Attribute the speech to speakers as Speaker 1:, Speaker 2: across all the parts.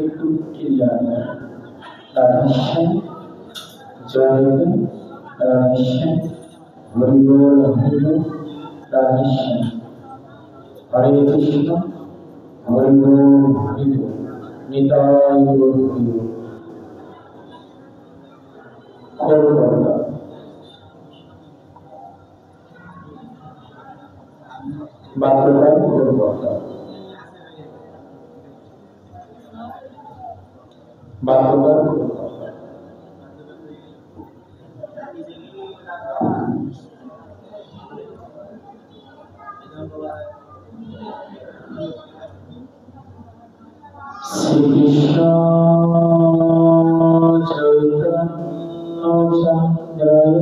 Speaker 1: একটু ক্লিয়ার রাধেশ্যাম জয় রাধেশ্যাম হরি বল হরি বল রাধেশ্যাম হরে কৃষ্ণ হরি বল হরি বল নিতাই গৌর হরি বল করবর্তা বাক্যকার করবর্তা বাক্যকার করবর্তা শ্রীকৃষ্ণ চৈতন্য চন্দ্রায়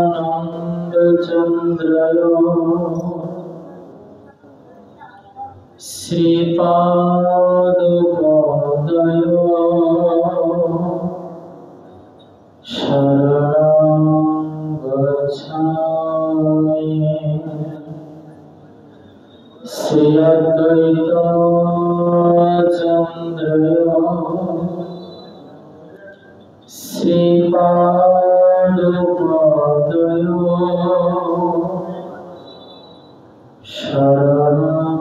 Speaker 1: নিত্যানন্দ চন্দ্রায় শ্রীপাদ পদায় শরণং গচ্ছামি শ্রী অদ্বৈত চন্দ্রায় শ্রীপাদ পদায় শরণং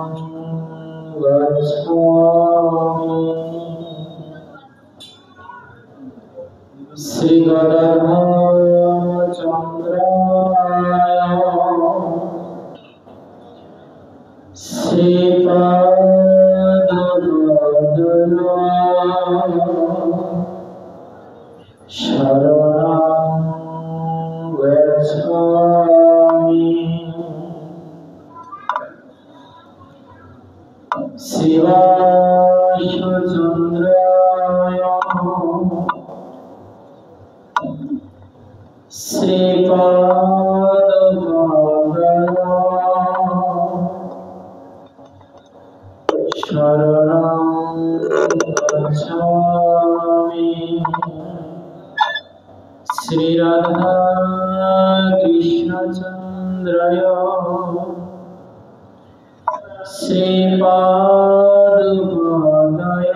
Speaker 1: গচ্ছামি শ্রী গদাধর চন্দ্রায় শ্রীপাদ পদায় শরণং গচ্ছামি শিবাশ চন্দ্রায় শ্রীপাদ পদায় শরণং গচ্ছামি শ্রী রাধা কৃষ্ণ চন্দ্রায় শ্রীপাদ পদায়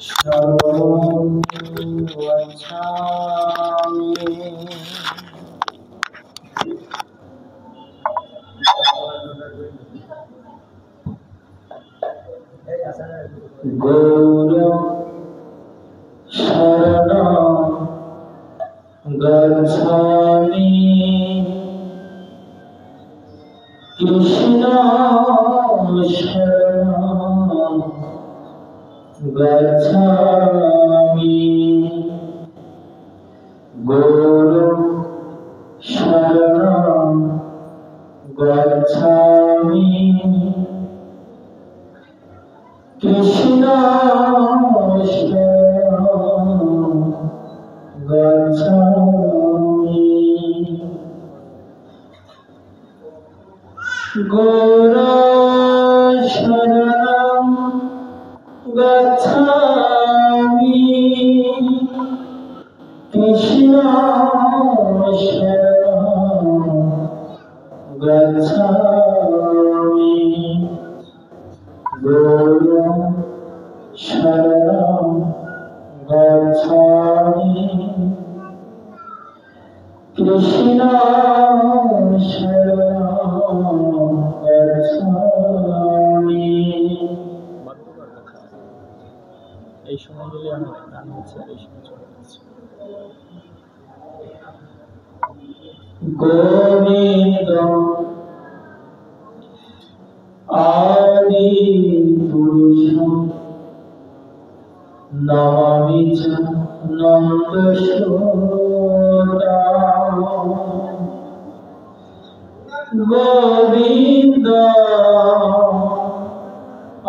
Speaker 1: শরণং গচ্ছামি গৌর শরণং গচ্ছামি কৃষ্ণ শরণং গচ্ছামি গৌর শরণং গচ্ছামি কৃষ্ণ শরণং গচ্ছামি গৌর শরণং গচ্ছামি কৃষ্ণ শরণং গচ্ছামি গৌর শরণং গচ্ছামি কৃষ্ণ শরণং গচ্ছামি। এই সময় গেলে আমার গান হচ্ছে এই সময় চলে যাচ্ছে। গোবিন্দ আদি পুরুষ নমামি চ নন্দ সুতা গোবিন্দ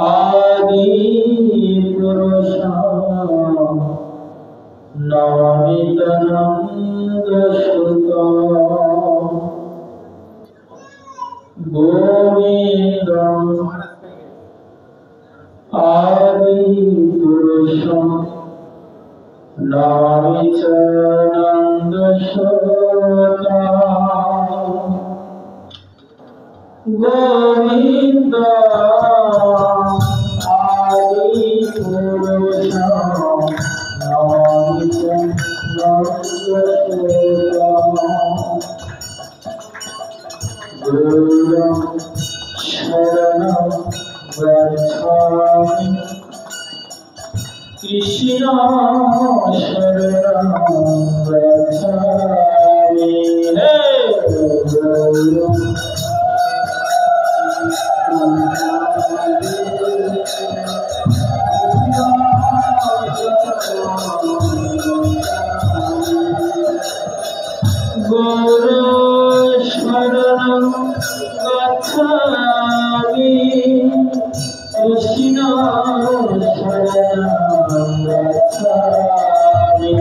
Speaker 1: আদি পুরুষ নমামি চ নন্দ गोविंद आदि पुरुष नामिचानंद सोता गोविंद आदि पुरुष नामिचानंद सोता गुरुं शरणं गच्छामि कृष्ण शरणं गच्छामि गुरुं गुरु शरणं गच्छामि कृष्ण शरणं गच्छामि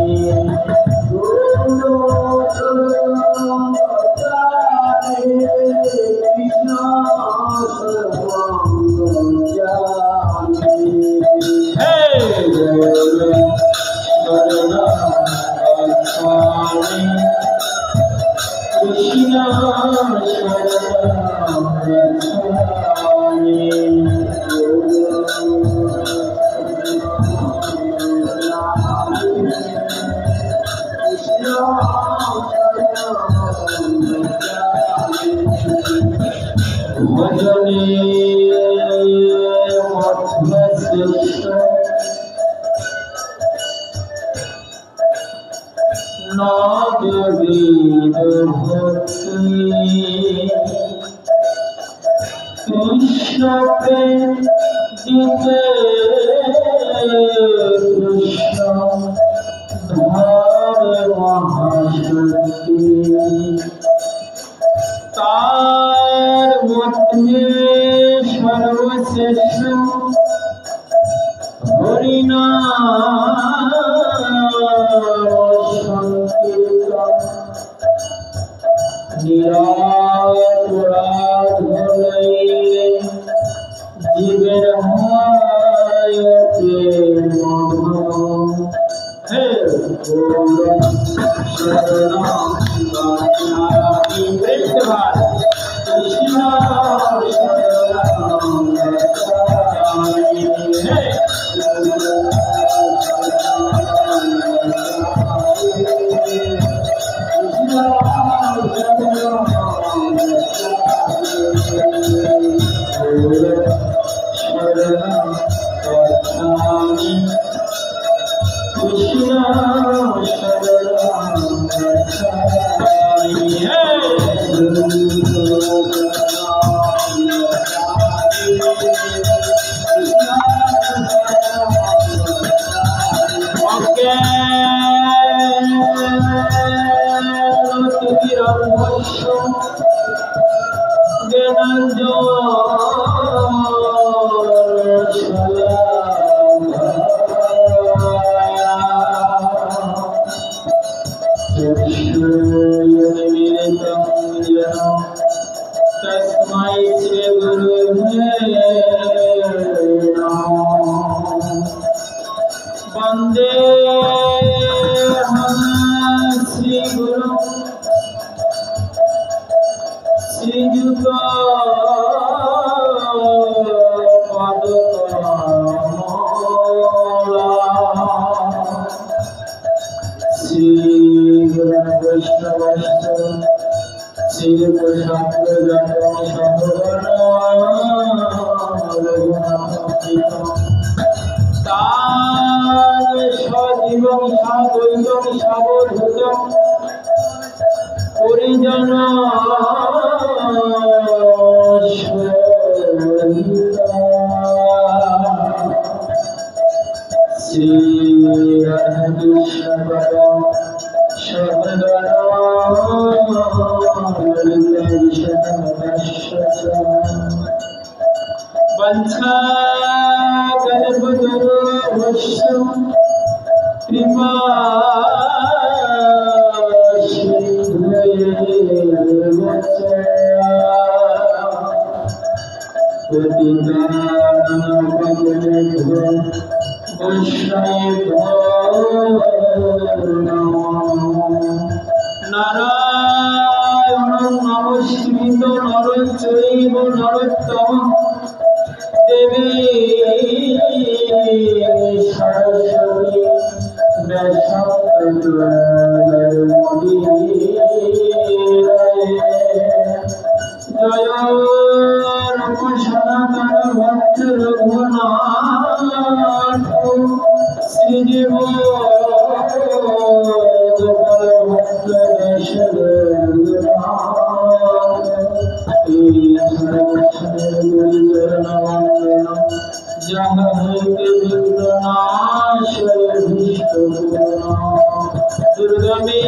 Speaker 1: गुरु शरणं गच्छामि कृष्ण शरणं गच्छामि हे गुरु शरणं गच्छामि कृष्ण शरणं गच्छामि भजने मध्वशिष्ट नाद वेद भक्ति कृष्ण प्रेम जिते कृष्ण धार महाशक्ति तार मध्य सर्वश्रेष्ठ हरिनाम संकीर्तन निरापराध भले जीवन हायते मधुर हे गुरु शरणं गच्छामि कृष्ण शरणं गच्छामि हे तस्मै श्री गुरुभ्यो नमः वन्दे श्री गुरु श्रीयुत श्री गुरु वैष्णवश्च श्री নারায়ণ নমস্কৃত নরচৈব নরোত্তম দেবী সরস্বতী জয় রূপ সনাতন ভক্ত রঘুনাথ শ্রীদেব ভক্ত দেশ दुर्गमे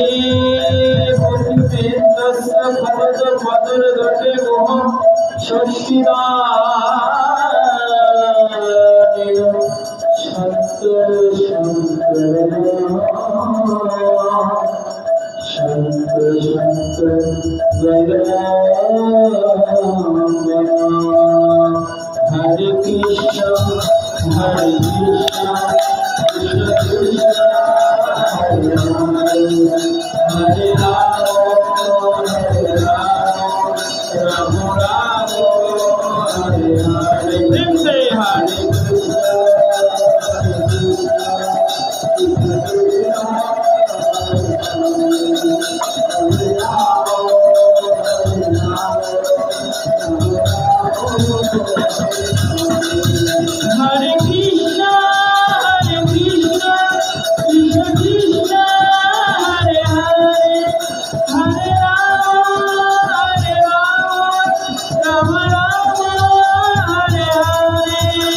Speaker 1: पुष्पेन्द्रस्य भवत मधुर घटे मोह षष्ठिदाय सत्य शंकर हरे कृष्ण हरे कृष्ण कृष्ण कृष्ण हरे राम हरे राम राम राम हरे हरे प्रेम से हरे कृष्ण हरे कृष्ण कृष्ण कृष्ण हरे हरे हरे राम राम राम हरे हरे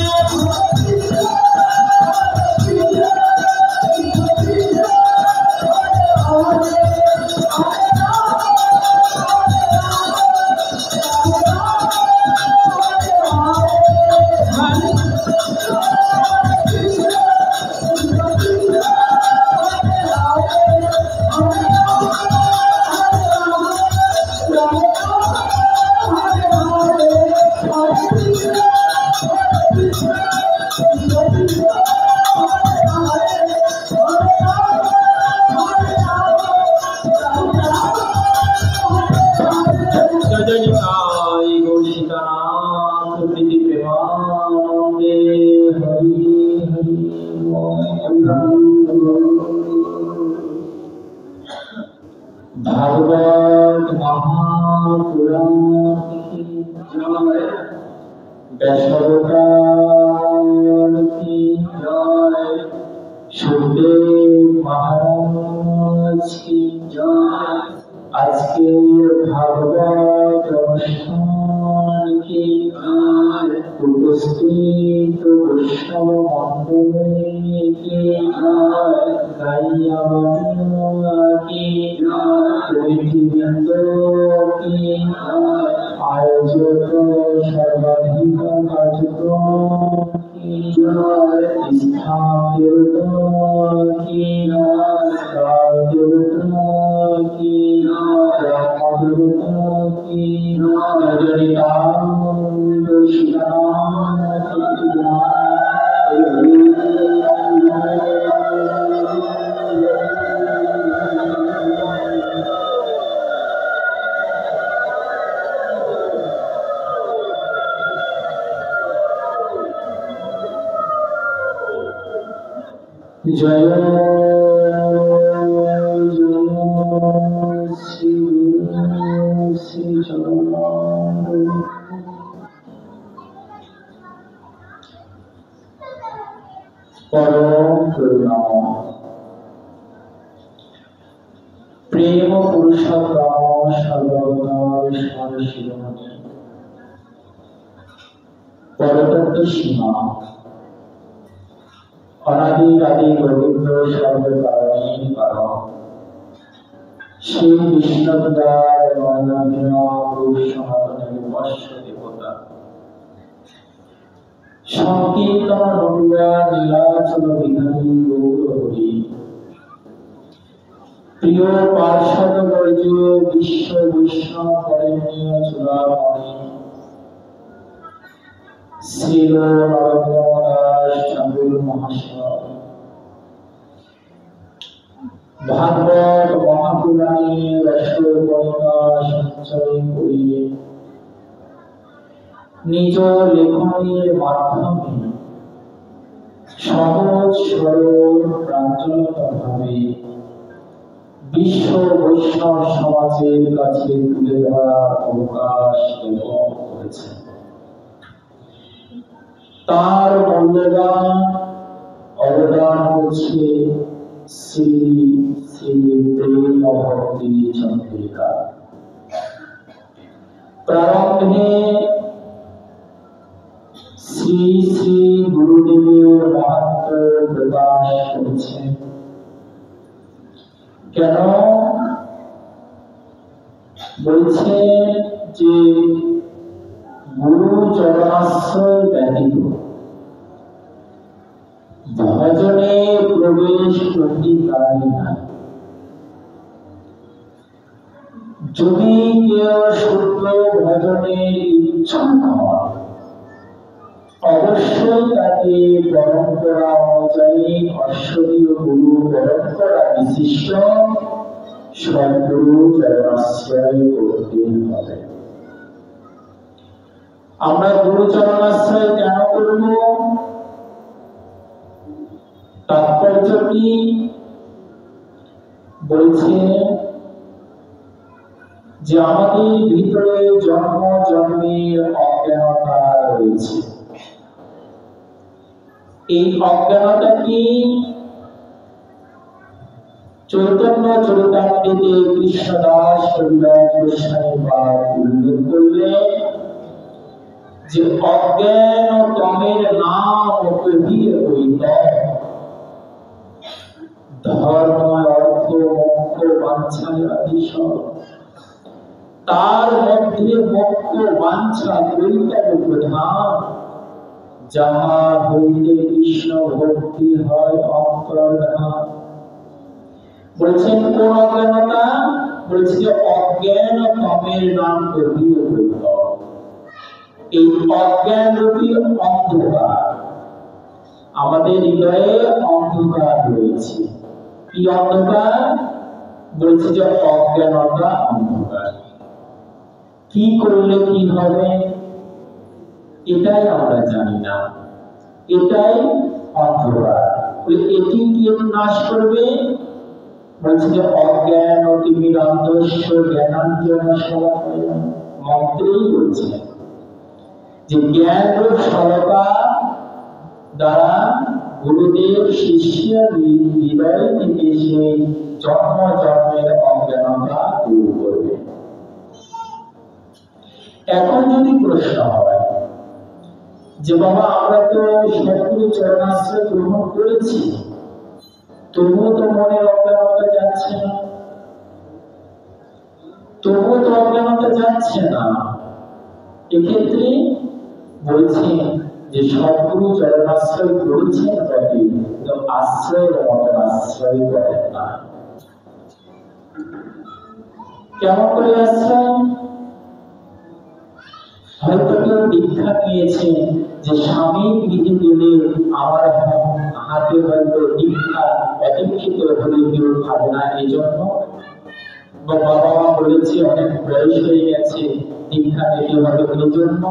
Speaker 1: भागवत महापुराण की जय दशावतार की जय सुखदेव महाराज की जय आज के भागवत अनुष्ठान की जय उपस्थित वैष्णव मंडली की जय गाइया की ঐতিবৃন্দ কি আয়োজক সর্বাধিক কার্যক্রম কি স্থাপনা কি রাজদেবতা কি রামদেবতা কি জনিতানন্দ সীতারাম जय श्री परम करुणा प्रेम पुरुषोत्तम सर्वोत्तम शिरोमणि परतत्व सीमा अनादि आदि गोविंद सर्वकारणीय कारण श्री विष्णुदार मानवीय पुरुष सनातन वश्य देवता संकीर्तन रंगा नीलाचल विधानी गौर हरि प्रिय पार्षद वर्ज विश्व वैष्णव करेण्य चूड़ामणि
Speaker 2: শ্রীল নরেন্দ্র দাস ঠাকুর মহাশয় ভাগবত মহাপুরাণের রসকণিকা সঞ্চয় করে নিজ লেখনীর মাধ্যমে সহজ সরল প্রাঞ্জলভাবে বিশ্ব বৈষ্ণব সমাজের কাছে তুলে ধরার অবকাশ গ্রহণ করেছেন। তার মূল্যবান অবদান হচ্ছে শ্রী শ্রী প্রেম ভক্তি চন্দ্রিকা। প্রারম্ভে শ্রী শ্রী গুরুদেবের মাহাত্ম্য প্রকাশ করেছেন। কেন বলছেন যে গুরু চরণাশ্রয় ব্যতীত ভজনে প্রবেশ করতে পারি না। যদি কেউ শুদ্ধ ভজনের ইচ্ছুক হয় অবশ্যই তাকে পরম্পরা অনুযায়ী অশ্বরীয় গুরু পরম্পরা বিশিষ্ট সদ্গুরু চরণাশ্রয় করতে হবে। আমরা গুরু চরণাশ্রয় কেন করব? তাৎপর্য কি? বলছে যে আমাদের ভিতরে জন্ম জন্মের অজ্ঞানতা রয়েছে। এই অজ্ঞানতা কি চৈতন্য চরিতামৃতে কৃষ্ণদাস কবিরাজ গোস্বামী বাদ উল্লেখ করলেন যে অজ্ঞান তমের নাম কহিয়ে হইত ধর্ম অর্থ মোক্ষ বাঞ্ছায় আদিশয়। তার মধ্যে মোক্ষ বাঞ্ছা করিতব প্রধান, যাহা হইতে কৃষ্ণ ভক্তি হয় অন্তর্ধান। বলছেন কোন অজ্ঞানতা? বলছে যে অজ্ঞান তমের নাম কহিয়ে হইত। এই অজ্ঞান রূপী অন্ধকার, আমাদের হৃদয়ে অন্ধকার রয়েছে। কি অন্ধকার? বলছে যে অজ্ঞানতা অন্ধকার। কি করলে কি হবে এটাই আমরা জানি না, এটাই অন্ধকার। এটি কি নাশ করবে? বলছে যে অজ্ঞান অতিমিরান্তস্য জ্ঞানাঞ্জন শলাকায়, মন্ত্রেই বলছে যে জ্ঞান রূপ শলাকা দ্বারা গুরুদেব শিষ্যের হৃদয় থেকে সেই জন্ম জন্মের অজ্ঞানতা দূর করবে। এখন যদি প্রশ্ন হয় যে বাবা আমরা তো সদ্গুরু চরণাশ্রয় গ্রহণ করেছি, তবুও তো মনের অজ্ঞানতা যাচ্ছে না, তবুও তো অজ্ঞানতা যাচ্ছে না। এক্ষেত্রে বলছেন যে সদ্গুরু চরণাশ্রয় করেছেন বটে, কিন্তু আশ্রয়ের মতন আশ্রয় করেন না। কেমন করে আশ্রয়? হয়তো কেউ দীক্ষা নিয়েছে যে স্বামী গৃহে গেলে আমার হাতে হয়তো দীক্ষা অতিষ্ঠিত হলে কেউ খাবে না, এই জন্য বাবা মা বলেছে অনেক বয়স হয়ে গেছে দীক্ষা নিতে হবে, এই জন্য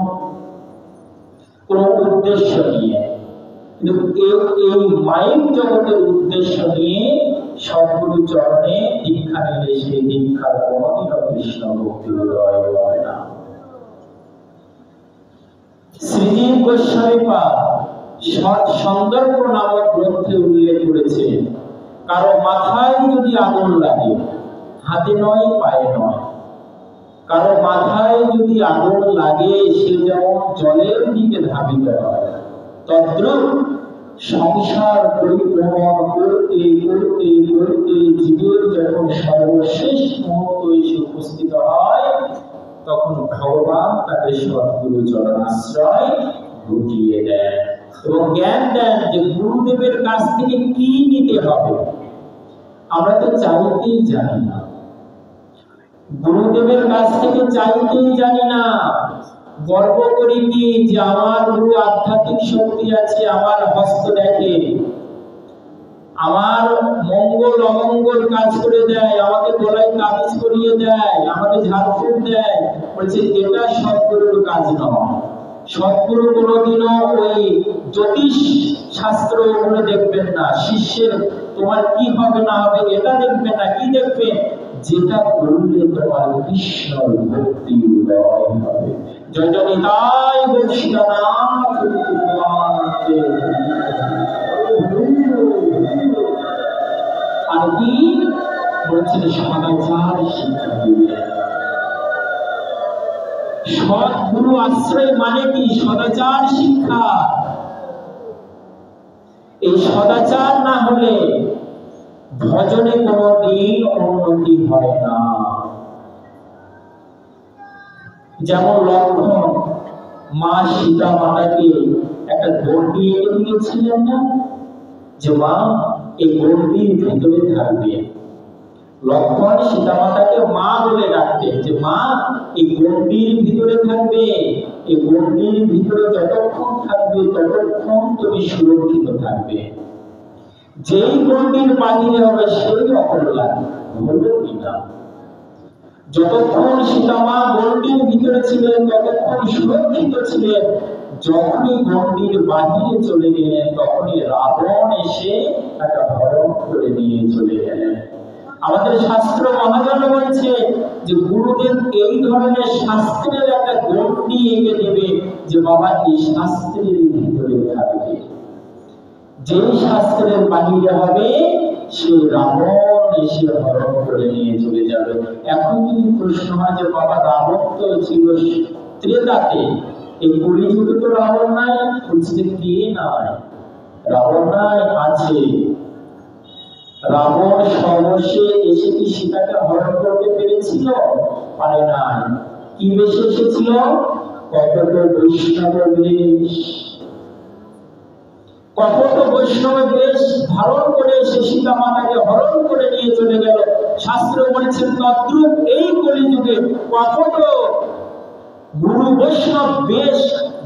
Speaker 2: কোন উদ্দেশ্য নিয়ে। কিন্তু এই মাইক জগতের উদ্দেশ্য নিয়ে সদ্গুরু চরণে দীক্ষা নিলে সেই দীক্ষার কোনদিনও কৃষ্ণ ভক্তি উদয় হয় না। শ্রীজীব গোস্বামী পাদ সন্দর্ভ নামক গ্রন্থে উল্লেখ করেছে, কারো মাথায় যদি আগুন লাগে, হাতে নয় পায়ে নয়, কারো মাথায় যদি আগুন লাগে সে যেমন জলের দিকে ধাবিত হয়, তদ্রূপ সংসার পরিভ্রমণ করতে করতে করতে জীবের যখন সর্বশেষ মুহূর্ত এসে উপস্থিত হয়, তখন ভগবান তাকে সদ্গুরু চরণাশ্রয় ঘটিয়ে দেন এবং জ্ঞান দেন যে গুরুদেবের কাছ থেকে কি নিতে হবে। আমরা তো চাইতেই জানি না, গুরুদেবের কাছ থেকে চাইতেই জানি না, গর্ব করি কি যে আমার গুরু আধ্যাত্মিক শক্তি আছে, আমার হস্ত দেখে, আমার মঙ্গল অমঙ্গল কাজ করে দেয়, আমাকে গলায় তাবিজ করিয়ে দেয়, আমাকে ঝাড়ফুঁক দেয়। বলছে এটা সদ্গুরুর কাজ নয়। সদ্গুরু কোনোদিনও ওই জ্যোতিষ শাস্ত্র ওগুলো দেখবেন না, শিষ্যের তোমার কি হবে না হবে এটা দেখবেন না। কি দেখবেন? যেটা করলে তোমার কৃষ্ণ ভক্তি উদয় হবে। জয় জয় নিতাই বৈষ্ণবনাথ আর কি বলছেন? সদাচার শিক্ষা দিবে। সদ্গুরু আশ্রয় মানে কি? সদাচার শিক্ষা। এই সদাচার না হলে ভজনে কোনদিন উন্নতি হয় না। যেমন লক্ষণ মা সীতা মাতাকে একটা গণ্ডি এনে দিয়েছিলেন না, যে মা এই গণ্ডির ভিতরে থাকবে। লক্ষণ সীতা মাতাকে মা বলে ডাকতেন, যে মা এই গণ্ডির ভিতরে থাকবে, এই গণ্ডির ভিতরে যতক্ষণ থাকবে ততক্ষণ তুমি সুরক্ষিত থাকবে। যেই গণ্ডির বাহিরে হবে সেই অকল্যাণ। হলো কিনা? যতক্ষণ সীতা মা গণ্ডির ভিতরে ছিলেন ততক্ষণ সুরক্ষিত ছিলেন। যখনই গণ্ডির বাহিরে চলে গেলেন তখনই রাবণ এসে একটা হরণ করে নিয়ে চলে গেলেন। আমাদের শাস্ত্র মহাজন বলছে যে গুরুদেব এই ধরনের শাস্ত্রের একটা গণ্ডি এঁকে দেবে, যে বাবা এই শাস্ত্রের ভিতরে থাকবে। যে শাস্ত্রের বাহিরে হবে সে রাবণ এসে হরণ করে নিয়ে চলে যাবে। এখন যদি প্রশ্ন হয় যে বাবা রাবণ তো ছিল ত্রেতাতে, এই কলিযুগে তো রাবণ নাই। বলছে যে কে নাই? রাবণ নাই, আছে। রাবণ সর্বস্বে এসে কি সীতাকে হরণ করতে পেরেছিল? পারে নাই। কি বেশে এসেছিল? কপট বৈষ্ণব বেশ। কপট বৈষ্ণব বেশ ধারণ করে এসে সীতা মাতাকে হরণ করে নিয়ে চলে গেল। শাস্ত্র বলছেন তদ্রূপ এই কলিযুগে কপট গুরু বৈষ্ণব বেশ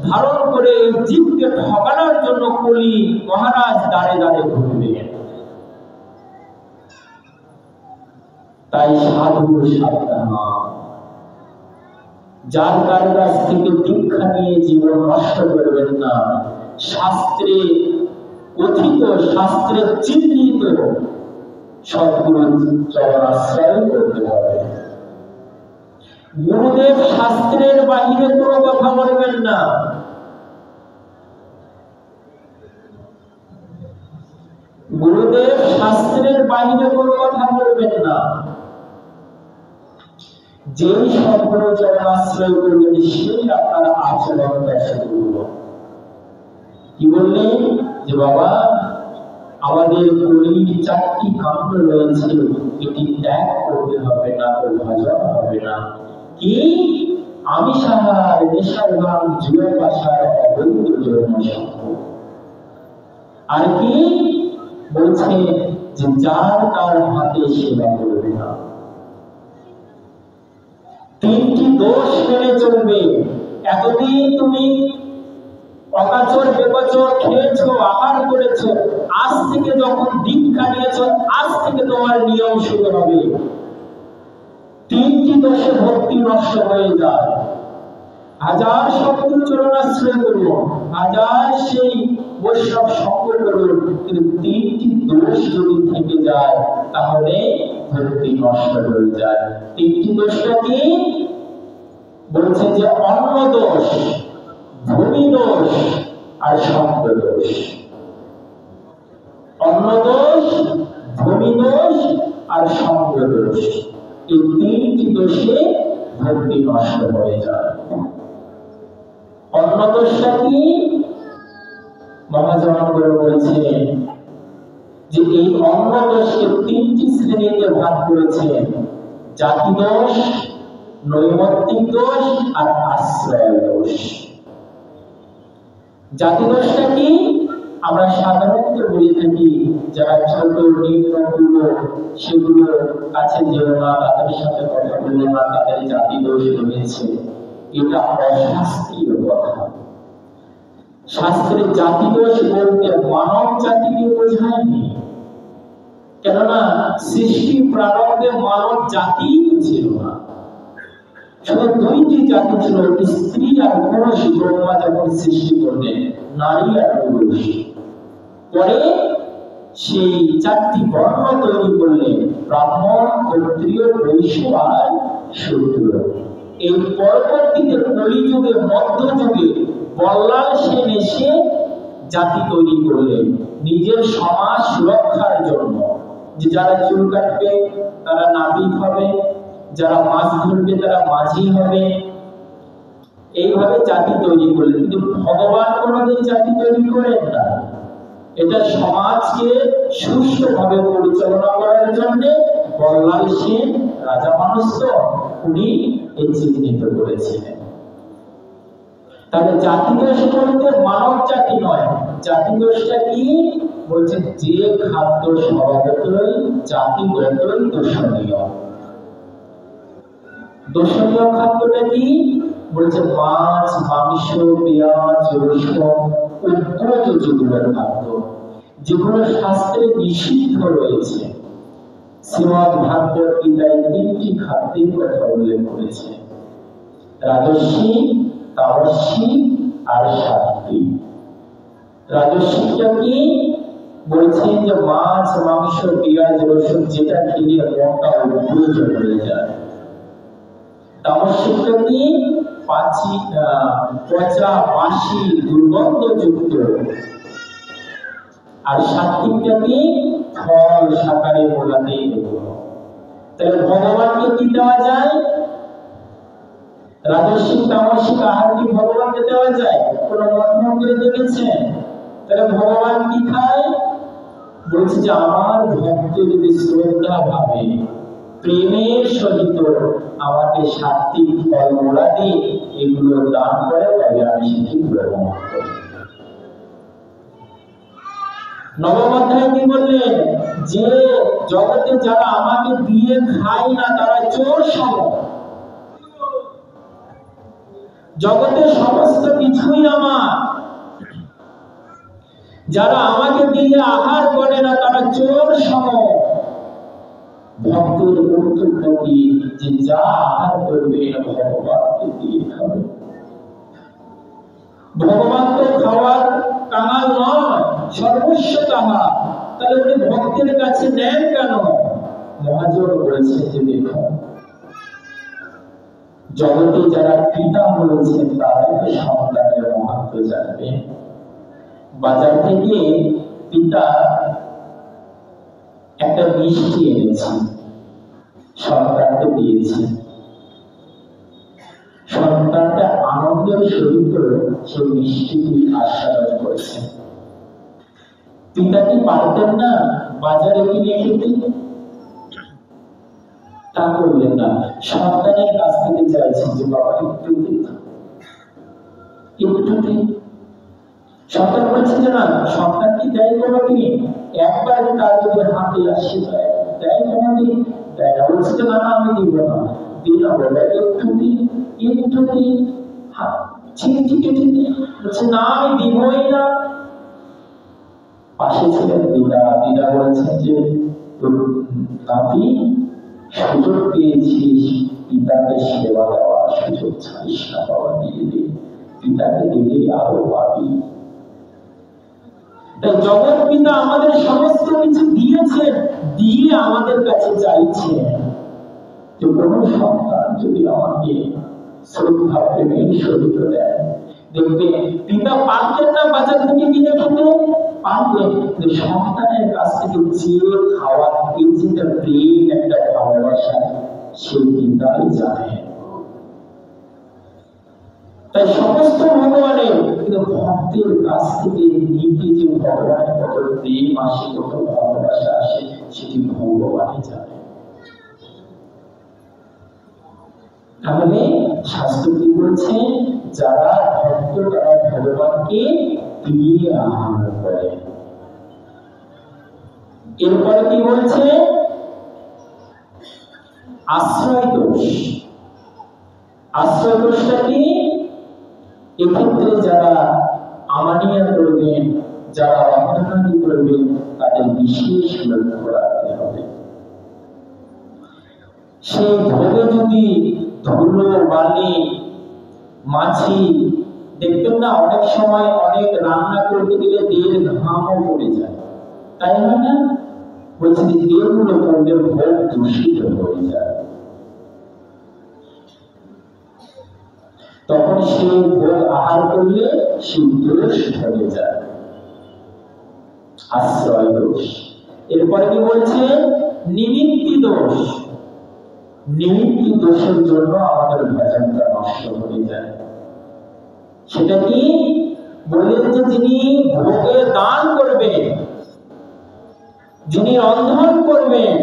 Speaker 2: ধারণ করে এই জীবকে ঠকানোর জন্য কলি মহারাজ দাঁড়ে দাঁড়ে ঘুরবে। তাই সাধু সাবধান। যার কার কাছ থেকে দীক্ষা নিয়ে জীবন নষ্ট করবেন না। শাস্ত্রে কথিত, শাস্ত্রে চিহ্নিত সদ্গুরুর চরণাশ্রয় করতে হবে। গুরুদেব শাস্ত্রের বাহিরে কোনো কথা বলবেন না। গুরুদেব শাস্ত্রের বাহিরে কোনো কথা বলবেন না। যেই সদ্গুরু চরণাশ্রয় করবেন সেই আপনার আচরণ দেখা করবো। কি বললেন? যে বাবা আমাদের কলির 4টি কাণ্ড রয়েছে, এটি ত্যাগ করতে হবে, না তো ভজন হবে না। কি? আমিষাহার, নেশাভান, জুয়াপাশার, অবৈধ যৌনসঙ্গ। আর কি বলছে? যে যার তার হাতে সেবা করবে না। 3টি দোষ মেনে চলবে। এতদিন তুমি অকাচর বেকচর খেয়েছো, আহার করেছো, আজ থেকে যখন দীক্ষা নিয়েছো আজ থেকে তোমার নিয়ম শুরু হবে। 3টি দোষে ভক্তি নষ্ট হয়ে যায়। হাজার সদ্গুরু চরণাশ্রয় করুন, হাজার সেই বৈষ্ণব সঙ্গ করুন, কিন্তু 3টি দোষ যদি থেকে যায় তাহলে ভক্তি নষ্ট হয়ে যায়। 3টি দোষটা কি? বলছে যে অন্ন দোষ, ভূমি দোষ আর সঙ্গ দোষ। অন্ন দোষ, ভূমি দোষ আর সঙ্গ দোষ। এই 3টি দোষে ভক্তি নষ্ট হয়ে যায়। অন্ন দোষটা কি? মহাজন বলছেন যে এই অন্ন দোষকে 3টি শ্রেণীতে ভাগ করেছেন: জাতি দোষ, নৈমিত্তিক দোষ আর আশ্রয় দোষ। জাতি দোষটা কি? আমরা সাধারণত বলে থাকি যারা ছোট নিম্নগুলো সেগুলো কাছে যেও না, তাদের সাথে কথা বলো না, তাদের জাতি দোষ রয়েছে। এটা অশাস্ত্রীয় কথা। শাস্ত্রে জাতিদোষ বলতে মানব জাতিকে বোঝায়নি, কেননা সৃষ্টি প্রারম্ভে মানব জাতি ছিল না, শুধু দুইটি জাতি ছিল, স্ত্রী আর পুরুষ। ব্রহ্মা যখন সৃষ্টি করলেন নারী আর পুরুষ, পরে সেই চারটি বর্ণ তৈরি করলেন, ব্রাহ্মণ, ক্ষত্রিয়, বৈশ্য আর শূদ্র। এই পরবর্তীতে কলিযুগে, মধ্যযুগে বল্লাল সেন এসে জাতি তৈরি করলেন নিজের সমাজ সুরক্ষার জন্য, যে যারা চুল কাটবে তারা নাপিত হবে, যারা মাছ ধরবে তারা মাঝি হবে, এইভাবে জাতি তৈরি করলেন। কিন্তু ভগবান কোনোদিন জাতি তৈরি করেন না, এটা সমাজকে সুষ্ঠুভাবে পরিচালনা করার জন্য বল্লাল সেন রাজা মানুষ তো, উনি এই চিহ্নিত করেছিলেন। তাহলে জাতিদোষ বলতে মানব জাতি নয়, জাতিদোষটা কি বলছে? যে খাদ্য স্বভাবতই জাতিগতই দোষণীয়। দোষণীয় খাদ্যটা কি বলছে? মাছ, মাংস, পেঁয়াজ, রসুন, উগ্র যেগুলো খাদ্য, যেগুলো শাস্ত্রে নিষিদ্ধ রয়েছে। শ্রীমদ্ ভাগবত গীতায় তিনটি খাদ্যের কথা উল্লেখ করেছে: রাজস্বিক, তামসিক আর সাত্ত্বিক। রাজস্বিকটা কি বলছেন? যে মাছ, মাংস, পেঁয়াজ, রসুন যেটা খেলে মনটা উদ্ভূত হয়ে যায়। তামসিকটা কি? পচা, বাসি, দুর্গন্ধযুক্ত। আর সাত্ত্বিকটা কি? ফল, শাকাহারি, মোলাতে এগুলো। তাহলে ভগবানকে কি দেওয়া যায়? রাজস্বিক, তামসিক আহার কি ভগবানকে দেওয়া যায়? কোন মন্ত্রে দেখেছেন? তাহলে ভগবান কি খায়? বলছে যে আমার ভক্ত যদি শ্রদ্ধা ভাবে, প্রেমের সহিত আমাকে সাত্ত্বিক ফল মোলাদি এগুলো দান করে, তবে আমি সেটি গ্রহণ করি। নবম অধ্যায়ে কি বললেন? যে জগতে যারা আমাকে দিয়ে খায় না তারা চোর সম। জগতে সমস্ত কিছুই আমার, যারা আমাকে দিয়ে আহার করে না তারা চোর সম। ভক্তের কর্তব্য কি? যে যা আহার করবে ভগবানকে দিয়ে খাবে। ভগবান তো খাওয়ার কাঙাল নয়, সর্বস্ব তাহার। তাহলে উনি ভক্তের কাছে নেন কেন? মহাজন বলেছে যে দেখো, জগতে যারা পিতা বলেছেন তারাই তো সন্তানের মহত্ব জানবে। বাজার থেকে পিতা একটা মিষ্টি এনেছে, সন্তানকে দিয়েছে। সন্তানটা আনন্দের সহিত সেই মিষ্টিটি আস্বাদন করেছে। পিতা কি পারতেন না বাজারে কিনে খেতে? তা করলেন না, সন্তানের কাছ থেকে চাইছেন যে বাবা একটু দিন, একটু দিন। সন্তান বলছে যে না, সন্তান কি দেয় কোনোদিন? একবার তার যদি হাতে আসে দেয় কোনোদিন? দেয় না। বলছে যে না, আমি দিব না, দিন বলে একটু দিন, একটু দিন, চিঠি কেটে দিন। বলছে না, আমি দিবই না। পাশে ছিলেন দিদা। দিদা বলছেন যে নাতি, সুযোগ পেয়েছিস পিতাকে সেবা দেওয়া, সুযোগ ছাড়িস না বাবা, দিয়ে দে। পিতাকে দিলে আরো পাবি। তাই জগৎ পিতা আমাদের সমস্ত কিছু দিয়েছেন, দিয়ে আমাদের কাছে চাইছেন যে কোন সন্তান যদি আমাকে শ্রদ্ধা প্রেমের সহিত দেয়। দেখবে পিতা পারতেন না বাজার থেকে কিনে খেতে, পারতেন, সন্তানের কাছ থেকে চেয়ে খাওয়া, এই যেটা প্রেম, একটা ভালোবাসা, সেই পিতাই জানে। তাই সমস্ত ভগবানের, কিন্তু ভক্তের কাছ থেকে নিতে যে ভগবানের কত প্রেম আসে, কত ভালোবাসা আসে, সেটি ভগবানই জানে। তাহলে শাস্ত্র কি বলছে? যারা ভক্ত তারা ভগবানকে দিয়ে আহার করে। এরপরে কি বলছে? আশ্রয় দোষ। আশ্রয় কোষটা কি? এক্ষেত্রে যারা আমানিয়া করবেন, যারা অবহেলানি করবেন, তাদের বিশেষ লক্ষ্য রাখতে হবে। সেই ভোগে যদি ধুলো, বালি, মাছি, দেখবেন না অনেক সময় অনেক রান্না করতে গেলে দেহের ঘামও পড়ে যায়, তাই হয় না? বলছি যে এগুলো করলে ভোগ দূষিত হয়ে যায়, তখন সেই ভোগ আহার করলে সেই দোষ হয়ে যায়, আশ্রয় দোষ। এরপরে কি বলছে? নিমিত্তি দোষ। নিমিত্তি দোষের জন্য আমাদের ভজনটা নষ্ট হয়ে যায়। সেটা কি? বললেন যে যিনি ভোগে দান করবেন, যিনি রন্ধন করবেন,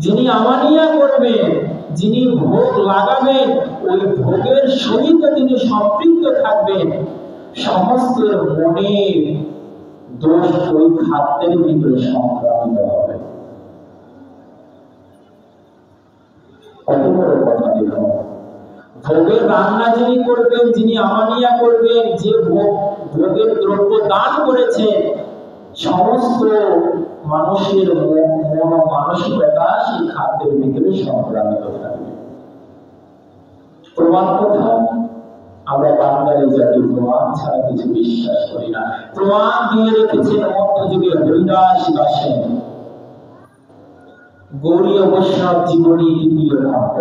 Speaker 2: যিনি আমানিয়া করবেন, যিনি ভোগ লাগাবেন, ওই ভোগের সহিত তিনি সম্পৃক্ত থাকবেন, সমস্ত মনের দোষ ওই খাদ্যের ভিতরে সংক্রামিত হবে। কত বড় কথা দেখুন। ভোগের রান্না যিনি করবেন, যিনি আমানিয়া করবেন, যে ভোগের দ্রব্য দান করেছেন, সমস্ত মানুষের মন মানসিকতা সেই খাদ্যের ভিতরে সংক্রামিত থাকবে। প্রমাণ কোথায়? আমরা বাঙালি জাতি প্রমাণ ছাড়া কিছু বিশ্বাস করি না। প্রমাণ দিয়ে রেখেছেন মধ্যযুগে হরিদাস দাসেন, গৌড়ীয় বৈষ্ণব জীবনী দ্বিতীয় খণ্ড,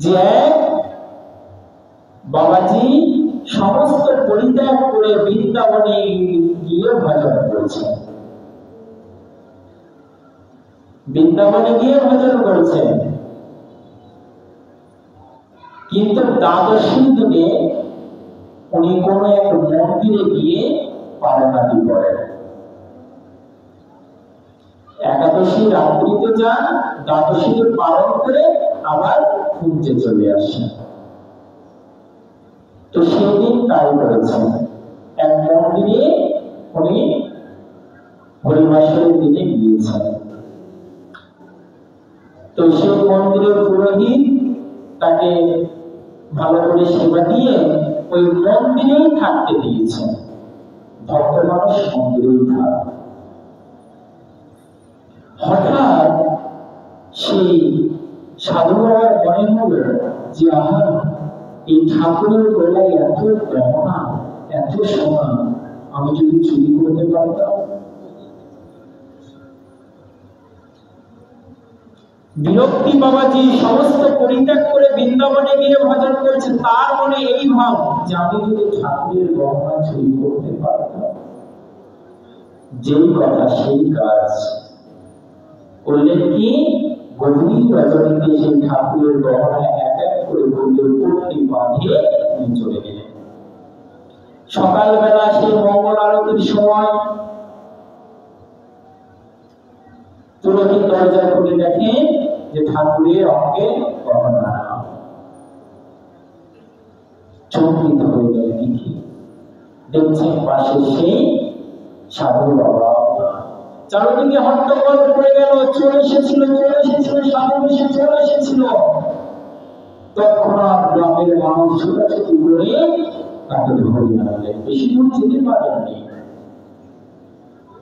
Speaker 2: যে বাবাজি সমস্ত পরিত্যাগ করে বৃন্দাবনে গিয়ে ভজন করেছেন, বৃন্দাবনে গিয়ে ভজন করেছেন, কিন্তু দ্বাদশী দিনে উনি কোন এক মন্দিরে গিয়ে পারনাদি করেন। একাদশী রাত্রিতে যান, দ্বাদশীতে পালন করে আবার কুঞ্জে চলে আসেন। তো সেদিন তাই করেছেন, এক মন্দিরে উনি হরিবাসরের দিনে গিয়েছেন। তো সেই মন্দিরের পুরোহিত তাকে ভালো করে সেবা দিয়ে ওই মন্দিরেই থাকতে দিয়েছেন। ভক্ত মানুষ মন্দিরেই থাক। হঠাৎ সেই সাধু বাবার মনে হলো যে আহা, এই ঠাকুরের গলায় এত গহনা, এত সোনা, আমি যদি চুরি করতে পারতাম। বিরক্তি বাবাজি সমস্ত পরিত্যাগ করে বৃন্দাবনে গিয়ে ভজন করছে, তার মনে এই ভাব যে আমি যদি ঠাকুরের গহনা চুরি করতে পারতাম। যেই কথা সেই কাজ করলেন। কি? গভীর রজনীতে সেই ঠাকুরের গহনা এক এক করে ঘুরে উপরে বাঁধিয়ে চলে গেলেন। সকালবেলা সেই মঙ্গল আরতির সময় পুরোহিত দরজা খুলে দেখে যে ঠাকুরের অঙ্গে গহনা। চমকিত হয়ে গেলেন। কি দেখছেন? পাশে সেই সাধু বাবা। চারদিকে হট্টগোল পড়ে গেল, চলে এসেছিল, সাধু এসে চলে এসেছিল। তৎক্ষণাৎ গ্রামের মানুষ ছোটাছুটি করে তাকে ধরে আনলেন। বেশি দূর যেতে পারেননি,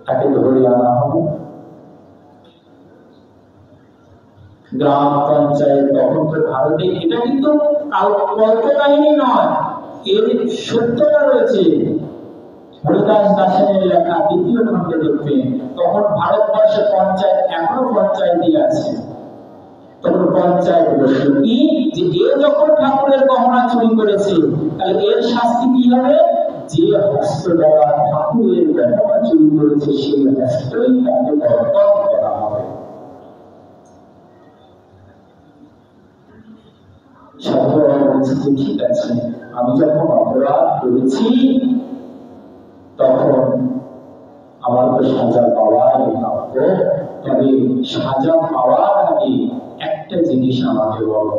Speaker 2: তাকে ধরে আনা হলো। গ্রাম পঞ্চায়েত, তখন তো ভারতে এটা কিন্তু কল্পকাহিনী নয়, এর সত্যতা রয়েছে। হরিদাস দাসের লেখা দ্বিতীয় খণ্ডে দেখবেন। তখন ভারতবর্ষে পঞ্চায়েত, এখনো পঞ্চায়েতই আছে। তখন পঞ্চায়েত বসলো কি, যে এ যখন ঠাকুরের গহনা চুরি করেছে, তাহলে এর শাস্তি কি হবে? যে হস্ত দ্বারা ঠাকুরের গহনা চুরি করেছে, সেই হস্তই তাকে বর্তন করা হবে। সাধু বলছে যে ঠিক আছে, আমি যখন অপরাধ করেছি তখন আমার তো সাজা পাওয়ার প্রাপ্য। তবে সাজা পাওয়ার আগে একটা জিনিস আমাকে বলো,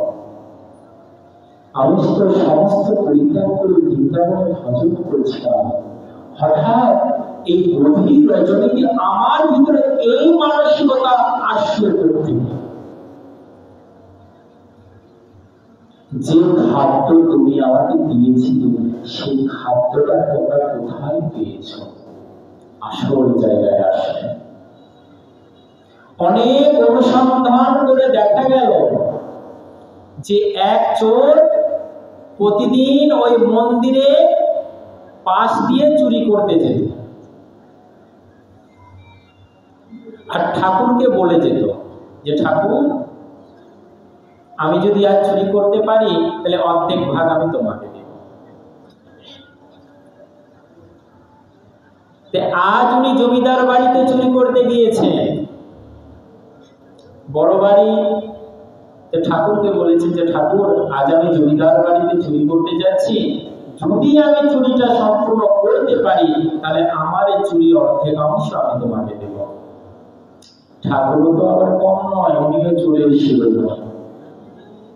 Speaker 2: আমি তো সমস্ত পরিত্যাগ করে বৃন্দাবনে ভজন করছিলাম, হঠাৎ এই গভীর রজনীতে আমার ভিতরে এই মানসিকতা আসলো করতে, যে খাদ্য তুমি আমাকে দিয়েছিলে সেই খাদ্যটা তোমরা কোথায় পেয়েছ? আসল জায়গায় আসে। অনেক অনুসন্ধান করে দেখা গেল যে এক চোর প্রতিদিন ওই মন্দিরে পাশ দিয়ে চুরি করতে যেত, আর ঠাকুরকে বলে যেত যে ঠাকুর, আমি যদি আজ চুরি করতে পারি তাহলে অর্ধেক ভাগ আমি তোমাকে দেব। আজ উনি জমিদার বাড়িতে চুরি করতে গিয়েছেন, বড় বাড়ি। ঠাকুরকে বলেছেন যে ঠাকুর, আজ আমি জমিদার বাড়িতে চুরি করতে যাচ্ছি, যদি আমি চুরিটা সম্পূর্ণ করতে পারি তাহলে আমার এই চুরি অর্ধেক অংশ আমি তোমাকে দেব। ঠাকুর তো আবার কম নয়, উনিও চলে এসেছিল,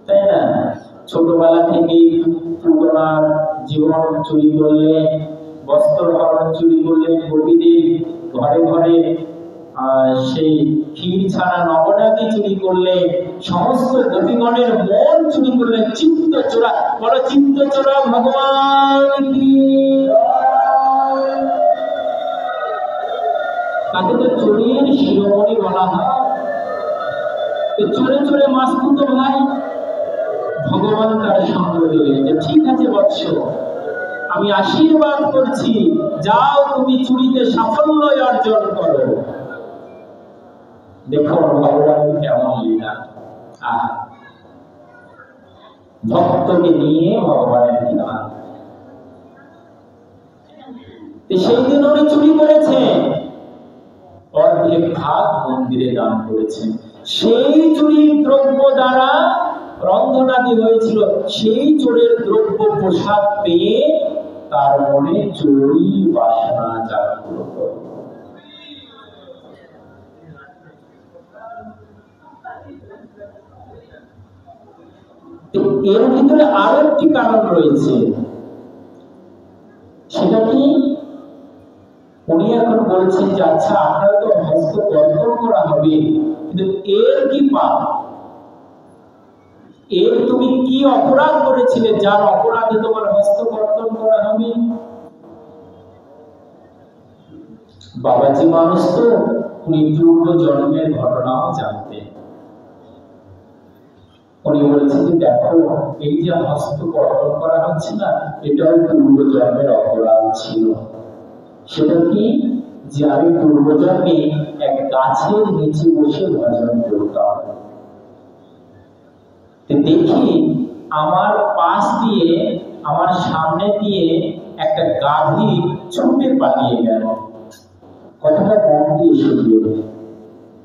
Speaker 2: তাই না? ছোটবেলা থেকেই পুতনার জীবন চুরি করলেন, বস্ত্র হরণ চুরি করলেন, গোপীদের ঘরে ঘরে সেই ক্ষীর ছাড়া নবনাদি চুরি করলেন, সমস্ত গোপীগণের মন চুরি করলেন, চিত্ত চোরা। বলো চিত্ত চোরা ভগবান কি। তাকে তো চোরের শিরোমণি বলা হয়। চোরে চোরে মাসতুতো ভাই, ভগবান তার সঙ্গ দিলেন যে ঠিক আছে বৎস, আমি আশীর্বাদ করছি, যাও তুমি চুরিতে সাফল্য অর্জন করো। দেখো ভগবান কেমন লীলা। ভক্তকে নিয়ে ভগবানের লীলা। সেই দিন উনি চুরি করেছেন, অর্ধেক ভাগ মন্দিরে দান করেছেন। সেই চুরির দ্রব্য দ্বারা রন্ধনাদি হয়েছিল, সেই চোরের দ্রব্য প্রসাদ পেয়ে তার মনে চোরি বাসনা জাগ্রত। এর ভিতরে আরো একটি কারণ রয়েছে, সেটা কি? উনি এখন বলছেন যে আচ্ছা, আপনারা তো হস্ত কর্তন করা হবে, কিন্তু এর কি পাপ? এর তুমি কি অপরাধ করেছিলে যার অপরাধে তোমার হস্ত কর্তন করা হবে? বাবাজি মানুষ তো, উনি পূর্ব জন্মের ঘটনাও জানতেন। উনি বলেছেন যে দেখো, এই যে হস্ত কর্তন করা হচ্ছে না, এটাও পূর্ব জন্মের অপরাধ ছিল। সেটা কি? যে আমি পূর্ব জন্মে এক গাছের নিচে বসে ভজন করতাম, দেখি আমার পাশ দিয়ে, আমার সামনে দিয়ে একটা গাভী ছুটে পালিয়ে গেল। কথাটা মন দিয়ে শুনবে,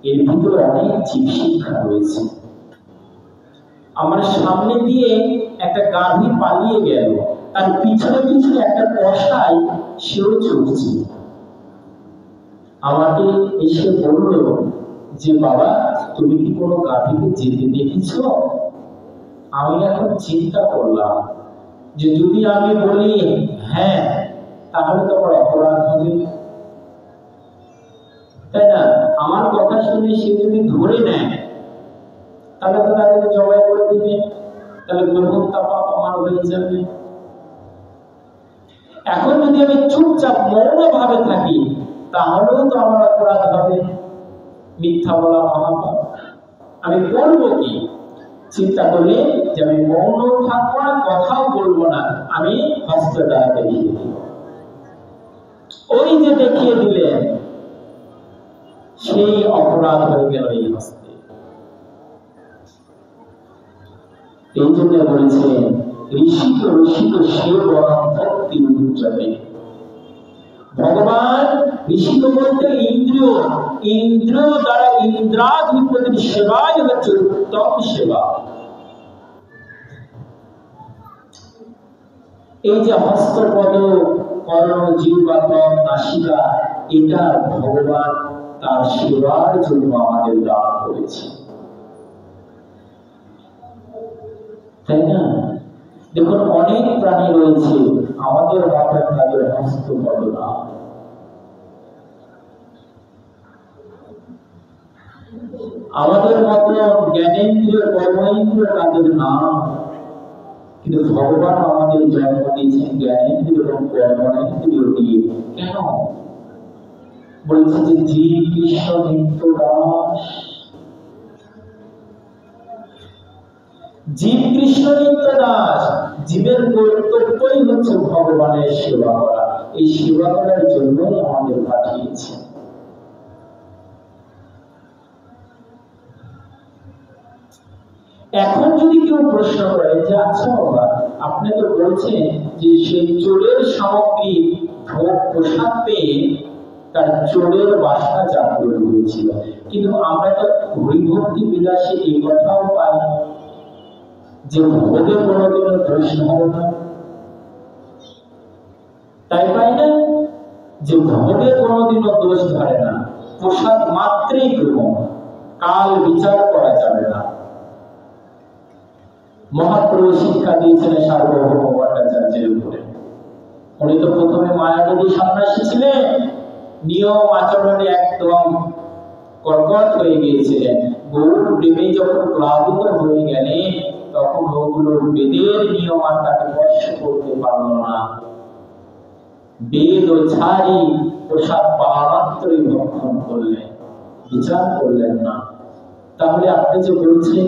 Speaker 2: এর ভিতরে অনেক জীব শিক্ষা রয়েছে। আমার সামনে দিয়ে একটা গাভী পালিয়ে গেল, তার পিছনে পিছনে একটা কসাই সেও ছুটছে। আমাকে এসে বলল যে বাবা, তুমি কি কোনো গাভীকে যেতে দেখেছ? আমি এখন চিন্তা করলাম যে যদি আমি বলি হ্যাঁ, তাহলে তো আমার অপরাধ হবে, তাই না? আমার কথা শুনে সে যদি ধরে নেয় তাহলে তো তাকে জবাই করে দিবে, তাহলে গর্ভতা পাপ আমার হয়ে যাবে। এখন যদি আমি চুপচাপ মৌন ভাবে থাকি তাহলেও তো আমার অপরাধ হবে, মিথ্যা বলা মহাপাপ। আমি করবো কি? চিন্তা করলে যে আমি মৌন থাকবো না, কথাও বলবো না, আমি হস্ত দ্বারা দেখিয়ে দিব। ওই যে দেখিয়ে দিলেন, সেই অপরাধ হয়ে গেল এই হস্তে। এই জন্য বলেছেন ঋষিক রসিক সে বরং ভক্তি উচ্চতে। ভগবান ঋষিক বলতে ইন্দ্রিয়, ইন্দ্রিয় দ্বারা ইন্দ্রাধিপতির সেবাই হচ্ছে উত্তম সেবা। এই যে হস্তপদ, কর্ণ, জিহ্বা, ত্বক, নাসিকা, এটা ভগবান তার সেবার জন্য আমাদের দান করেছে, তাই না? দেখুন অনেক প্রাণী রয়েছে আমাদের মাথায় তাদের হস্তপদ না। আমাদের মতো জ্ঞানেন্দ্রিয়, কর্মেন্দ্রিয় তাদের নাম, কিন্তু ভগবান আমাদের জন্ম দিয়েছেন জ্ঞানেন্দ্রিয় এবং কর্মেন্দ্রিয় দিয়ে। কেন? বলছে যে জীব কৃষ্ণ নিত্য দাস। জীব কৃষ্ণ নিত্য দাস। জীবের কর্তব্যই হচ্ছে ভগবানের সেবা করা। এই সেবা করার জন্যই আমাদের পাঠিয়েছে। এখন যদি কেউ প্রশ্ন করে যে আচ্ছা বাবা, আপনি তো বলছেন যে সেই চোরের সামগ্রী ভোগ প্রসাদ পেয়ে তার চোরের বাসনা জাগ্রত হয়েছিল, কিন্তু আমরা তো হরিভক্তি বিলাসে এই কথাও পাই যে ভোগে কোনোদিনও দোষ ধরে না। তাই পাই না যে ভোগে কোনোদিনও দোষ ধরে না, প্রসাদ মাত্রই গ্রহণ, কাল বিচার করা যাবে না। মহাপ্রভু শিক্ষা দিয়েছেন সার্বভৌম ভট্টাচার্যের উপরে। উনি তো প্রথমে মায়াবতী সন্ন্যাসী ছিলেন, নিয়ম আচরণে একদম কর্কট হয়ে গিয়েছিলেন। গৌর প্রেমে যখন প্লাবিত হয়ে গেলেন, তখন ওগুলো বেদের নিয়ম আর তাকে স্পর্শ করতে পারল না। বেদ ও ছাড়ি প্রসাদ পাওয়া মাত্রই ভক্ষণ করলেন, বিচার করলেন না। তাহলে আপনি যে বলছেন,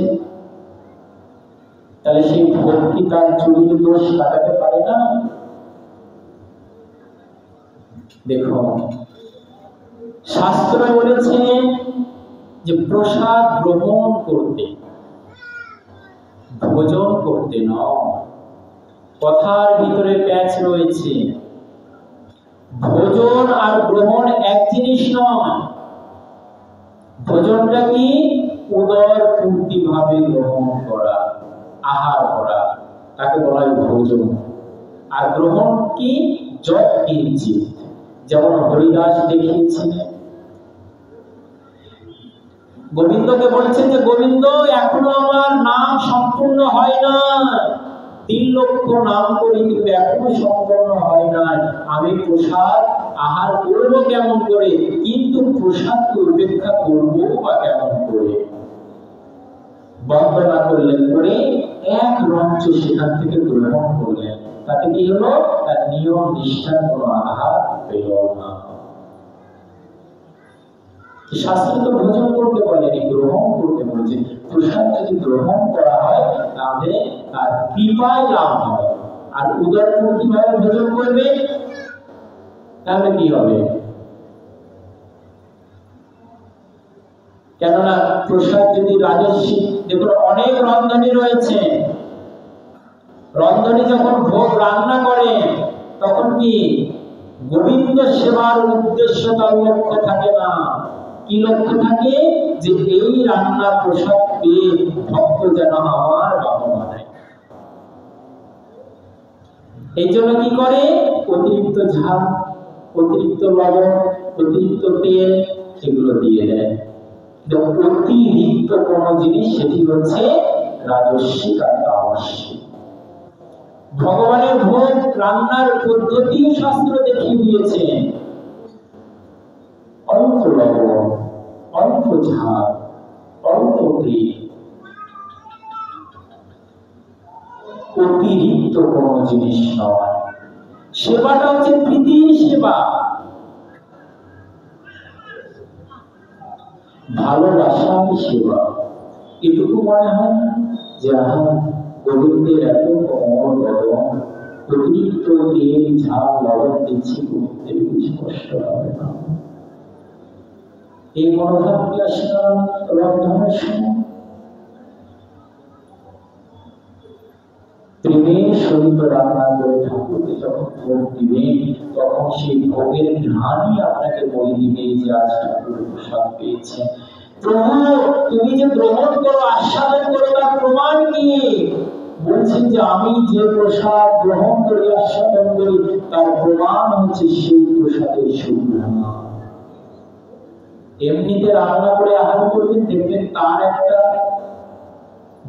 Speaker 2: তাহলে সেই ভক্তি তার চুরির দোষ কাটাতে পারে না? দেখো, শাস্ত্র বলেছে যে প্রসাদ গ্রহণ করতে, ভোজন করতে নয়। কথার ভিতরে প্যাচ রয়েছে। ভোজন আর গ্রহণ এক জিনিস নয়। ভোজনটা কি? উদর পূর্তি ভাবে গ্রহণ করা, আহার করা, তাকে বলা হয় ভোজন। আর গ্রহণ কি? যৎ কিঞ্চিৎ, যেমন হরিদাস দেখিয়েছিলেন। গোবিন্দকে বলছেন যে গোবিন্দ, এখনো আমার নাম সম্পূর্ণ হয় না, 3 লক্ষ নাম করি কিন্তু এখনো সম্পূর্ণ হয় না। আমি প্রসাদ আহার করবো কেমন করে, কিন্তু প্রসাদকে উপেক্ষা করবো বা কেমন করে? বন্দনা করলেন, করে এক রঞ্চ সেখান থেকে গ্রহণ করলেন। তাতে কি হলো? তার নিয়ম নিষ্ঠার কোনো আঘাত পেল না। শাস্ত্র তো ভোজন করতে বলেনি, গ্রহণ করতে বলেছে। প্রসাদ যদি গ্রহণ করা হয় তাহলে তার কৃপায় লাভ হয়। আর উদারপূর্তি ভাবে ভোজন করবে, তাহলে কি হবে? কেননা প্রসাদ যদি রাজস্বী, দেখুন অনেক রন্ধনী রয়েছে, রন্ধনী যখন ভোগ রান্না করে তখন কি গোবিন্দ সেবার উদ্দেশ্য তার লক্ষ্য থাকে না। কি লক্ষ্য থাকে? যে এই রান্না প্রসাদ পেয়ে ভক্ত যেন আমার বাবা বানায়। এই জন্য কি করে? অতিরিক্ত ঝাল, অতিরিক্ত লবণ, অতিরিক্ত তেল এগুলো দিয়ে দেয়। অতিরিক্ত কোন জিনিস, সেটি হচ্ছে রাজস্বিক আর তামসিক। ভগবানের ভোগ রান্নার পদ্ধতিও শাস্ত্র দেখিয়ে দিয়েছে। অল্প লবণ, অল্প ঝাল, অল্প তেল, অতিরিক্ত কোন জিনিস নয়। সেবাটা হচ্ছে প্রীতির সেবা, ভালোবাসার সেবা। এটুকু মনে হয় না যে গোবিন্দের এত কমল বদন, অতিরিক্ত তেল ঝাল লবণ দিচ্ছি, গোবিন্দের কিছু কষ্ট হবে না। এই মনোভাব কি আসে না রন্ধনের সময়? প্রেমের সহিত রান্না করে ঠাকুরকে যখন ভোগ দিবেন, তখন সেই ভোগের ঘ্রাণই আপনাকে বলে দিবে যে আজ ঠাকুর প্রসাদ পেয়েছেন। প্রভু, তুমি যে গ্রহণ করো, আস্বাদন করো, তার প্রমাণ কি? বলছেন যে আমি যে প্রসাদ গ্রহণ করি, আস্বাদন করি, তার প্রমাণ হচ্ছে সেই প্রসাদের সুঘ্রাণ। এমনিতে রান্না করে আহার করবেন, দেখবেন তার একটা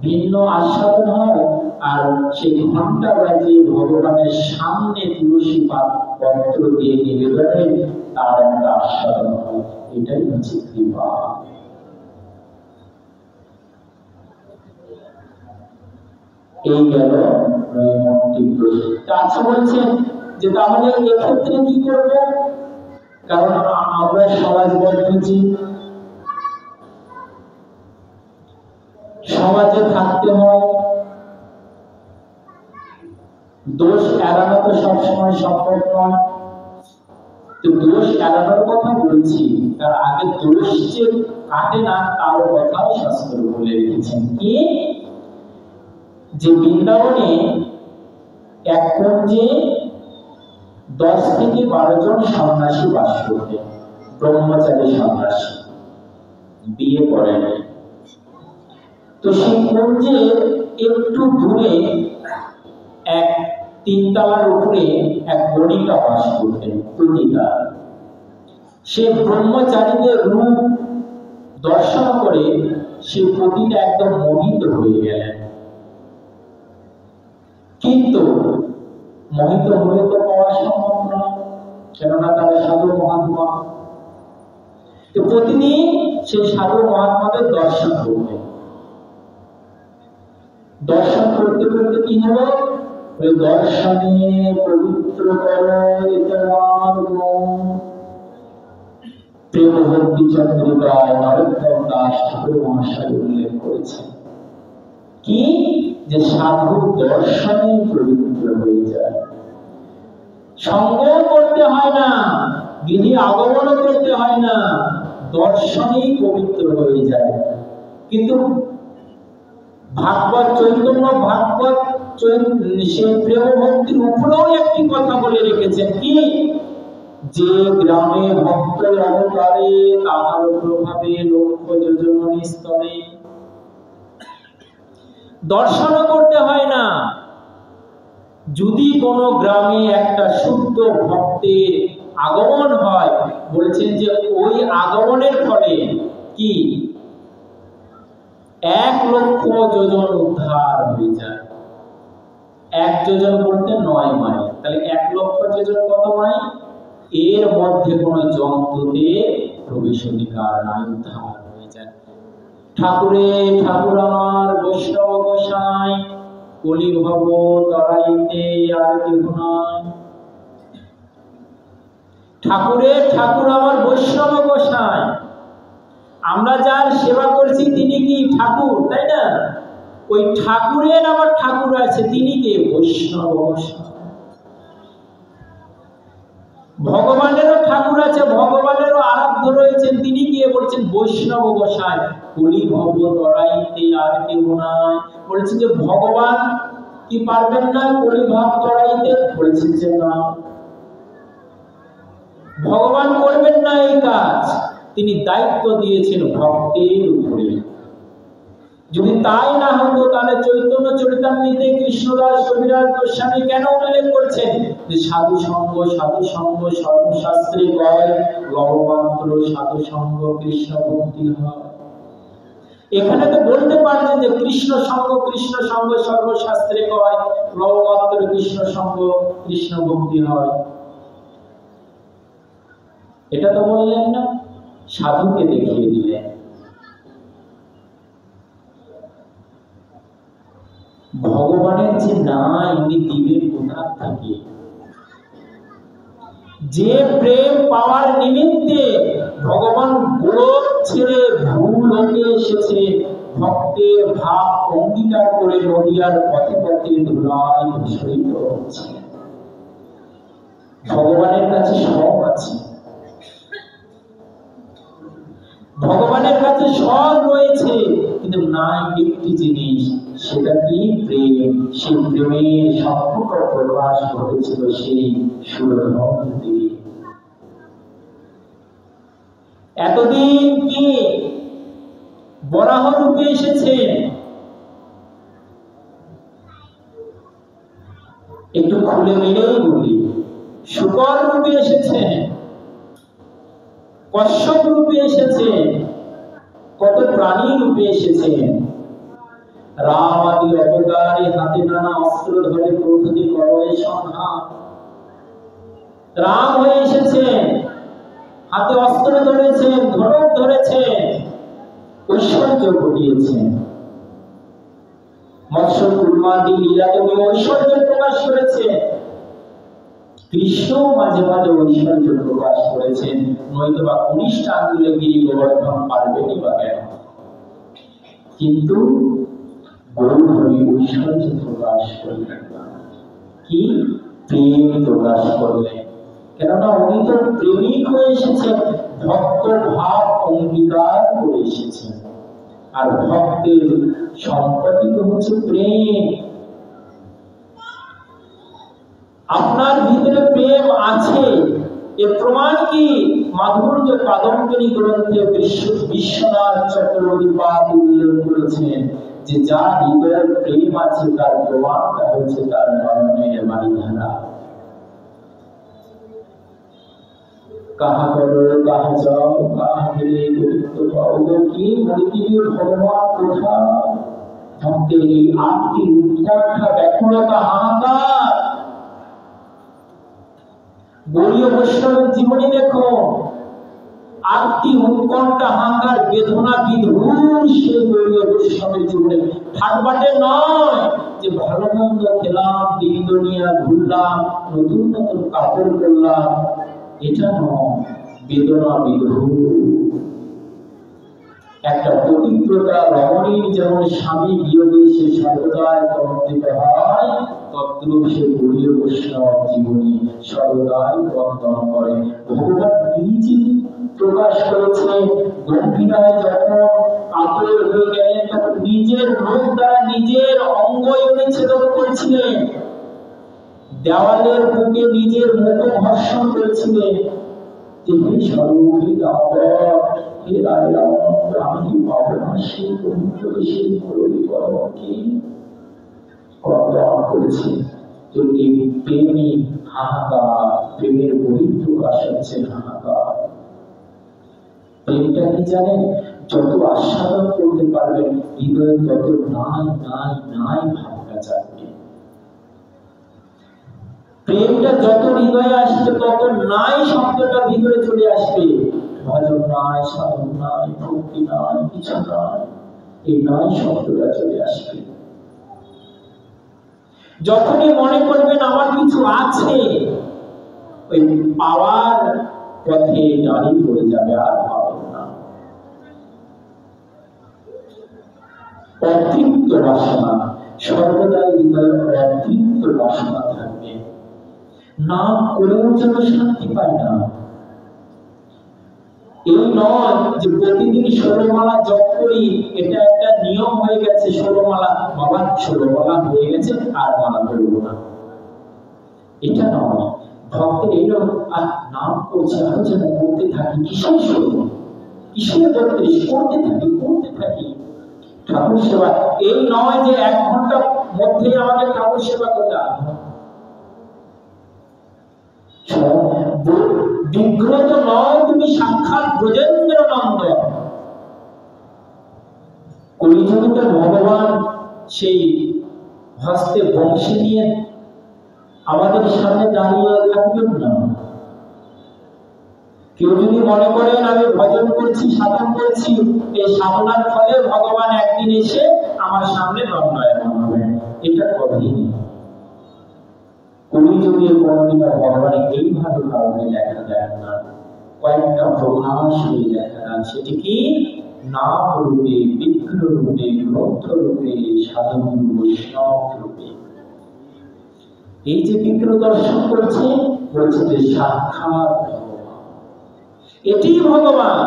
Speaker 2: ভিন্ন আস্বাদন হয়। আর সেই ঘন্টা বাজিয়ে ভগবানের সামনে তুলসী পত্র দিয়ে নিবেদনের তার একটা আস্বাদন হয়। এটাই হচ্ছে কৃপা। এই গেল নৈমিত্তিক দোষ। আচ্ছা বলছেন যে তাহলে এক্ষেত্রে কি করব? কারণ আমরা সমাজবদ্ধ জীব, সমাজে থাকতে হয়, দোষ এড়ানো তো সবসময় সম্ভব নয়। তো দোষ এড়ানোর কথা বলছি, তার আগে দোষ যে কাটে না তার কথাও শাস্ত্র বলে রেখেছেন। কি? যে বৃন্দাবনে এক কুঞ্জে 10 থেকে 12 জন সন্ন্যাসী বাস করতেন, ব্রহ্মচারী সন্ন্যাসী, বিয়ে করেন। তো সেই কুঞ্জে একটু দূরে এক 3 তলার উপরে এক বণিকা বাস করতেন, তুলিকা। সে ব্রহ্মচারীদের রূপ দর্শন করে সে পতিতা একদম মোহিত হয়ে গেলেন। কিন্তু মোহিত হয়ে তো পাওয়া সম্ভব নয়, কেননা তারা সাধু মহাত্মা। তো প্রতিদিন সেই সাধু মহাত্মাদের দর্শন করতেন। দর্শন করতে করতে কি হলো? ওই দর্শনে পবিত্র করো তোমার মন। প্রেম ভক্তি চন্দ্রিকায় নরোত্তম দাস ঠাকুর মহাশয় উল্লেখ করেছেন কি? যে সাধু দর্শনে পবিত্র হয়ে যায়। সঙ্গ করতে হয় না, গৃহে আগমন করতে হয় না, দর্শনেই পবিত্র হয়ে যায়। কিন্তু ভাগবত, চৈতন্য ভাগবত সেই প্রেম ভক্তির উপরেও একটি কথা বলে রেখেছেন কি? যে গ্রামে ভক্ত অবতারে তাহার প্রভাবে লক্ষ যোজন স্তরে। দর্শন করতে হয় না। যদি কোনো গ্রামে একটা শুদ্ধ ভক্তের আগমন হয়, বলছেন যে ওই আগমনের ফলে কি 1 লক্ষ যোজন উদ্ধার হয়ে যায়। 1 যোজন বলতে 9 মাইল, তাহলে 1 লক্ষ যোজন কত মাইল? এর মধ্যে কোন জন্তুতে প্রবেশ অধিকার নাই, উদ্ধার হয়ে যায়। ঠাকুরে ঠাকুর আমার বৈষ্ণব গোসাই, কলি ভব তরাইতে আর কেহ নাই। ঠাকুরে ঠাকুর আমার বৈষ্ণব গোসাই, আমরা যার সেবা করছি তিনি কি ঠাকুর, তাই না? ওই ঠাকুরের আবার ঠাকুর আছে, তিনি কে? বৈষ্ণব গোসাই। ভগবানেরও ঠাকুর আছে, ভগবানেরও আরাধ্য রয়েছেন, তিনি কে? বলছেন বৈষ্ণব গোসাই। কলি ভব তরাইতে আর কেউ নাই। বলছেন যে ভগবান কি পারবেন না কলি ভাব তরাইতে? বলছেন যে না, ভগবান করবেন না এই কাজ। তিনি দায়িত্ব দিয়েছেন ভক্তের উপরে। যদি তাই না হতো তাহলে চৈতন্য চরিতামৃতে কৃষ্ণদাস কবিরাজ গোস্বামী কেন উল্লেখ করছেন যে সাধু সঙ্গ সর্বশাস্ত্রে কয়, লবমাত্র সাধু সঙ্গ কৃষ্ণ ভক্তি হয়। এখানে তো বলতে পারছেন যে কৃষ্ণ সঙ্গ সর্বশাস্ত্রে কয়, লবমাত্র কৃষ্ণ সঙ্গ কৃষ্ণ ভক্তি হয়। এটা তো বললেন না, সাধুকে দেখিয়ে দিলেন। ভগবানের যে নাই উনি দিবেন কোথা থেকে? যে প্রেম পাওয়ার নিমিত্তে ভগবান গোলক ছেড়ে ভূলোকে এসেছে, ভক্তের ভাব অঙ্গীকার করে নদিয়ার পথে পথে ধুলায় ধূসরিত হচ্ছে। ভগবানের কাছে সব আছে, ভগবানের কাছে সব রয়েছে, কিন্তু নাই একটি জিনিস, সেটা কি? প্রেম। সেই প্রেমের সম্পূর্ণ প্রকাশ ঘটেছিল সেই সুরধন্বন্তী। এতদিন কি বরাহ রূপে এসেছেন, একটু খুলে মিলেই বলি, শুকর রূপে এসেছেন, কশ্যপ রূপে এসেছেন, কত প্রাণী রূপে এসেছেন। রাম আদি অবতারে হাতে নানা অস্ত্র ধরে প্রকৃতি করয়ে সংহার। রাম হয়ে এসেছেন, হাতে অস্ত্র ধরেছেন, ধনুক ধরেছেন, ঐশ্বর্য ঘটিয়েছেন। মৎস্য কুর্মাদি লীলা তুমি ঐশ্বর্য প্রকাশ করেছেন। কৃষ্ণ মাঝে মাঝে ঐশ্বর্য প্রকাশ করেছেন, নয়তো বা 19টা আঙ্গুলে গিরি গোবর্ধন পারবেনই বা কেন? কিন্তু গৌরহরি ঐশ্বর্য প্রকাশ করলেন না, কি প্রেম প্রকাশ করলেন। কেননা উনি তো প্রেমিক হয়ে এসেছেন, ভক্ত ভাব অঙ্গীকার করে এসেছেন। আর ভক্তের সম্পত্তি তো হচ্ছে প্রেম। আপনার ভিতরে প্রেম আছে, এর প্রমাণ কি? মাধুর্য কাদম্বিনী গ্রন্থে বিশ্বনাথ চক্রবর্তী পাদ উল্লেখ করেছেন যে যার হৃদয়ের প্রেম আছে তার প্রমাণটা হচ্ছে তার নয়নের বাণীধারা। কাহা করো কাহা যাও কাহা মিলে গুরুত্ব পাও কি মরিদির ভগবান কোথা? ভক্তের এই আত্মীয় উৎকণ্ঠা ব্যাকুলতা হাহাকার। গৌড়ীয় বৈষ্ণবের জীবনী দেখো, আত্মী উৎকণ্ঠা হাহাকার বেদনা বিধুর সেই গৌড়ীয় বৈষ্ণবের জীবনে। ঠাটবাটে নয় যে ভালো মন্দ খেলাম, দিন দুনিয়া ঘুরলাম, নতুন নতুন কাপড় করলাম, এটা নয়, বেদনা বিধুর। একটা পতিব্রতা রমণীর যেমন স্বামী বিয়োগে সে সর্বদাই ক্রন্দিত হয়, তদ্রূপ সে গৌড়ীয় বৈষ্ণব জীবনী সর্বদাই ক্রন্দন করে। ভগবান নিজে প্রকাশ করেছে, গম্ভীরায় যখন আতর হয়ে গেলেন তখন নিজের মুখ দ্বারা নিজের অঙ্গ ছেদন করেছিলেন, দেওয়ালের বুকে নিজের মুখ ঘর্ষণ করেছিলেন। তিনি সর্বমুখী দামোদর, হে রায় রামানন্দ, আমি কি পাবো না সেই পবিত্র সেই মুরলী পরমকে ক্রন্দন করেছে। তো এই প্রেমী হাহাকার, প্রেমের বহিঃপ্রকাশ হচ্ছে হাহাকার। প্রেমটা কি জানেন? যত আস্বাদন করতে পারবেন হৃদয়ে তত নাই নাই নাই ভাবনা চাপবে। প্রেমটা যত হৃদয়ে আসবে তত নাই শব্দটা ভিতরে চলে আসবে। ভজন নাই, সাধন নাই, ভক্তি নাই, কিছু নাই, এই নাই শব্দটা চলে আসবে। যখনই মনে করবেন আমার কিছু আছে, ওই পাওয়ার পথে দাঁড়িয়ে পড়ে যাবে, আর পাবেন না। অতৃপ্ত বাসনা সর্বদাই হৃদয়ে অতৃপ্ত বাসনা থাকবে। নাম করেও যেন শান্তি পায় না। এই নয় যে প্রতিদিন 16 মালা জপ করি, এটা একটা নিয়ম হয়ে গেছে। 16 মালা, বাবা 16 মালা হয়ে গেছে, আর মালা করবো না, এটা নয়। ভক্তের এইরকম আর নাম করছে, আরো যেন করতে থাকি, কিসের শুরু, কিসের করতে করতে থাকি ঠাকুর সেবা। এই নয় যে 1 ঘন্টা মধ্যে আমাকে ঠাকুর সেবা করতে হবে। বিগ্রহ নয়, তুমি সাক্ষাৎ ব্রজেন্দ্র নন্দন। কলিযুগে ভগবান সেই হস্তে বংশী নিয়ে আমাদের সামনে দাঁড়িয়ে থাকবেন না। কেউ যদি মনে করেন আমি ভজন করছি, সাধন করছি, এই সাধনার ফলে ভগবান একদিন এসে আমার সামনে দণ্ডায়মান হবেন, এটা কঠিন। কলিযুগে কোনদিন ভগবান এইভাবে কাউকে দেখা যায় না, কয়েকটা প্রকাশ হয়ে দেখা যায়। সেটি কি? নাম রূপে, বিগ্রহ রূপে, গ্রন্থ রূপে, সাধন বৈষ্ণব রূপে। এই যে বিগ্রহ দর্শন করছে, বলছে যে সাক্ষাৎ ভগবান, এটি ভগবান।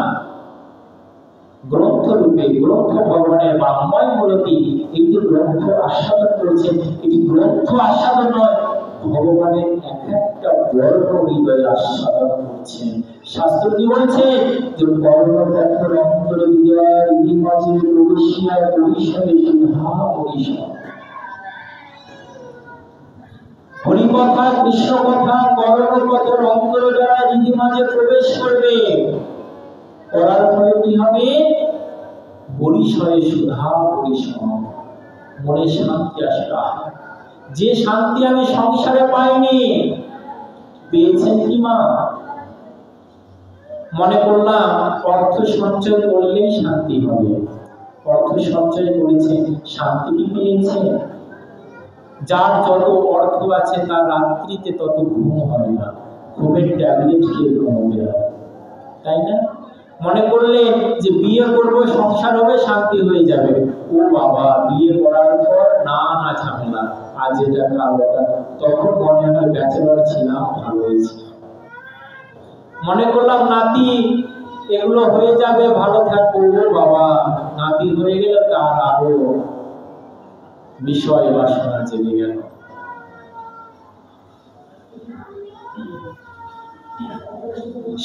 Speaker 2: গ্রন্থ রূপে, গ্রন্থ ভগবানের বাংময় মূর্তি। এই যে গ্রন্থ আস্বাদন করেছেন, এটি গ্রন্থ আস্বাদন নয়, ভগবানের এক একটা বর্ণ হৃদয়ে আস্বাদন করছেন। শাস্ত্র কি বলছে? যে কর্ণপত্র অন্তর হৃদয় মাঝে প্রবেশিয়া পরিসরে সুধা পরিসর। হরি কথা, কৃষ্ণ কথা কর্ণপত্র অন্তর দ্বারা হৃদয় মাঝে প্রবেশ করবে। করার ফলে কি হবে? পরিসরে সুধা পরিসর, মনে শান্তি আসবে। যে শান্তি আমি সংসারে পাইনি, পেয়েছেন কি মা? মনে করলাম অর্থ সঞ্চয় করলেই শান্তি হবে, অর্থ সঞ্চয় করেছেন, শান্তি কি পেয়েছেন? যার যত অর্থ আছে তার রাত্রিতে তত ঘুম হয় না, ঘুমের ট্যাবলেট খেয়ে ঘুমোবে না, তাই না? মনে করলেন যে বিয়ে করবো, সংসার হবে, শান্তি হয়ে যাবে। ও বাবা, বিয়ে করার পর না না ঝামেলা, আজ এটা কাল ওটা। তখন মনে হয় ব্যাচেলর ছিলাম, ভালো হয়েছে। মনে করলাম নাতি এগুলো হয়ে যাবে, ভালো থাকবো। ও বাবা, নাতি হয়ে গেলে তার আরো বিষয় বাসনা জেগে গেল।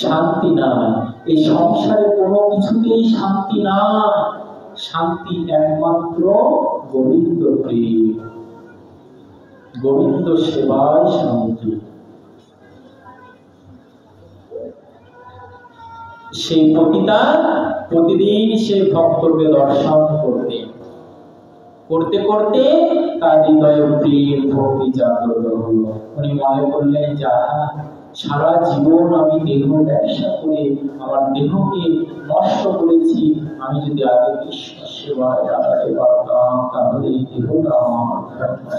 Speaker 2: শান্তি না, এই সংসারে কোনো কিছুতেই শান্তি না। শান্তি একমাত্র গোবিন্দ প্রেম, গোবিন্দ সেবায় শান্তি। সেই পতিতা প্রতিদিন সে ভক্তকে দর্শন করতে করতে তার হৃদয়ে প্রেম ভক্তি জাগ্রত হলো। উনি মনে করলেন, যাহা সারা জীবন আমি দেহ ব্যবসা করে আমার দেহকে নষ্ট করেছি, আমি যদি আগে কৃষ্ণ সেবায় লাগাতে পারতাম তাহলে এই দেহটা আমার থাকতো।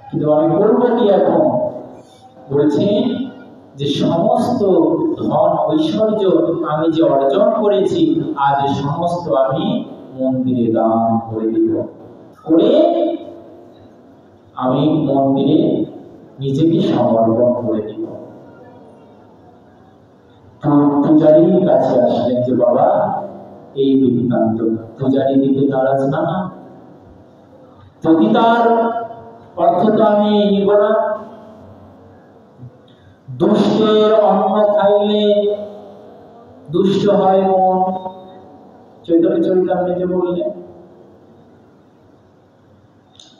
Speaker 2: কিন্তু আমি করবো কি এখন? বলছেন যে সমস্ত ধন ঐশ্বর্য আমি যে অর্জন করেছি, আজ সমস্ত আমি মন্দিরে দান করে দিব, করে আমি মন্দিরে নিজেকে সমর্পণ করে দিব। পূজারীর কাছে আসলেন যে বাবা এই বৃত্তান্ত। পূজারী দিতে নারাজ না, পতিতার অর্থ তো আমি নিব না। দুষ্টের অন্ন খাইলে দুষ্ট হয় মন, চৈতন্য চরিতামৃতে বললেন।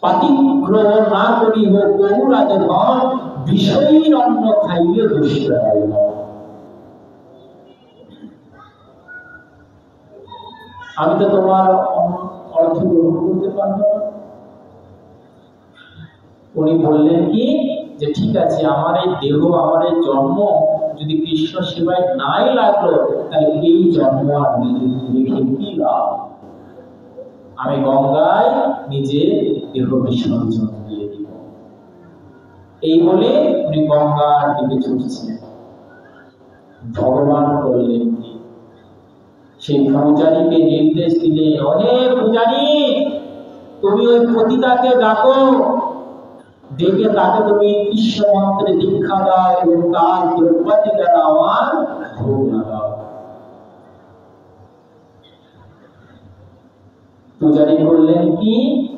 Speaker 2: পাতিগ্রহ না করিব বহুরাজে ধন, বিষয়ীর অন্ন খাইলে দুষ্ট হয় মন। আমি তো তোমার অর্থ গ্রহণ করতে পারবো না। উনি বললেন কি যে ঠিক আছে, আমার এই দেহ, আমার এই জন্ম যদি কৃষ্ণ সেবায় নাই লাগলো, তাহলে এই জন্ম আর রেখে কি লাভ? আমি গঙ্গায় নিজের দেহ বিসর্জন দিয়ে দিব। এই বলে উনি গঙ্গার দিকে ছুটছেন। ভগবান করলেন কি, সেই পূজারীকে নির্দেশ দিলে, ওহে পূজারী, তুমি ওই পতিতাকে ডাকো, ডেকে তাকে তুমি কৃষ্ণ মন্ত্রে দীক্ষা দাও এবং তার দ্রব্যাদি দ্বারা আমার ভোগ লাগাও। পূজারী করলেন কি,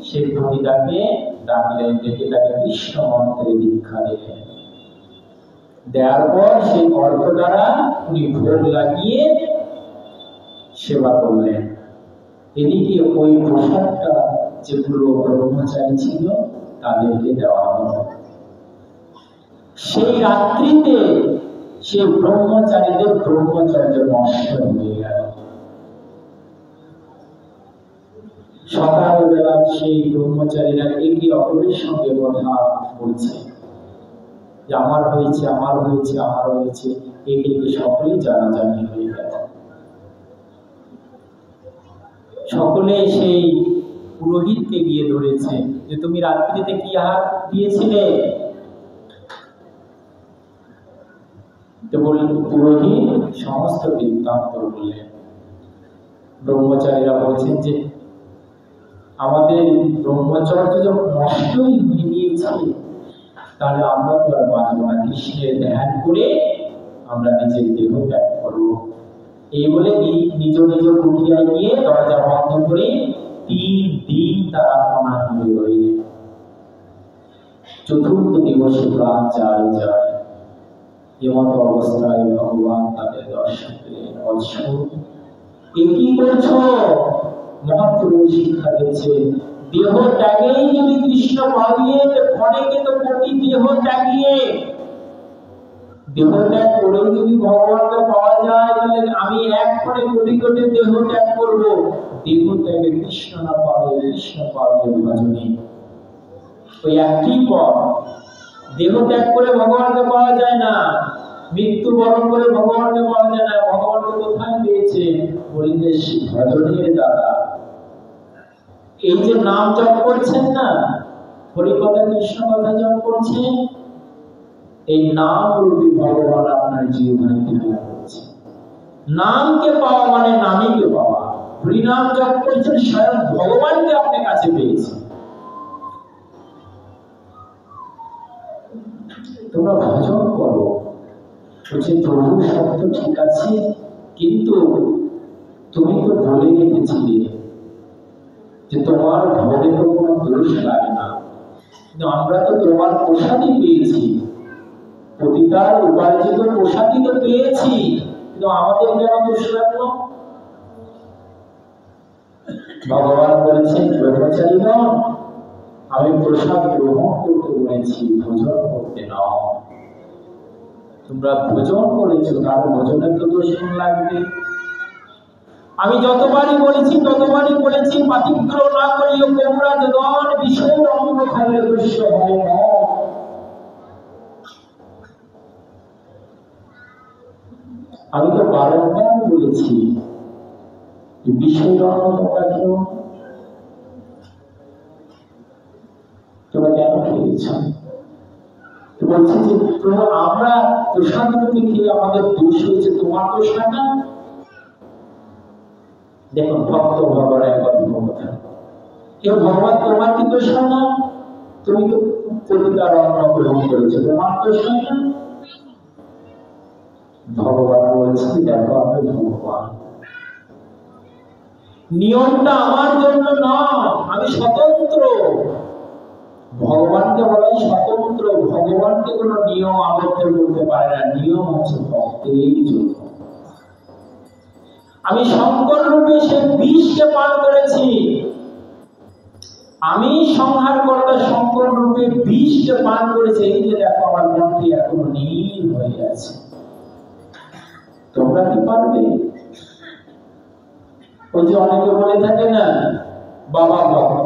Speaker 2: সেই পতিতাকে ডাকলেন, ডেকে তাকে কৃষ্ণ মন্ত্রে দীক্ষা দিলেন। দেওয়ার পর সেই অর্থ দ্বারা উনি ভোগ লাগিয়ে সেবা করলেন। এদিকে ওই প্রসাদটা যেগুলো ব্রহ্মচারী ছিল তাদেরকে দেওয়া হলো। সেই রাত্রিতে সে ব্রহ্মচারীদের ব্রহ্মচর্য নষ্ট হয়ে গেল। সকালবেলা সেই ব্রহ্মচারীরা একে অপরের সঙ্গে কথা বলছে যে আমার হয়েছে, আমার হয়েছে, আমার হয়েছে, একে একে সকলেই জানাজানি হয়ে গেল। সকলে সেই পুরোহিতকে গিয়ে ধরেছে যে তুমি রাত্রিতে কি আহার দিয়েছিলে? তো বললেন, পুরোহিত সমস্ত বৃত্তান্ত বললেন। ব্রহ্মচারীরা বলছেন যে আমাদের ব্রহ্মচর্য যখন নষ্টই হয়ে গিয়েছে, তাহলে আমরা তো আর বাঁচব না, কৃষ্ণের ধ্যান করে আমরা নিজের দেহ ত্যাগ করবো। এই বলে নিজ নিজ কুটিয়ায় গিয়ে দরজা বন্ধ করে 3 দিন তারা অনাথ হয়ে রইলেন। চতুর্থ দিবসে প্রাণ যায়। এমত অবস্থায় ভগবান তাদের দর্শন পেলেন। এ কি করছো? মহাপ্রভু শিক্ষা দিয়েছে, দেহ ত্যাগেই যদি কৃষ্ণ পাইয়ে, ক্ষণেকে তো কোটি দেহ ত্যাগিয়ে, দেহ ত্যাগ করে যদি ভগবানকে পাওয়া যায়, তাহলে আমি এক ক্ষণে কোটি কোটি দেহ ত্যাগ করবো। দেহ ত্যাগে কৃষ্ণ না পাবে, কৃষ্ণ পাবে ভজনে। ওই একই পথ, দেহ ত্যাগ করে ভগবানকে পাওয়া যায় না। মৃত্যুবরণ করে ভগবানকে পাওয়া যায় না। ভগবানকে কোথায় পেয়েছে? বলি যে ভজনের দ্বারা। এই যে নাম জপ করছেন না, হরিকথা কৃষ্ণ কথা জপ করছেন, এই নাম রূপী ভগবান আপনার জীবনে ক্রিয়া করছে। নামকে পাওয়া মানে নামীকে পাওয়া। হরিনাম জপ করছেন, স্বয়ং ভগবানকে আপনি কাছে পেয়েছেন। তোমরা ভজন করো, বলছে প্রভু সব তো ঠিক আছে, কিন্তু তুমি তো বলে রেখেছিলে যে তোমার ভোগে তো কোনো দোষ লাগে না, কিন্তু আমরা তো তোমার প্রসাদই পেয়েছি, পতিতার উপার্জিত প্রসাদই তো পেয়েছি, কিন্তু আমাদের কেন দোষ লাগলো? ভগবান বলেছেন, ব্রহ্মচারীগণ, আমি প্রসাদ গ্রহণ করতে বলেছি, ভোজন করতে নাও। তোমরা ভোজন করেছো, তার ভোজনের তো দোষ লাগবে। আমি যতবারই বলেছি ততবারই বলেছি, পাতিগ্রহ না করিও তোমরা যদন বিষয় অঙ্গ খাইলে দৃশ্য হয় না। আমি তো বারংবার বলেছি বিষয় অঙ্গ তোমরা কেউ, তোমরা কেন খেয়েছ? বলছি যে আমরা প্রসাদ রূপে খেয়ে আমাদের দোষ হয়েছে, তোমার দোষ হয় না? দেখুন ভক্ত ভগবানের কথা, কেউ ভগবান তোমার কি দোষ হয় না? তুমি তো পতিতার অন্ন গ্রহণ করেছো, তোমার দোষ হয় না? ভগবান বলছে, দেখো আমি ভগবান, নিয়মটা আমার জন্য নয়, আমি স্বতন্ত্র। ভগবানকে বলা হয় স্বতন্ত্র। ভগবানকে কোন নিয়ম আবদ্ধ করতে পারে না, নিয়ম হচ্ছে ভক্তের জন্য। আমি শঙ্কর রূপে সে বিষকে পান করেছি, আমি সংহার কর্তা শঙ্কর রূপে বিষকে পান করেছি। এই যে দেখো আমার মনটি এখনো নীল হয়ে আছে। তোমরা কি পারবে? ওই যে অনেকে বলে থাকে না, বাবা ভক্ত,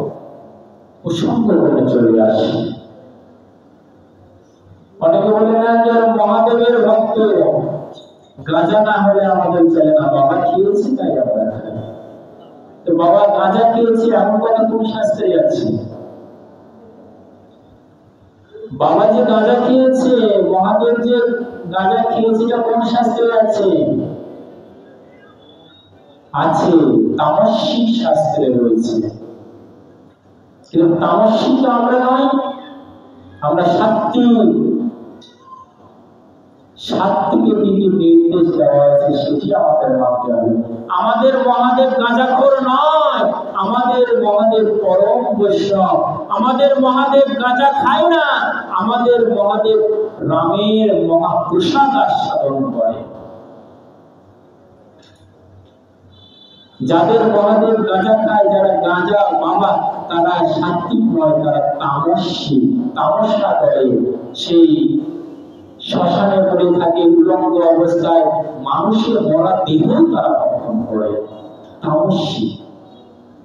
Speaker 2: ও শঙ্কর বলে চলে আসে। অনেকে বলে না যে মহাদেবের ভক্ত, গাঁজা না হলে আমাদের চলে না, বাবা খেয়েছে তাই আমরা খাই। তো বাবা গাঁজা খেয়েছে এমন কথা কোন শাস্ত্রে আছে? বাবা যে গাঁজা খেয়েছে, মহাদেব যে গাঁজা খেয়েছে, এটা কোন শাস্ত্রে আছে? আছে, তামসিক শাস্ত্রে রয়েছে। কিন্তু তামসিক তো আমরা নয়, আমরা সাত্ত্বিক। সাত্ত্বিকের দিকে নির্দেশ দেওয়া আছে, সেটি আমাদের মানতে হবে। আমাদের মহাদেব গাঁজাখোর নয়, আমাদের মহাদেব পরম বৈষ্ণব। আমাদের মহাদেব গাঁজা খায় না, আমাদের মহাদেব রামের মহাপ্রসাদ আস্বাদন করে। যাদের মহাদেব গাঁজা খায়, যারা গাঁজা বাবা, তারা সাত্ত্বিক নয়, তারা তামসিক। তামসা করে, সেই শ্মশানে পড়ে থাকে উলঙ্গ অবস্থায়, মানুষের মরা দেহ তারা ভক্ষণ করে। তামসিক,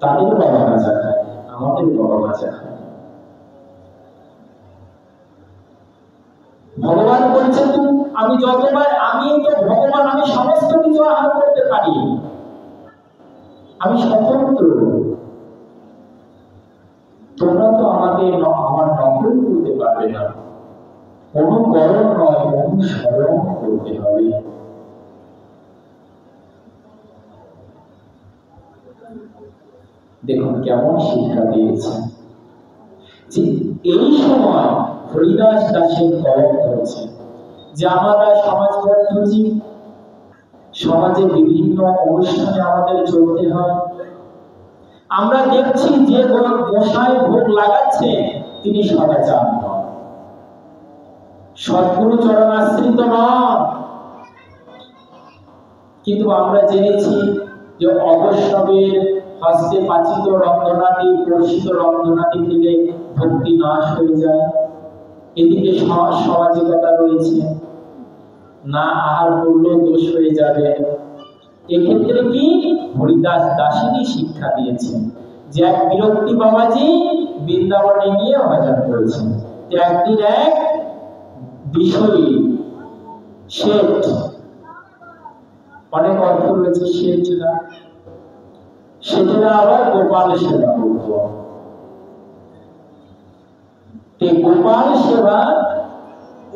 Speaker 2: তাদের বাবা গাঁজা খায়, আমাদের বাবা গাঁজা খায়। ভগবান বলছেন, আমি যতবার, আমি তো ভগবান, আমি সমস্ত কিছু আহার করতে পারি, আমি স্বতন্ত্র। তোমরা তো আমাকে আমার নকল করতে পারবে না। অনুকরণ নয়, অনুসরণ করতে হবে। দেখুন কেমন শিক্ষা দিয়েছে। যে এই সময় হরিদাস দাসের কলম ধরেছে যে আমরা সমাজবদ্ধ জীব, সমাজে বিভিন্ন অনুষ্ঠানে আমাদের চলতে হয়। আমরা দেখছি যে গোসাই ভোগ লাগাচ্ছে তিনি সদাচার নন, সদ্গুরু চরণাশ্রিত নন। কিন্তু আমরা জেনেছি যে অবৈষ্ণবের হস্তে পাচিত রন্ধনাদি, পরিচিত রন্ধনাদি থেকে ভক্তি নাশ হয়ে যায়। এদিকে সামাজিকতা রয়েছে, না আহার করলেও দোষ হয়ে যাবে। এক্ষেত্রে কি হরিদাস দাসিনী শিক্ষা দিয়েছেন যে এক বিরক্তি বাবাজি বৃন্দাবনে গিয়ে ভজন করেছেন। একদিন এক বিষয়ী শেঠ, অনেক অর্থ রয়েছে শেঠরা। শেঠেরা আবার গোপাল সেবা করত। গোপাল সেবা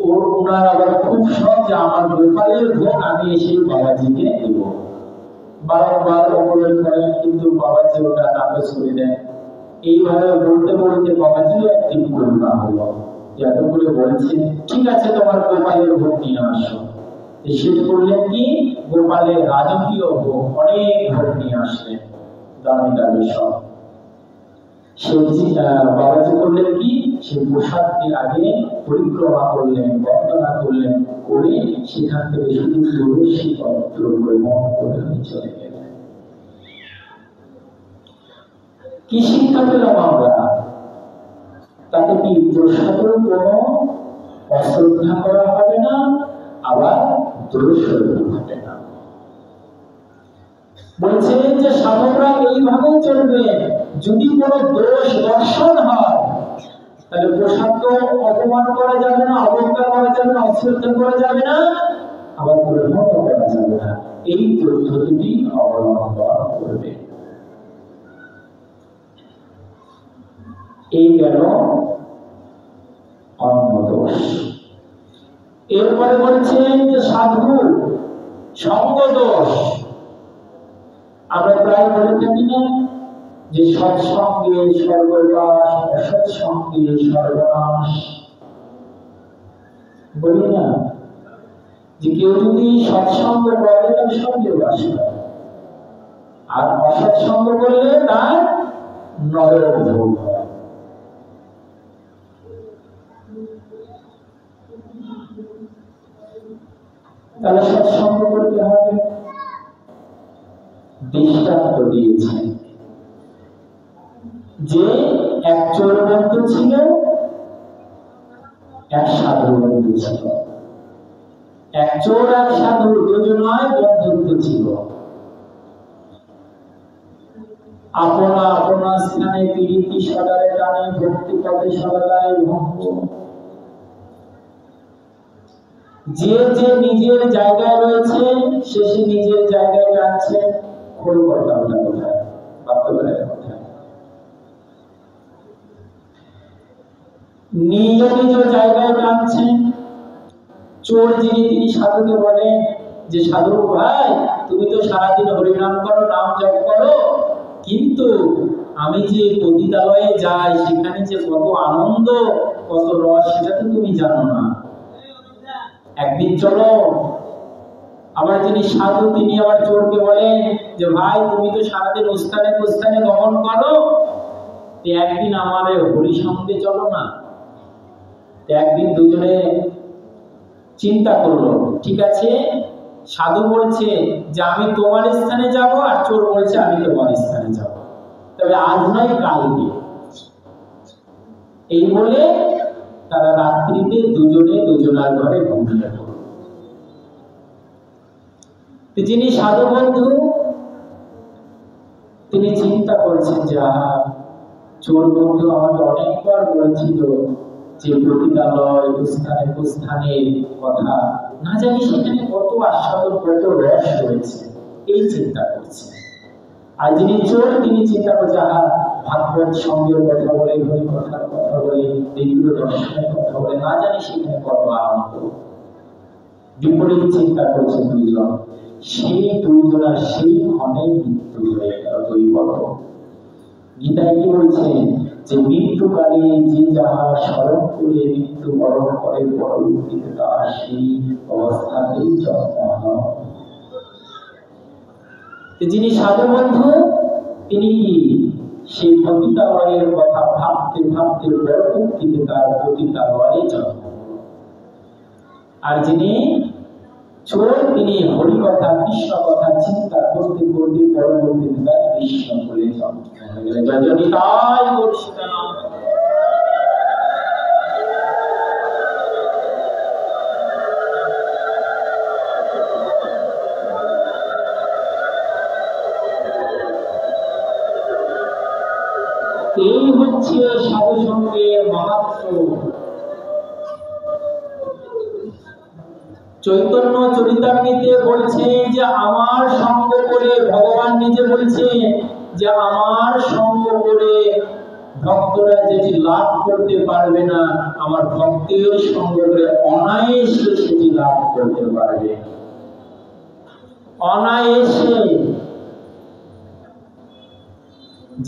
Speaker 2: ওনার আবার খুব শখ যে আমার গোপালের ভোগ আমি এসে বাবাজিকে দেব। বারবার অবরোধ করেন, কিন্তু বাবাজি ওটা নাকচ করে দেন। এইভাবে বলতে বলতে বাবাজিও একদিন করুণা হলো, এত করে বলছে ঠিক আছে তোমার গোপালের ভোগ নিয়ে আসো। শেষ করলেন কি, গোপালের রাজকীয় ভোগ অনেক ভোগ নিয়ে আসলেন, দামি দামি সব। বাবাজি করলেন কি, সেই প্রসাদকে আগে পরিক্রমা করলেন, বন্দনা করলেন, করে সেখান থেকে শুধু তুলসী পত্র গ্রহণ করে চলে গেলেন। কি শিক্ষা পেলাম আমরা? তাতে কি প্রসাদের কোনো অশ্রদ্ধা করা হবে না, আবার দোষ হবে না। বলছেন যে সাধকরা এইভাবে চলবে। যদি কোনো দোষ দর্শন হয় তাহলে প্রসাদ তো অপমান করা যাবে না, অবজ্ঞা করা যাবে না, অশ্রদ্ধা করা যাবে না, আবার গ্রহণ করা যাবে না। এই পদ্ধতিটি অবলম্বন করবে। এই গেল অন্য দোষ। এরপরে বলছেন যে সাধু সঙ্গ দোষ। আমরা প্রায় বলে থাকি না যে সৎসঙ্গে সর্বনাশ, অসৎসঙ্গে সর্বনাশ। বলি না যে কেউ যদি সৎসঙ্গ করে তার সঙ্গে বাস করে, আর অসৎসঙ্গ করলে তার নরক ভোগ হয়। তাহলে সৎসঙ্গ করতে হবে। দৃষ্টান্ত দিয়েছেন যে এক চোর বন্ধু ছিল, এক সাধু বন্ধু ছিল। এক চোর আর সাধু দুজনায় বন্ধুত্ব ছিল। আপনা আপনা স্থানে পীড়িতি সদারে টানে, ভক্তি পথে সদায় ভঙ্গ। যে যে নিজের জায়গায় রয়েছে সে নিজের জায়গায় টানছে। খোল কথা কোথায়, বাস্তবের কোথায়? নিজ নিজ জায়গায় টানছে। চোর যিনি তিনি সাধুকে বলেন যে সাধু ভাই তুমি তো সারাদিন হরিনাম করো, নাম জপ করো, কিন্তু আমি যে পতিতালয়ে যাই সেখানে যে কত আনন্দ, কত রস, সেটা তো তুমি জানো না। একদিন চলো। আবার যিনি সাধু তিনি আবার চোরকে বলেন যে ভাই তুমি তো সারাদিন উস্তানে কুস্তানে গমন করো, একদিন আমার হরি সঙ্গে চলো না। একদিন দুজনে চিন্তা করলো, ঠিক আছে সাধু বলছে যে আমি তোমার স্থানে যাব, আর চোর বলছে আমি তোমার স্থানে যাব, তবে আজ নয় কালকে। এই বলে তারা রাত্রিতে দুজনে দুজনার ঘরে ঘুমিয়ে পড়ল। যিনি সাধু বন্ধু তিনি চিন্তা করছেন যে আহা, চোর বন্ধু আমাকে অনেকবার বলেছিল যে পতিতালয় স্থানে স্থানের কথা, না জানি সেখানে কত আস্বাদন, কত রস রয়েছে, এই চিন্তা করছে। আর যিনি চোর তিনি চিন্তা করছে আহা, ভাগবত সঙ্গের কথা বলে, হরি কথার কথা বলে, এগুলো দর্শনের কথা বলে, না জানি সেখানে কত আনন্দ। বিপরীত চিন্তা করছে দুইজন। সেই দুইজনের সেই ক্ষণে মৃত্যু হয়ে গেল। দুই বড় গীতায় কি বলছেন যে মৃত্যুকালে যে যাহা স্মরণ করে মৃত্যু বরণ করে, পরবর্তীতে তার সেই অবস্থাতেই জন্ম হয়। যিনি সাধু বন্ধু তিনি কি সেই পতিতালয়ের কথা ভাবতে ভাবতে পরবর্তীতে তার পতিতালয়ে জন্ম। আর যিনি চোর তিনি হরি কথা, কৃষ্ণ কথা চিন্তা করতে করতে পরবর্তীতে তার কৃষ্ণ বলে জন্ম হয়ে গেল। জয়জনিতাই গৌরসুদানম। এই হচ্ছে সাধু সঙ্গের মাহাত্ম্য। চৈতন্য চরিতামৃতে বলছে যে আমার সঙ্গ করে, ভগবান নিজে বলছে যে আমার সঙ্গ করে ভক্তরা যেটি লাভ করতে পারবে না, আমার ভক্তের সঙ্গ করে অনায়াসে সেটি লাভ করতে পারবে। অনায়াসে।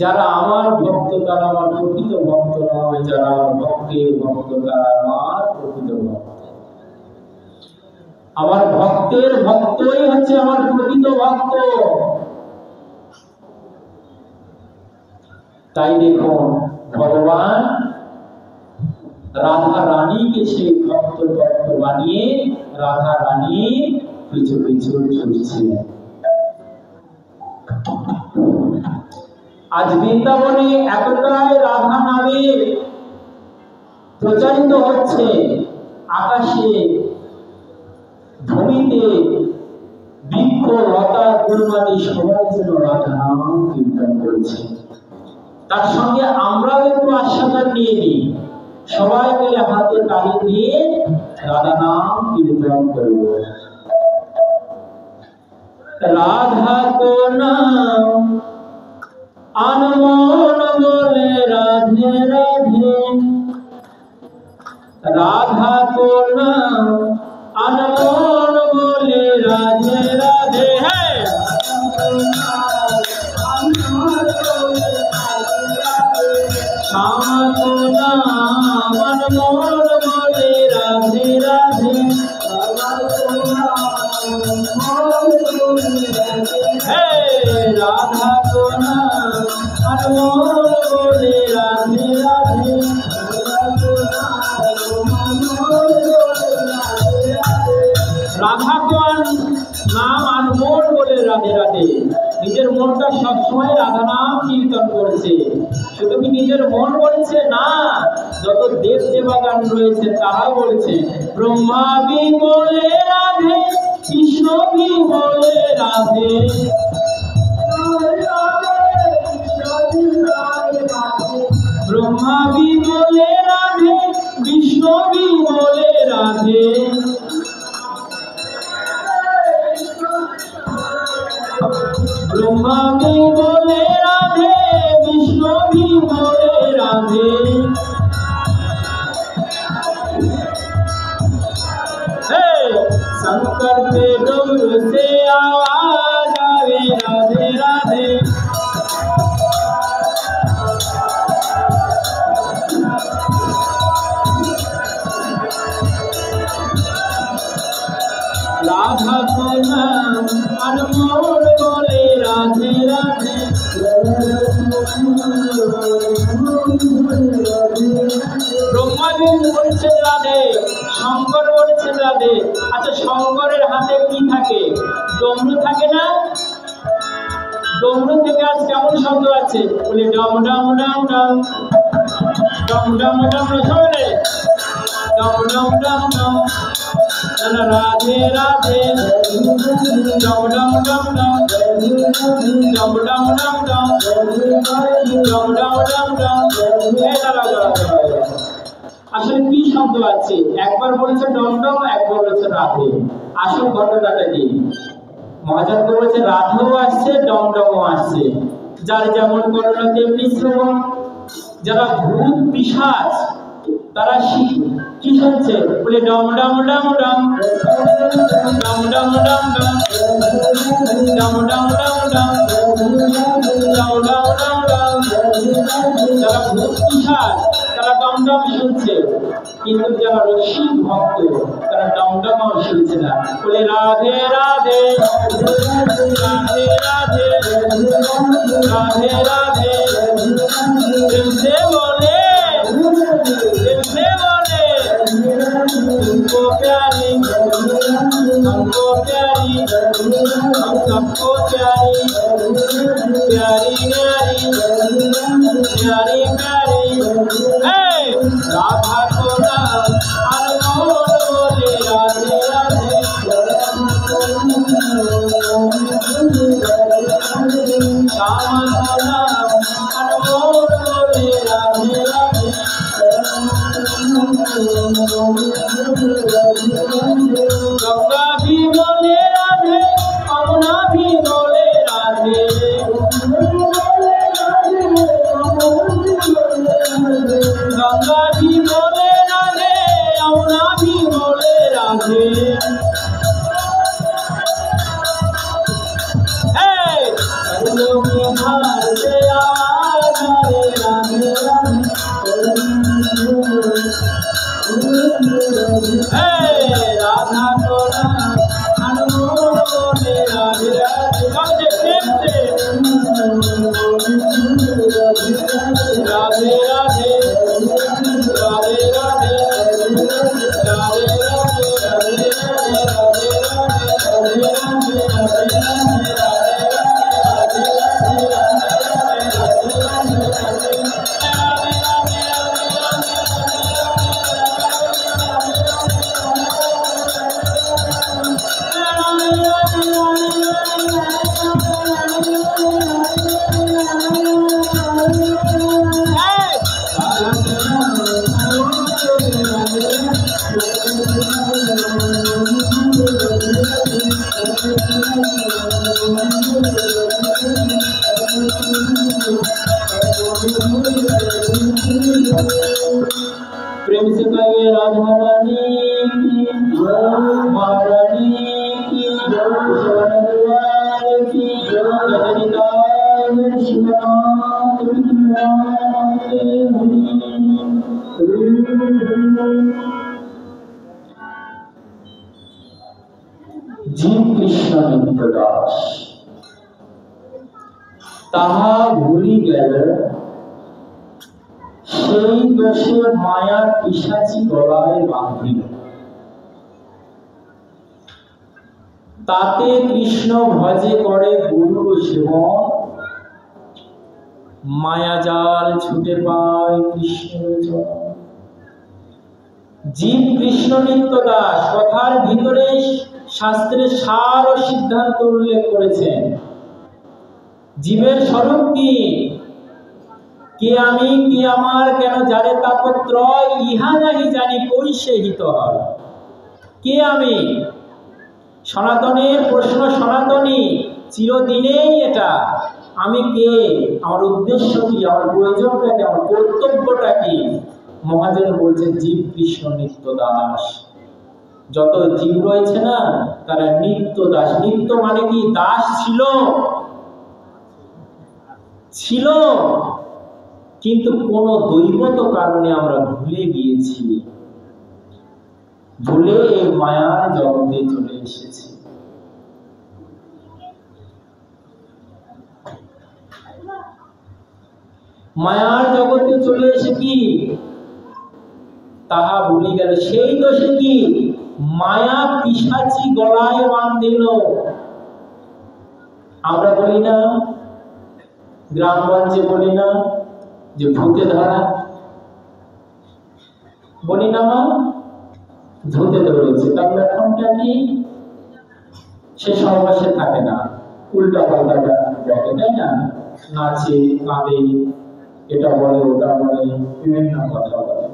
Speaker 2: যারা আমার ভক্ত তারা আমার প্রকৃত ভক্ত নয়, যারা আমার ভক্তের ভক্ত তারা আমার প্রকৃত ভক্ত। আমার ভক্তের ভক্তই হচ্ছে আমার প্রকৃত ভক্ত। তাই দেখুন ভগবান রাধা রানীকে সেই ভক্ত ভক্ত বানিয়ে রাধা রানী পিছু পিছু ছুটছিলেন। আজ বৃন্দাবনে এতটাই রাধা নামে প্রচারিত হচ্ছে, আকাশে ভূমিতে বৃক্ষ লতা গুলমানি সবাই যেন রাধা নাম কীর্তন করেছে। তার সঙ্গে আমরাও একটু আস্বাদন নিয়ে নিই, সবাই মিলে হাতে তালি দিয়ে রাধা নাম কীর্তন করব। রাধা তো নাম আনমন বলে রাধে রাধে, রাধা তো নাম আনমন বলে রাধে রাধে। শ্যামা তো নাম আনমন বলে রাধে রাধে, রাধা তো নাম আনমন বলে রাধে রাধে। রাধা তো নাম আনমোল বলে রাধে রাধে। নিজের মনটা সবসময় রাধা নাম কীর্তন করছে। শুধু কি নিজের মন বলছে না, যত দেব দেবগণ রয়েছে তারা বলছে। ব্রহ্মা বি বলে রাধে, কৃষ্ণ বি বলে রাধে, ব্রহ্মা বি বলে রাধে, বিষ্ণু বি বলে রাধে। ব্রহ্মা বি বলে রাধে, বিষ্ণু বি বলে রাধে। शंकर के डोर से आवाज आवे राधे राधे। राधा को नाम अनमोल बोले राधे राधे। ব্রহ্মাদেব বলছেন রাধে, শঙ্কর বলছেন রাধে। আচ্ছা, শঙ্করের হাতে কি থাকে? ডমরু থাকে না? ডমরু থেকে আজ কেমন শব্দ আছে? বলে ডম ডম ডম ডম ডম ডম ডম শোনে, ডম ডম ডম ডম রাধে রাধে, ডম ডম ডম ডম ডম ডম ডম ডম ডম ডম ডম ডম। আসলে কি শব্দ আছে? একবার বলেছে ডমডম, একবার বলেছে রাধে। আসল ঘটনাটা কি? মহাজন বলেছে রাধেও আসছে, ডমডমও আসছে। যার যেমন করোনা তেমনি শ্রবণ। যারা ভূত পিশাচ তারা কি শুনছে? বলে ডম ডম ডম ডম ডম ডম ডম ডম ডম ডম ডম ডম ডম ডম ডম ডম। যারা ভূত পিশাচ তারা ডমডম শুনছে, কিন্তু যারা রসিক ভক্ত তারা ডমডমও শুনছে না। বলে রাধে রাধে রাধে রাধে রাধে রাধে। প্রেমসে বলে প্রেমসে বলে तुमको प्यारी हमको प्यारी हम सबको प्यारी प्यारी प्यारी प्यारी प्यारी। राधा को नाम अनमोल बोले राधे राधे। श्यामा को नाम अनमोल बोले राधे राधे। भारते आधारे राधे राधे राधा तोरा अनुमोदने राधे राधे राधे प्रेम से राधे राधे राधे राधे राधे प्रेम से कहिए राधा रानी की महारानी की शरणद्वार की जगन्नाथ शिवनाथ जीव कृष्ण नित्य दास তাহা ভুলি গেল সেই দোষে মায়া পিশাচি গলায় বাঁধিল তাতে কৃষ্ণ ভজে করে গুরু সেবন মায়াজাল ছুটে পায় কৃষ্ণের চরণ জীব কৃষ্ণ নিত্য দাস কথার ভিতরে শাস্ত্রের সার ও সিদ্ধান্ত উল্লেখ করেছেন জীবের স্বরূপ কি কে আমি কি আমার কেন যারে তাপত্রয় ইহা নাহি জানি কই সে হিত হয় কে আমি সনাতনের প্রশ্ন সনাতনী চিরদিনেই এটা আমি কে আমার উদ্দেশ্য কি আমার প্রয়োজনটা কি আমার কর্তব্যটা কি মহাজন বলছেন জীব কৃষ্ণ নিত্য দাস যত জীব রয়েছে না তারা নিত্য দাস নিত্য মানে কি দাস ছিল কিন্তু কোন দৈবত কারণে আমরা ভুলে গিয়েছি ভুলে এই মায়ার জগতে চলে এসেছি মায়ার জগতে চলে এসে কি তাহা ভুলি গেল সেই দোষে কি মায়া পিশাচি গলায় বাঁধিল আমরা বলি না গ্রামগঞ্জে বলি না যে ভূতে ধরা বলি না মা ভূতে ধরেছে তাহলে এখনটা কি সে সর্বশে থাকে না উল্টা পাল্টা বলে তাই না নাচে কাঁদে এটা বলে ওটা বলে বিভিন্ন কথা বলে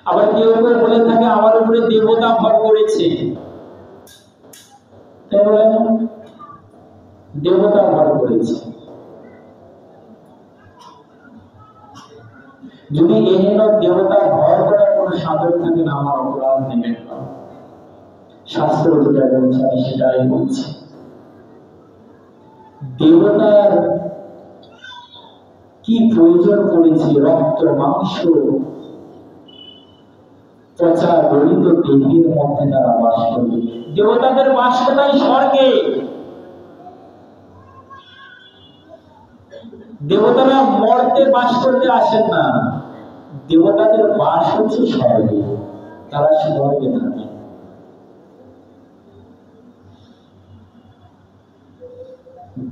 Speaker 2: আবার কেউ কেউ বলে থাকে আমার উপরে দেবতা ভর করেছে তাই বলে না দেবতা ভর করেছে যদি এহেন দেবতা ভর করার কোন সাধন থাকে না আমার অপরাধ নেবেন না শাস্ত্র যেটা বলছে আমি সেটাই বলছি দেবতার কি প্রয়োজন পড়েছে রক্ত মাংস পচা গলিত দেহের মধ্যে তারা বাস করবে দেবতাদের বাস কোথায় স্বর্গে দেবতারা মর্তে বাস করতে আসেন না দেবতাদের বাস হচ্ছে স্বর্গে তারা স্বর্গে থাকে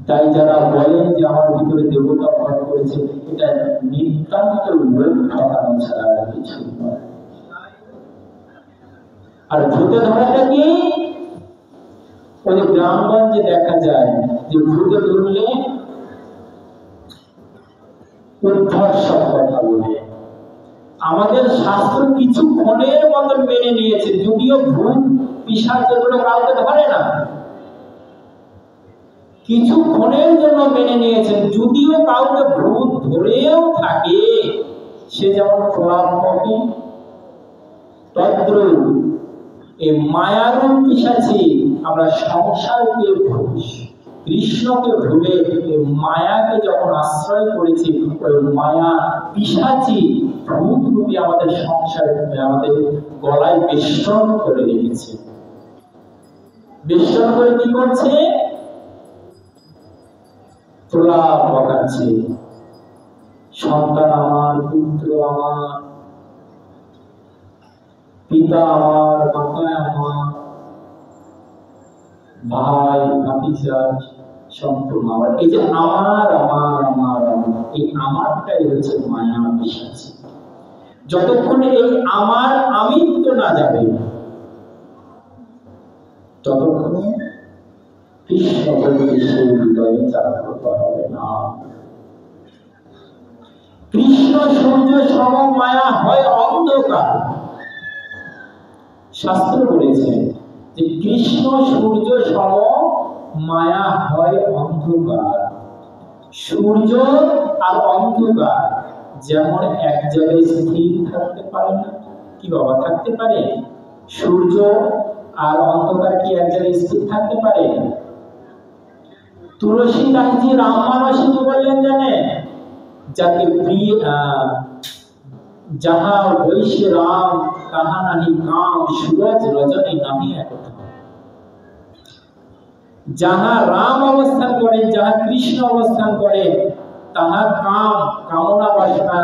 Speaker 2: তাই যারা বলেন যে আমার ভিতরে দেবতা ভর করেছে এটা নিতান্ত লোক ঠকানো ছাড়া আর কিছু নয় আর ভূতে ধরাটা কি ওই গ্রামগঞ্জে দেখা যায় যে ভূতে ধরলে উদ্ধার সব কথা বলে আমাদের শাস্ত্র কিছু ক্ষণের মতন মেনে নিয়েছে যদিও ভূত পিশাচ এগুলো কাউকে ধরে না কিছু ক্ষণের জন্য মেনে নিয়েছেন যদিও কাউকে ভূত ধরেও থাকে সে যেমন প্রলাপ করে তদ্রূপ এই মায়ারূপ পিশাচি আমরা সংসারকে কৃষ্ণকে ভুলে মায়াকে যখন আশ্রয় করেছি, ওই মায়া পিশাচী ভূত রূপে আমাদের সংসারে আমাদের গলায় বেষ্টন করে রেখেছে। বেষ্টন করে কি করছে? তোলা বকাচ্ছে, সন্তান আমার, পুত্র আমার, পিতা আমার, মাতা আমার, ভাই ভাতিজা সম্পূর্ণ আমার। এই যে আমার আমার আমার আমার, এই আমারটাই হচ্ছে মায়া পিশাচী। যতক্ষণ এই আমার আমিত্ব না যাবে, ততক্ষণ কৃষ্ণ ভক্তি সেই হৃদয়ে জাগ্রত হবে না। কৃষ্ণ সূর্য সম, মায়া হয় অন্ধকার। শাস্ত্র বলেছে যে কৃষ্ণ সূর্য সম, মায়া হয় অন্ধকার। সূর্য আর অন্ধকার যেমন এক জায়গায় স্থির থাকতে পারে না। কি বাবা, থাকতে পারে? সূর্য আর অন্ধকার কি এক জায়গায় স্থির থাকতে পারে? তুলসীদাসজি রামমানসে কি বললেন জানেন? যাকে প্রিয় যাহা বৈশ্য রাম তাহা নাহি কাম, সূরজ রজনী নাহি একথা। যাহা রাম অবস্থান করে, যাহা কৃষ্ণ অবস্থান করে, তাহা কাম কামনা বাসনা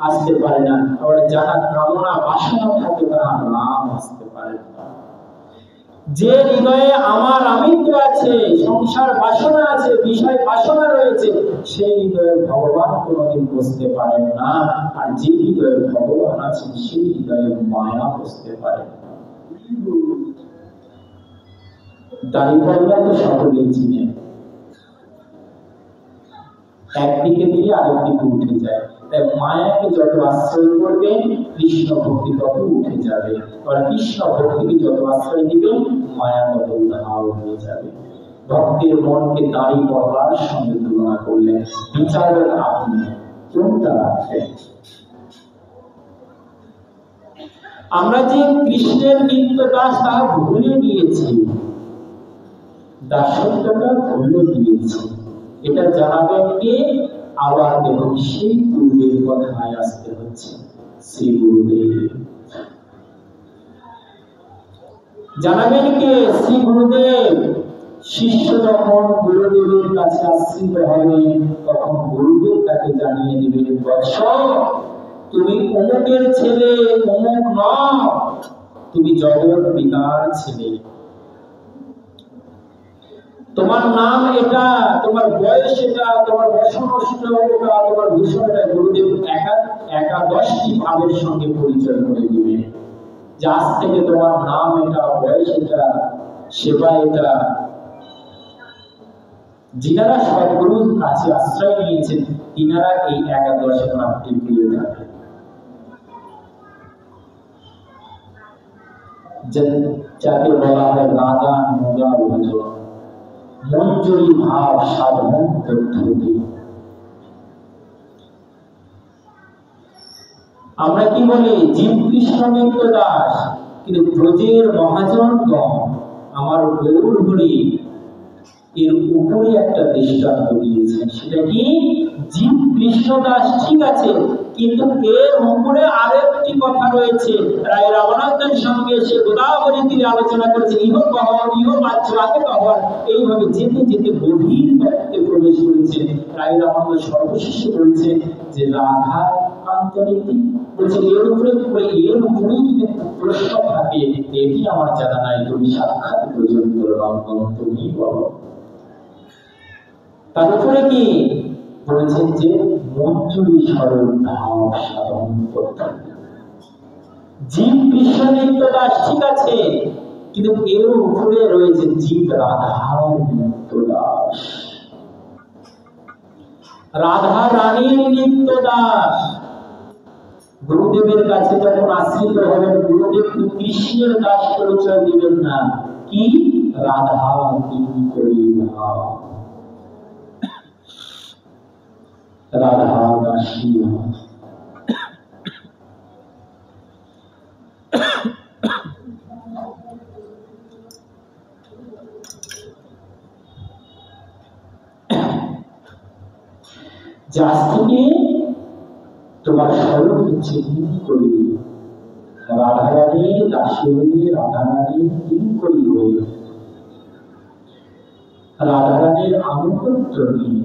Speaker 2: আসতে পারে না। আবার যাহা কামনা বাসনা থাকে, তাহা রাম আসতে পারে না। যে হৃদয়ে আমার আমিত্ব আছে, সংসার বাসনা আছে, বিষয় বাসনা রয়েছে, সেই হৃদয়ে ভগবান কোনোদিন বসতে পারেন না। আর যে হৃদয়ে ভগবান আছেন, সেই হৃদয়ে মায়া বসতে পারে না। দাঁড়িপাল্লা তো সকলেই চিনে, একদিকে দিয়ে আরেকদিকে উঠে যায়। তাই মায়াকে যত আশ্রয় করবেন, কৃষ্ণ ভক্তি তত উঠে যাবে। আর কৃষ্ণ ভক্তিকে যত আশ্রয় দিবেন, মায়া তত উধাও হয়ে যাবে। ভক্তের মনকে দাঁড়িপাল্লার সঙ্গে তুলনা করলেন, বিচারের আপনি কোনটা রাখবেন? আমরা যে কৃষ্ণের নিত্য দাস, তাহা ভুলে গিয়েছি, দাসত্বটা ভুলে গিয়েছি। এটা জানাবেন কে? আবার দেখুন সেই গুরুদেব কথায় আসতে হচ্ছে। শ্রী গুরুদেব জানাবেন কে? শ্রী গুরুদেব। শিষ্য যখন গুরুদেবের কাছে আশ্রিত হবে, তখন গুরুদেব তাকে জানিয়ে দিবেন, বৎস তুমি অমুকের ছেলে, অমুক নও, তুমি জগৎ পিতার ছেলে। তোমার নাম এটা, তোমার বয়স এটা, তোমার বসন এটা, তোমার ভূষণ এটা। গুরুদেব একাদশটি ভাবের সঙ্গে পরিচয় করে দিবে, যে আজ থেকে তোমার নাম এটা, বয়স এটা, সেবা এটা। যিনারা সদ্গুরুর কাছে আশ্রয় নিয়েছেন, তিনারা এই একাদশ ভাবটি পেয়ে থাকেন। যাকে বলা হয় রাগা নোগা ভজন, মঞ্জুরি ভাব সাধন পদ্ধতি। আমরা কি বলি? জীব কৃষ্ণ নিত্য দাস, কিন্তু ব্রজের মহাজনগণ আমার গৌর হরি এর উপরে একটা দৃষ্টান্ত দিয়েছেন। সেটা কি? জীব কৃষ্ণ দাস ঠিক আছে, কিন্তু এর উপরে আরেকটি কথা রয়েছে। রায় রামানন্দের সঙ্গে সে গোদাবরী তীরে আলোচনা করেছে, ইহ কহন ইহ বাচ্চ আগে কহন। এইভাবে যেতে যেতে গভীর তত্ত্বে প্রবেশ করেছে। রায় রামানন্দ সর্বশেষ বলছে যে রাধা কান্তনীতি বলছে, এর উপরে যদি প্রশ্ন থাকে, এটি আমার জানা নাই, তুমি সাক্ষাৎ পর্যন্ত রঙ্গন তুমি বলো। তার উপরে কি বলেছেন? যে মঞ্জুরি সরল ভাব সাধন পদ্ধতি। জীব কৃষ্ণ নিত্য দাস ঠিক আছে, কিন্তু এর উপরে রয়েছে জীব রাধার নিত্য দাস, রাধা রানীর নিত্য দাস। গুরুদেবের কাছে যখন আশ্রিত হবেন, গুরুদেব কৃষ্ণের দাস পরিচয় দিবেন না। কি? রাধা কি করি না, রাধা দাসী। যে আজ থেকে তোমার স্বরূপ চিহ্ন করি, রাধারানী দাসী হয়ে রাধারানী দিন করি হয়ে রাধারানীর আনুগত্য নিয়ে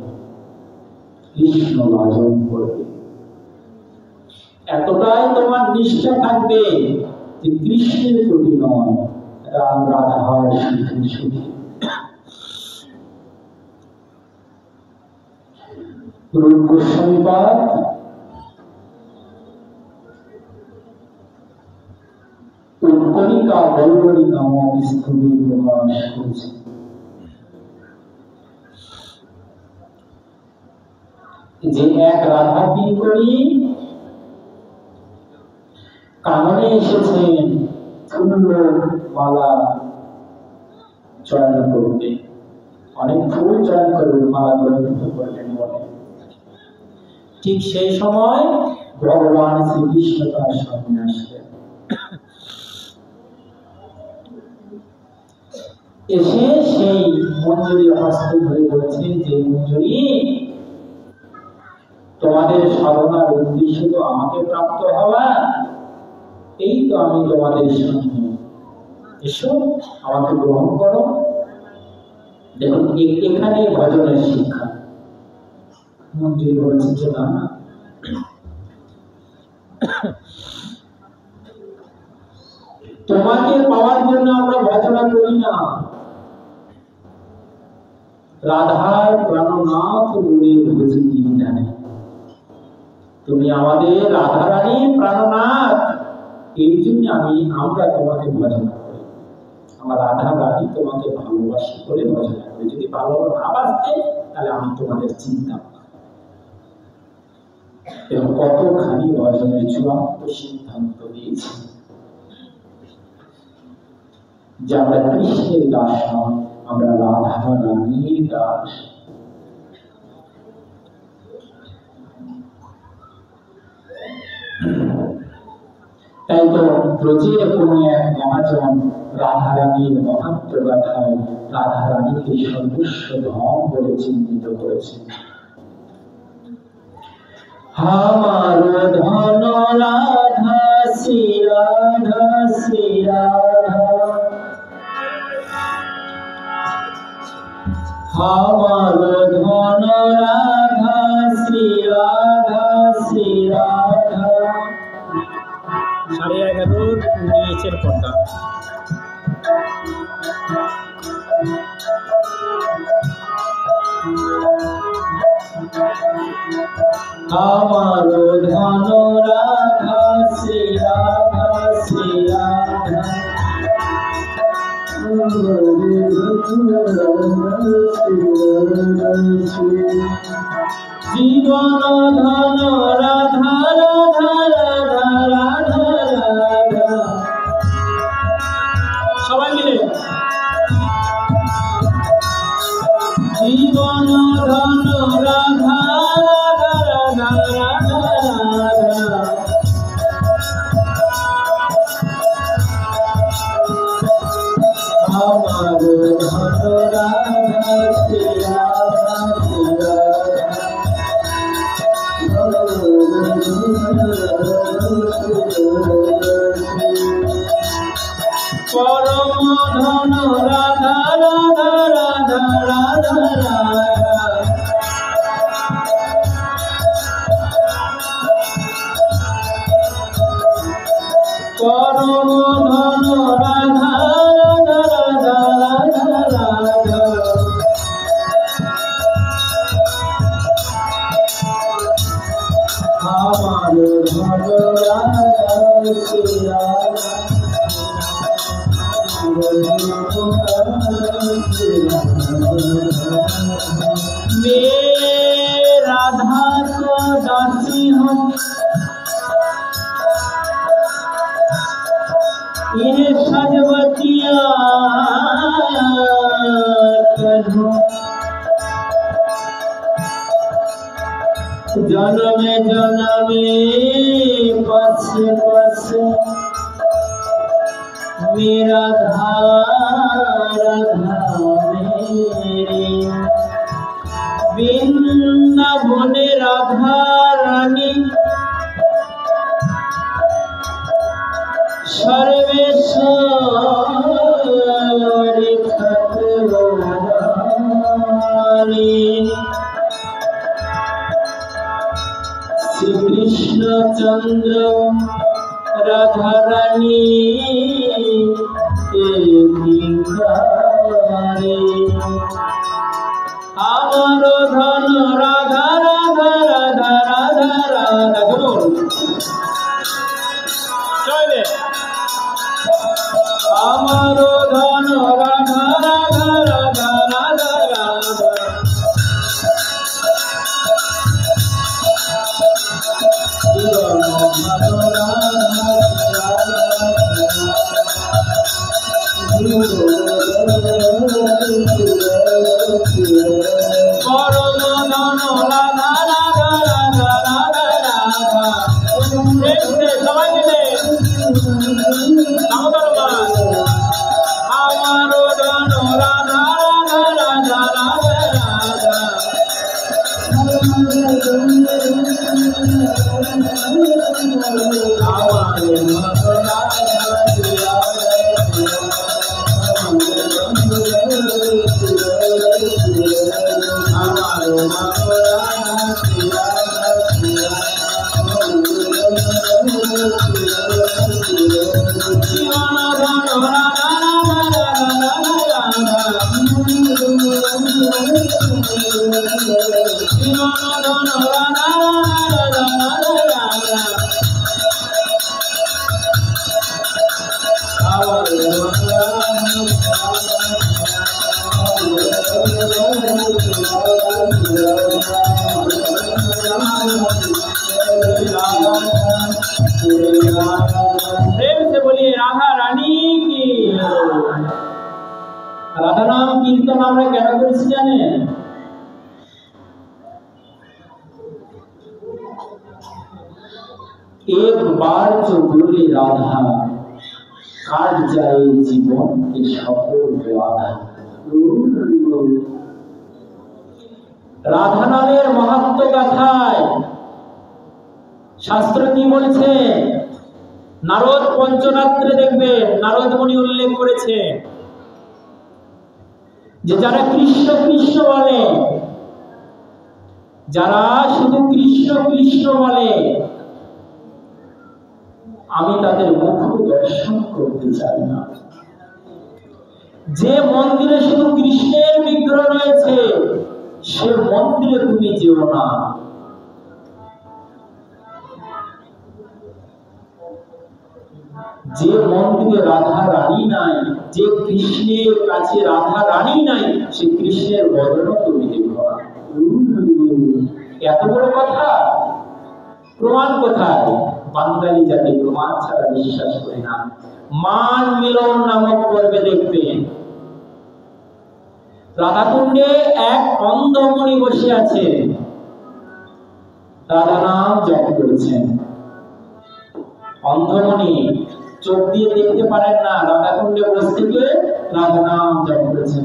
Speaker 2: কৃষ্ণ ভজন করবে। এতটাই তোমার নিষ্ঠা থাকবে যে কৃষ্ণের প্রতি নয়, রাম রাধার সুখে সুখে। রূপ গোস্বামীপাদ উত্তরিকা বল্লরী নামক স্তবে প্রকাশ করেছে। যে এক রাধা কিঙ্করী কাননে এসেছেন ফুল মালা চয়ন করতে, অনেক ফুল চয়ন করবেন, মালা গ্রহণ করবেন বলে। ঠিক সেই সময় ভগবান শ্রীকৃষ্ণ তার সামনে আসলেন। এসে সেই মঞ্জুরি হস্ত ধরে বলছেন যে মঞ্জুরি, তোমাদের সাধনার উদ্দেশ্য তো আমাকে প্রাপ্ত হওয়া, এই তো আমি তোমাদের সামনে, এসো আমাকে গ্রহণ করো। দেখুন এখানে ভজনের শিক্ষা। মঞ্জুরি বলছে যে না, তোমাকে পাওয়ার জন্য আমরা ভজনা করি না, রাধার প্রাণনাথ বলে ভজি জানে। তুমি আমাদের রাধারানী প্রাণনাথ, এই জন্য আমরা তোমাকে ভজনা করি। আমার রাধা রানী তোমাকে ভালোবাসি বলে ভজনা করি। যদি ভালো না বাসতে তাহলে আমি তোমাদের চিন্তা এবং কতখানি ভজনের চূড়ান্ত সিদ্ধান্ত দিয়েছি যে আমরা কৃষ্ণের দাস নয়, আমরা রাধা রানীর দাস। তাই তো ব্রজের কোন এক মহাজন রাধা রানীর মহাত্ম গাথায় রাধা রানীকে সর্বস্ব ধন বলে চিহ্নিত করেছেন। আমার ধন রাধা শ্রী রাধা শ্রী রাধা, আমার ধন রাধা শ্রী রাধা শ্রী রাধা।
Speaker 1: 11:30 নিচের পর্দা।
Speaker 2: আমার ধন রাধা শ্রী রাধা শ্রী রাধা, জীবন ধন রাধা রাধা রাধা রাধা রাধা। সবাই মিলে জীবন ধন রাধা রাধা রাধা রাধা রাধা। আমার ধন রাধা শ্রী রাধা শ্রী রাধা, পরম ধন রাধা রাধা রাধা রাধা রাধা। পরম ধন রাধা রাধা রাধা রাধা রাধা। আমার ধন রাধা শ্রী রাধা, मैं राधा को दासी हूँ, ये सजवतिया करूँ। जन्मे जन्मे पस पस मेरा धारा धारे, वृंदावने राधा সর্বেশ্বরী ঠাকুরানী শ্রীকৃষ্ণচন্দ্র রাধারানী আমার ধন রাধা রাধা রাধা রাধা রাধা চলে আমার ধন রাধা রাধা রাধা রাধা রাধা রাধা নাম কীর্তন আমরা কেন করেছি জানেন? एक बार जो बोले राधा काट जाए जीवन के सफल बाधा। রাধা নামের মাহাত্ম্য গাথায় শাস্ত্র কি বলছে? নারদ পঞ্চরাত্রে দেখবেন নারদ মুনি উল্লেখ করেছে যে যারা কৃষ্ণ কৃষ্ণ বলে, যারা শুধু কৃষ্ণ কৃষ্ণ বলে, আমি তাদের মুখ দর্শন করতে চাই না। যে মন্দিরে শুধু কৃষ্ণের বিগ্রহ রয়েছে সে মন্দিরে তুমি যেও না। যে মন্দিরে রাধা রানী নাই, যে কৃষ্ণের কাছে রাধা রানী নাই, সে কৃষ্ণের বদন তুমি দেখো না। এত বড় কথা, প্রমাণ কোথায়? বাঙালি জাতি প্রমাণ ছাড়া বিশ্বাস করে না। মান মিলন নামক পর্বে দেখবেন রাধাকুণ্ডে এক অন্ধমণি বসে আছে, রাধা নাম জপ করেছেন। অন্ধমণি চোখ দিয়ে দেখতে পারেন না, রাধাকুণ্ডে বসে থেকে রাধা নাম জপ করেছেন।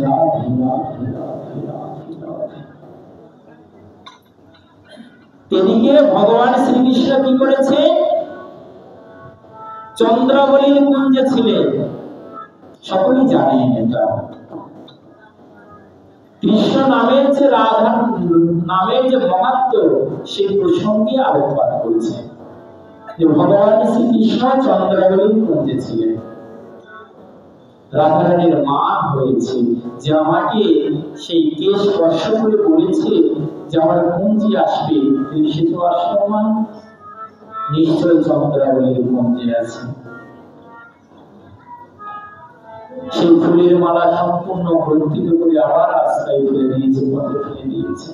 Speaker 2: এদিকে ভগবান শ্রীকৃষ্ণ কি করেছে? চন্দ্রাবলীর কুঞ্জে ছিলেন, সকলেই জানেন এটা। কৃষ্ণ নামের যে রাধা নামের যে মাহাত্ম্য সেই প্রসঙ্গে আলোকপাত করেছে যে ভগবান শ্রীকৃষ্ণ চন্দ্রাবলীর কুঞ্জে ছিলেন। রাধারানীর মান হয়েছে যে আমাকে সেই কেশ স্পর্শ করে বলেছে যে আমার কুঞ্জে আসবে, সে তো আসবে নিশ্চয় চন্দ্রাবলীর কুঞ্জে আছে। সেই ফুলের মালা সম্পূর্ণ গ্রন্থিত করে আবার রাস্তায় ফেলে দিয়েছে, পথে ফেলে দিয়েছে।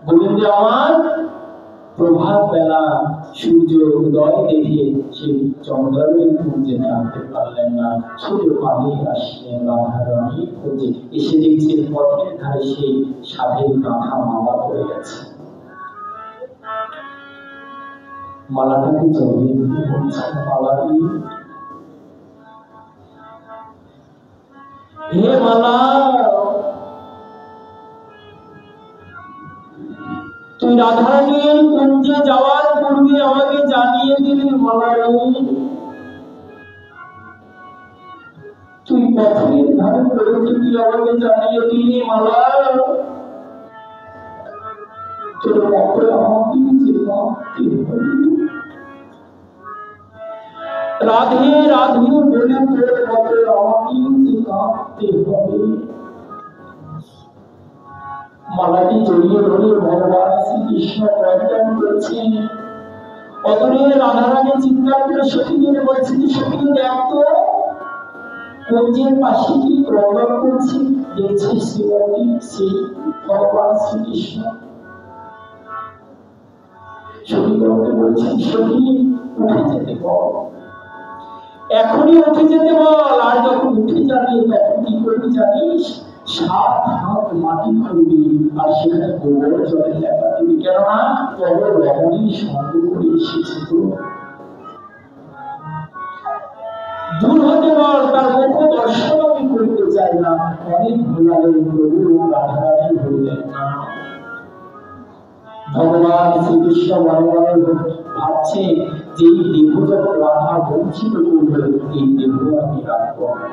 Speaker 2: গোবিন্দ আমার প্রভাত বেলা সূর্য উদয় দেখে সেই চন্দ্রাবলীর কুঞ্জে থাকতে পারলেন না, ছুটে পালিয়ে আসলেন রাধারানী খোঁজে। এসে দেখছেন পথের ধারে সেই সাধের গাঁথা মালা পড়ে গেছে। মালাটাকে জড়িয়ে দিতে বলছেন, মালা দিয়ে হে মালা, তুই রাধারানীর কুঞ্জে যাওয়ার পূর্বে আমাকে জানিয়ে দিলি মালারানী, তুই পথের ধারে পড়ে থেকে আমাকে জানিয়ে দিলি মালা, তোর পথে আমাকে যে ভাবতে হবে। রাধে রাধে বলে তোর পথে আমাকে যে কাঁদতে হবে। মালাটি জড়িয়ে ধরে ভগবান শ্রীকৃষ্ণ প্রজ্ঞান করছেন। অতরে রাধারানী চিৎকার করে সখীদের বলছে যে সখী দেখ তো কুঞ্জের পাশে কি প্রজ্ঞান করছে, দেখছে শ্রীমতী সেই ভগবান শ্রীকৃষ্ণ। সখীগণকে বলছেন সখী উঠে যেতে বল, এখনই উঠে যেতে বল। আর যখন উঠে যাবি তখন কি করবি জানিস, 7 হাত মাটি খুঁড়বি আর সেখানে গোবর জলে লেপা দিবি, কেননা তবে রমণীর সঙ্গ করে এসেছে তো। দূর হতে বল, তার মুখ দর্শন আমি করতে চাই না। অনেক ভোলালেন প্রভু রাধারানী হইলেন না। ভগবান শ্রীকৃষ্ণ মনে মনে ভাবছে যে এই দেহ যখন রাধা বঞ্চিত করবে, এই দেহ আমি রাখব না।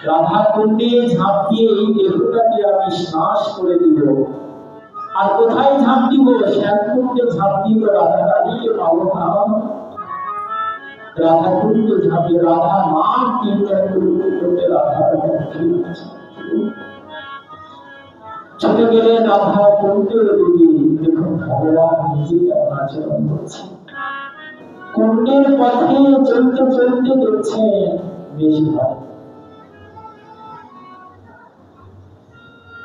Speaker 2: রাধা কুণ্ডে ঝাঁপ দিয়ে এই দেহটাকে আমি নাশ করে দিব। আর কোথায় ঝাঁপ দিব, শ্যামকুণ্ডে ঝাঁপ দিব, রাধা রানীকে পাবো না। রাধা কুণ্ডে ঝাঁপে রাধা নাম কীর্তন করতে করতে রাধার ছুটে গেলে রাধা কুণ্ডের দিকে। দেখুন ভগবান নিজে কেমন আচরণ করছে। কুণ্ডের পথে চলতে চলতে দেখছেন বেশি হয়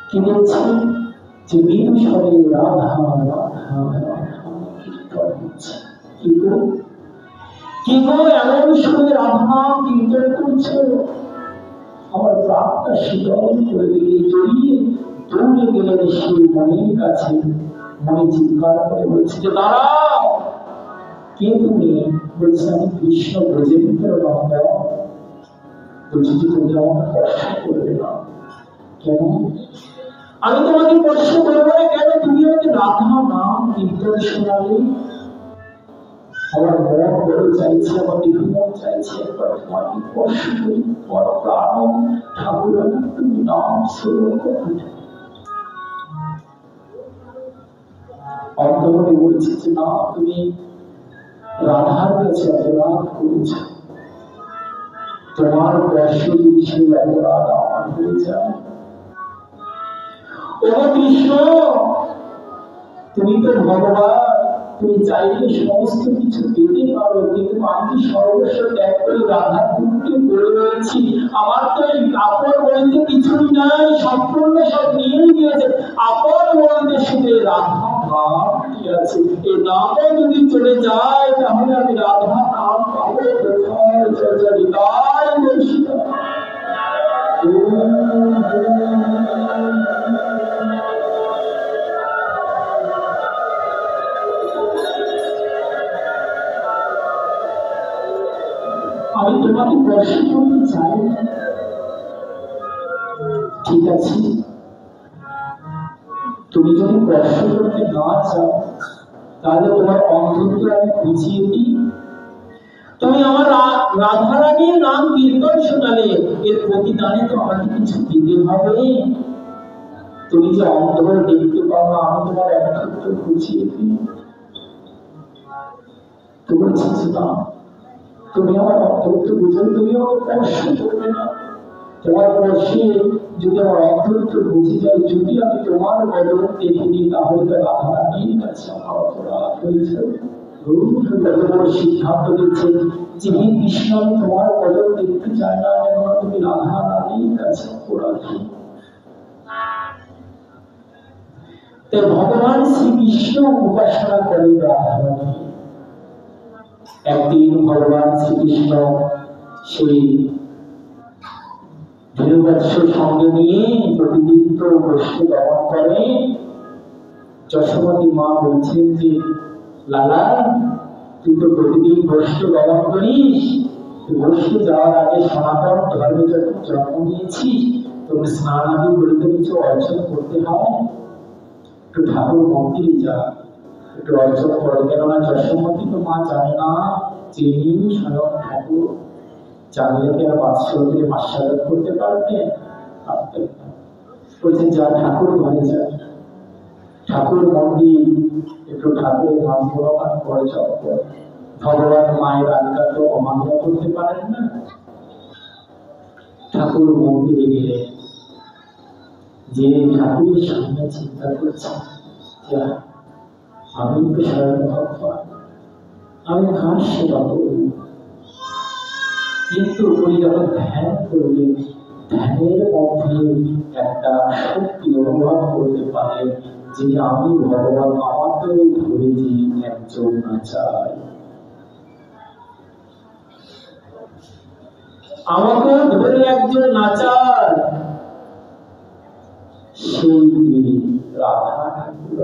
Speaker 2: কি বলছেন যে মৃদু স্বরে রাধা রাধা রাধা কীর্তন করছে। কি গো এমন সুরে রাধা কীর্তন করছে, আমার প্রাণটা শীতল করে দিলে। জড়িয়ে দৌড়ে গেলেন সেই মনের কাছে। মনে চিৎকার করে বলছে যে দাঁড়াও, কে তুমি? বলছে আমি কৃষ্ণ ব্রজেন্দ্র নন্দন। বলছি যে তুমি আমাকে স্পর্শ করবে না কেন? আমি তোমাকে স্পর্শ করবো না কেন? তুমি আমাকে রাধা নাম কীর্তন শোনালে। আমার মন বড় চাইছে, আমার জীবন চাইছে একবার তোমাকে স্পর্শ করি। বড় প্রাণ ঠাকুর তুমি নাম শ্রবণ করো। অন্তরে বলছে যে না, তুমি রাধার কাছে অপরাধ করেছ, তোমার স্পর্শ দিচ্ছে অপরাধ আমার হয়ে যায়। ও কৃষ্ণ, তুমি তো ভগবান, তুমি চাইলে সমস্ত কিছু পেতে পারো, কিন্তু আমি সর্বস্ব ত্যাগ করে রাধা কুণ্ডে পড়ে রয়েছি। আমার তো এই আপন বলতে কিছুই নাই, সম্পূর্ণ সব নিয়ে গিয়েছে। আপন বলতে শুধু রাধা নামটি আছে। এই নামে যদি চলে যায় তাহলে আমি রাধা নাম পাবো কোথায়? জয় বৈষ্ণব। আমি তোমাকে স্পর্শ করতে চাই না, ঠিক আছে? তুমি যদি স্পর্শ করতে না চাও তাহলে তোমার অন্তরকে আমি বুঝিয়ে দিই। তুমি আমার রাধারানীর নাম কীর্তন শোনালে, এর প্রতিদানে তো আমাকে কিছু দিতে হবে। তুমি যে অন্তর দেখতে পাও না, আমি তোমার অন্তরকে বুঝিয়ে দিই। তো বলছিস না, তুমি আমার অন্তরকে বুঝো, তুমি আমাকে স্পর্শ করবে না। তোমার স্পর্শে যদি আমার অন্তরকে বুঝে যায়, যদি আমি তোমার বদল দেখিনি, তাহলে তো রাধারানীর কাছে আমার অপরাধ হয়ে যাবে। সিদ্ধান্ত দিচ্ছে যে হে কৃষ্ণ, আমি তোমার বদল দেখতে চাই না, কেননা তুমি রাধারানীর কাছে অপরাধী। তাই ভগবান শ্রীকৃষ্ণ উপাসনা করে রাধারানী। একদিন ভগবান শ্রীকৃষ্ণ সেই ধীরবৎস সঙ্গে নিয়ে প্রতিদিন তো গোষ্ঠ গমন করে। যশোমতী মা বলছেন যে লালা, তুই তো প্রতিদিন গোষ্ঠ গমন করিস, গোষ্ঠ যাওয়ার আগে সনাতন ধর্মে যখন জন্ম নিয়েছিস, তোকে স্নান আদি করে তো কিছু অর্জন করতে হয়। একটু ঠাকুর মন্দিরে যা, একটু অর্চন করো। কেননা যশোমতী তো মা জানে না যিনি স্বয়ং ঠাকুর। জানলে কি আর বাৎসল্যের আস্বাদন করতে পারতেন? পারতেন না। বলছেন যা ঠাকুর ঘরে যা, ঠাকুর মন্দির, একটু ঠাকুরের নাম গুণগান করে জপ কর। ভগবান মায়ের আজ্ঞা তো অমান্য করতে পারেন না। ঠাকুর মন্দিরে গেলে যে ঠাকুরের সামনে চিন্তা করছে, আমি তো স্বয়ং ভগবান, আমি কার সেবা করব? কিন্তু উনি যখন ধ্যান করলেন, ধ্যানের মধ্যে একটা শক্তি অনুভব করতে পারেন যে আমি ভগবান, আমাকেও ধরে যে একজন নাচার, আমাকেও ধরে একজন নাচার, সেই রাধা ঠাকুর।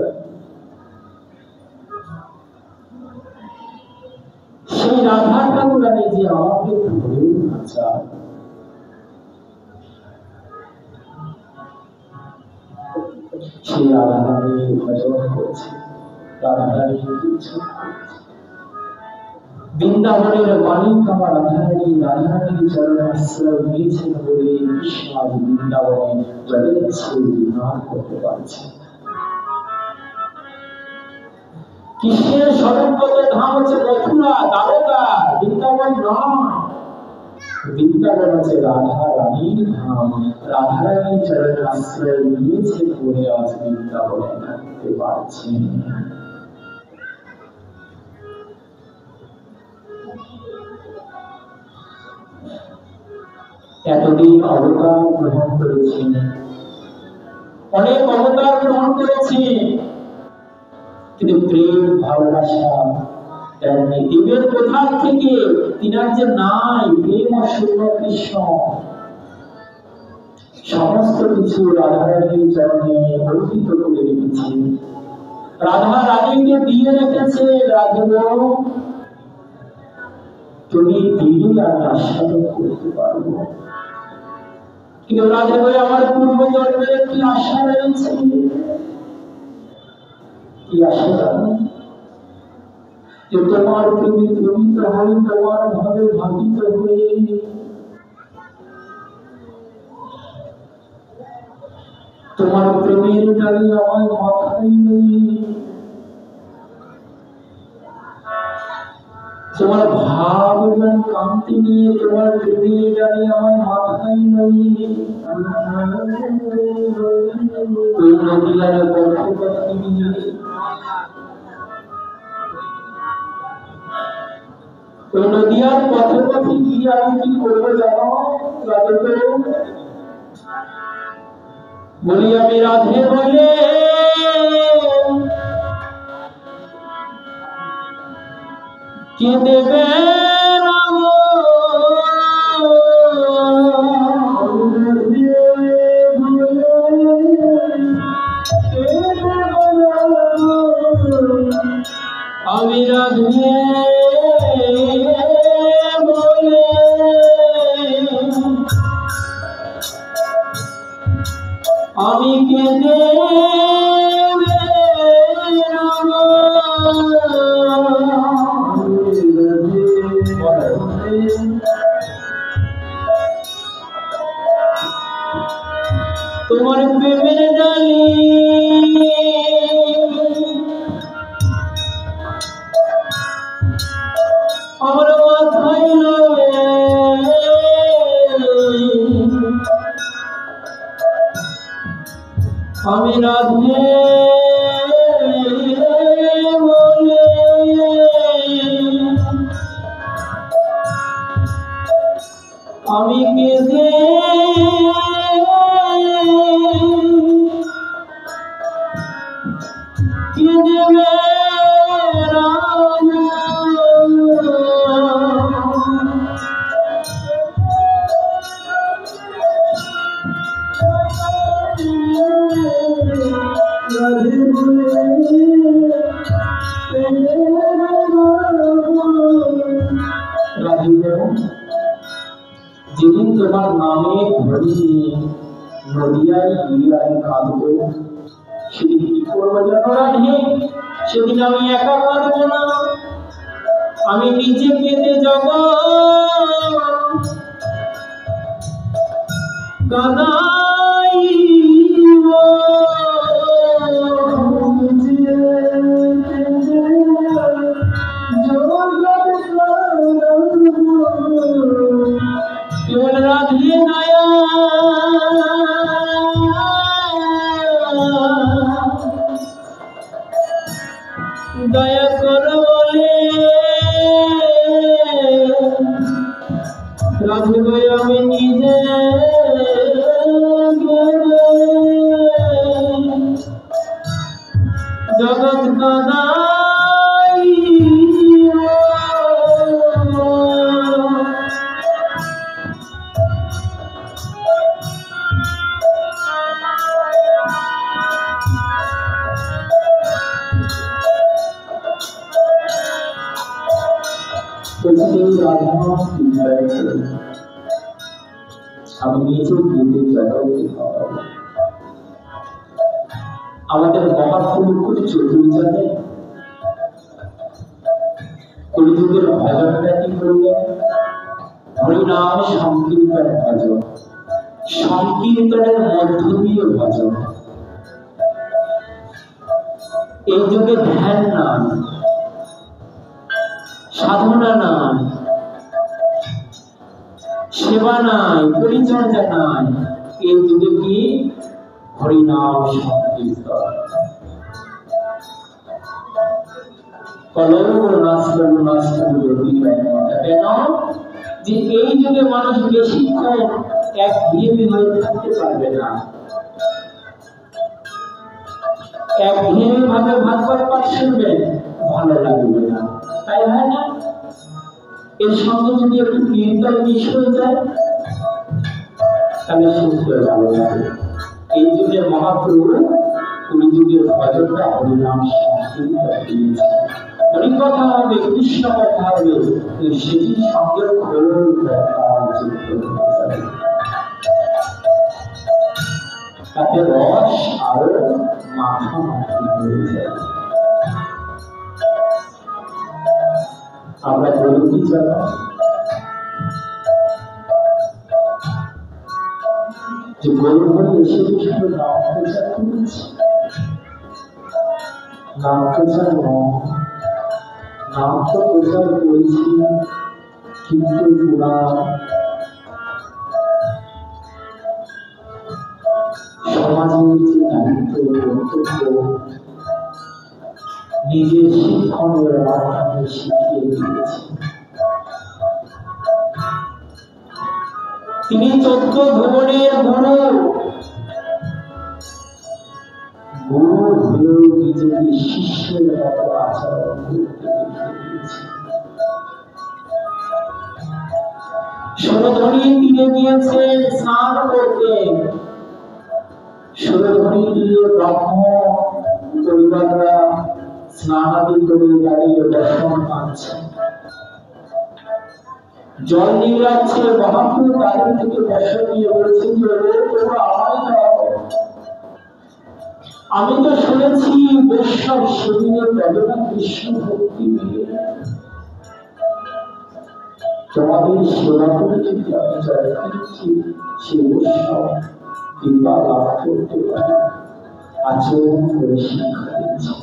Speaker 2: সেই রাধা ঠাকুরানী যে আমাকে ধরে নাচার, সেই রাধারানী ভজন করছে, রাধারানী কীর্তন করছে। বৃন্দাবনের বালিকা রাধারানী, রাধারানীর চরণাশ্রয় নিয়েছেন বলে কৃষ্ণ আজ বৃন্দাবনে জলেচ্ছে বিহার করতে পারছে। কৃষ্ণের স্বরূপগত ধাম হচ্ছে মথুরা, দ্বারকা, বৃন্দাবন নয়। বৃন্দাবন হচ্ছে রাধা রানীর ধাম। রাধা রানীর চরণে আশ্রয় নিয়েছে বলে আজ বৃন্দাবনে থাকতে পারছেন। এতদিন অবতার গ্রহণ করেছেন, অনেক অবতার গ্রহণ করেছেন, কিন্তু প্রেম ভালোবাসা দেবের কোথা থেকে? তিনার যে নাই প্রেম ও শূন্য কৃষ্ণ। সমস্ত কিছু রাধারানীর চরণে অর্পিত করে রেখেছে, রাধা রানীকে দিয়ে রেখেছে। রাধব তুমি দিলে আমি আস্বাদন করতে পারবো, কিন্তু রাধব আমার পূর্ব জন্মের একটি আশা রয়েছে। কি আশা জানো? যে তোমার প্রেমে প্রমিত হয়ে, তোমার ভাবে ভাবিত হয়ে তোমার প্রেমের ডালি আমার মাথায় লই, তোমার ভাব এবং কান্তি নিয়ে তোমার প্রেমের ডালি আমার মাথায় লই। ওই নদীয়ার পথে পথে নিয়ে, ওই নদীয়ার পথে পথে গিয়ে আমি কি করবো জানো? বলি আমি রাধে বলে কে দেবে আমি রাধে বলে আমি কে দেবে তোমার প্রেমের ডালি আমার মাথায় লয়ে, আমি রাধে বলে আমি কেঁদে দেবে যেদিন তোমার নামে ধরি নদিয়ায় গিয়ে আমি কাঁদবো, সেদিন কি করবো জানো রাধে? সেদিন আমি একা কাঁদবো না, আমি নিজে কেঁদে যাব, কাঁদাইব কেবল রাধে নয়া দয়া করো বলে রাধে গো আমি নিজে জগৎ কাঁদাই আমি নিজে বুঝতে চাই আমাদের মহাপুরুষ চতুর জানে কলিযুগের ভজনটা কি করলেন? হরিনাম সংকীর্তন ভজন, সংকীর্তনের মধ্য দিয়ে ভজন। এই যুগে ধ্যান নাই, সাধনা নাই, সেবা নাই, পরিচর্যা নাই। এই যুগে কি? হরিনাম সংকীর্তন। কেন যে এই যুগে মানুষ বেশিক্ষণ একঘেয়েমি হয়ে থাকতে পারবে না, একঘেয়েমি ভাবে ভাগবত পাঠ শুনবেন, ভালো লাগবে না, তাই হয় না? এর সঙ্গে যদি একটু কীর্তন মিশ হয়ে যায় তাহলে শুনতে ভালো লাগে। এই যুগে মহাপ্রভু ওই যুগের ভজনটা হরিনাম সংকীর্তন দিয়েছে। হরিকথা হবে, কৃষ্ণ কথা হবে, সেটির সঙ্গে তাতে রস আরো মাখামাখি হয়ে যায়। আমরা বলি কি জানো? যে গরু হয়ে এসে শুধু নাম প্রচার করেছে, নাম প্রচার নাম তো প্রচার করেছি, কিন্তু পুরাণ সমাজের যে দায়িত্ব কর্তব্য নিজের শিক্ষণের মাধ্যমে শিখিয়ে দিয়েছে। তিনি 14 ভুবনের গুরু, গুরু হলেও নিজেকে শিষ্যের মতো আচরণ করতে দিয়েছে। সুরধনী তীরে গিয়েছেন স্নান করতে, সুরধনী তীরে ব্রহ্ম পরিবাররা স্নানাদি করে দাঁড়িয়ে দর্শন পাচ্ছে, জল নিয়ে মহাপ্রভু তাদের থেকে দর্শন নিয়ে বলেছেন যে তোমরা আমায় দাও। আমি তো শুনেছি বৈষ্ণব শরীরে বেদনা কৃষ্ণ ভক্তি মিলে, তোমাদের সেবা করে যদি আমি জয় দিচ্ছি সে বৈষ্ণব কৃপা লাভ করতে পারি, আচরণ করে শিক্ষা দিচ্ছি।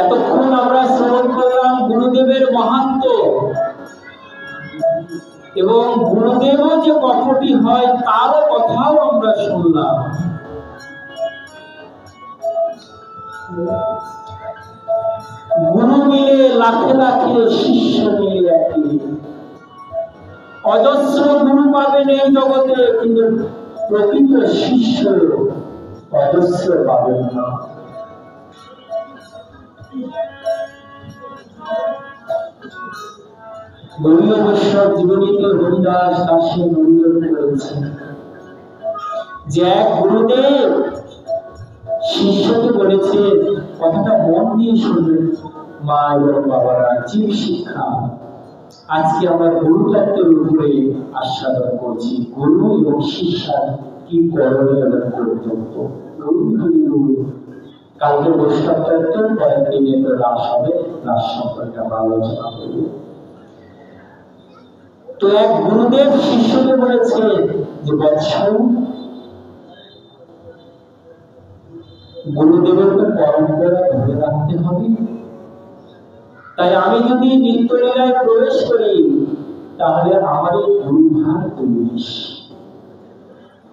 Speaker 2: এতক্ষণ আমরা শ্রবণ করলাম গুরুদেবের মাহাত্ম্য এবং গুরুদেব যে কতটি হয় তার কথাও আমরা শুনলাম। গুরু মিলে লাখে লাখে, শিষ্য মিলে একটি। অজস্র গুরু পাবেন এই জগতে, কিন্তু প্রকৃত শিষ্য অজস্র পাবেন না। গৌড়ীয় বৈষ্ণব জীবনীতে হরিদাস দাসের উল্লেখ করেছেন যে এক গুরুদেব শিষ্যকে বলেছে, কথাটা মন দিয়ে শুনবেন, মা এবং বাবারা জীব শিক্ষা আজকে আমরা গুরু তত্ত্বের উপরে আস্বাদন করছি। গুরু এবং শিষ্যার কি করণীয় এবং কর্তব্য। কালকে বৈষ্ণব তত্ত্ব, পরের দিনে তো রাস হবে, রাস সম্পর্কে আমরা আলোচনা করব। তো এক গুরুদেব শিষ্যকে বলেছে যে বৎস, গুরুদেবের তো পরম্পরা ধরে রাখতে হবে, তাই আমি যদি নিত্যলীলায় প্রবেশ করি তাহলে আমার এই গুরুভার পুলিশ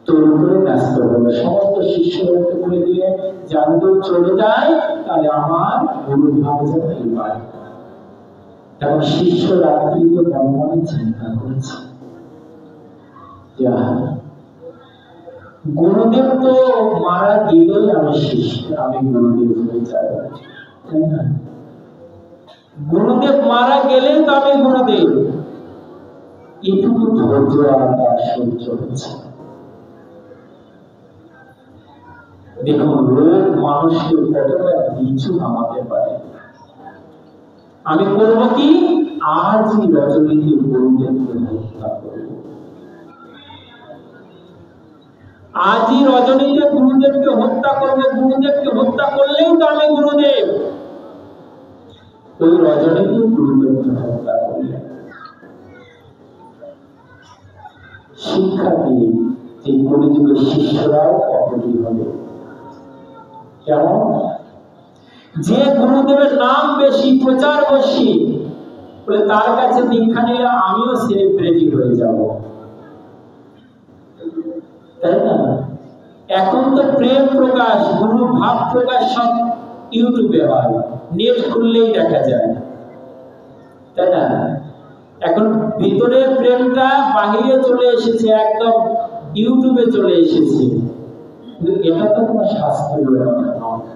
Speaker 2: তোর উপরে ন্যস্ত হবে। সমস্ত শিষ্যদেরকে বলে দিলেন যে আমি তো চলে যাই তাহলে আমার গুরুভার যেন এবার। তখন শিষ্য রাত্রিতে মনে মনে চিন্তা করছে, গুরুদেব তো মারা গেলেই আমি শিষ্য, আমি গুরুদেব হয়ে যাব, তাই না? গুরুদেব মারা গেলেই তো আমি গুরুদেব। এটুকু ধৈর্য আর তার সহ্য হচ্ছে। দেখুন, রোগ মানুষকে কতটা নিচু নামাতে পারে। আমি করবো কি, আজই রজনীকে গুরুদেবকে হত্যা করবো। আজই রজনীতে গুরুদেবকে হত্যা করবো। গুরুদেবকে হত্যা করলেই তো আমি গুরুদেব। ওই রজনীকে গুরুদেবকে হত্যা করলেন। শিক্ষা দিয়ে এই কলিযুগের শিষ্যরাও অপরাধী হবে। কেমন? যে গুরুদেবের নাম বেশি, প্রচার বেশি, বলে তার কাছে দীক্ষা নিলে আমিও সেলিব্রিটি হয়ে যাব, তাই না? এখন তো প্রেম প্রকাশ, গুরু ভাব প্রকাশ সব ইউটিউবে হয়, নেট খুললেই দেখা যায়, তাই না? এখন ভিতরে প্রেমটা বাহিরে চলে এসেছে, একদম ইউটিউবে চলে এসেছে। কিন্তু এটা তো কোনো শাস্ত্রীয় কথা নয়।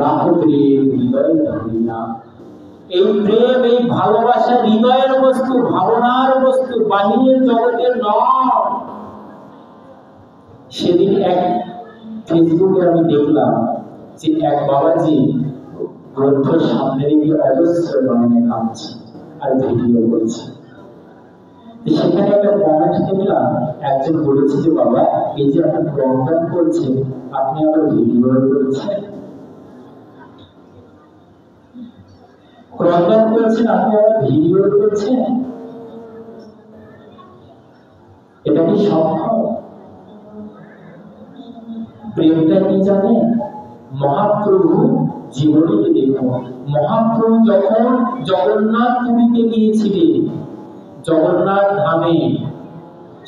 Speaker 2: রাখো প্রেম হৃদয়ে ধরি না। এই প্রেম, এই ভালোবাসা হৃদয়ের বস্তু, ভাবনার বস্তু, বাহিরের জগতের নয়। সেদিন এক ফেসবুকে আমি দেখলাম যে এক বাবাজি গ্রন্থ সামনে রেখে অজস্র রঙে কাঁদছে আর ভিডিও করছে। সেখানে একটা কমেন্ট দেখলাম, একজন বলেছে যে বাবা, এই যে আপনি ক্রন্দন করছেন, আপনি আবার ভিডিও করছেন। ক্রন্দন করছেন, আপনি আবার ভিডিও করছেন, এটা কি সম্ভব? প্রেমটা কি জানেন? মহাপ্রভু জীবনীতে দেখুন, মহাপ্রভু যখন জগন্নাথ পুরীতে গিয়েছিলেন, জগন্নাথ ধামে,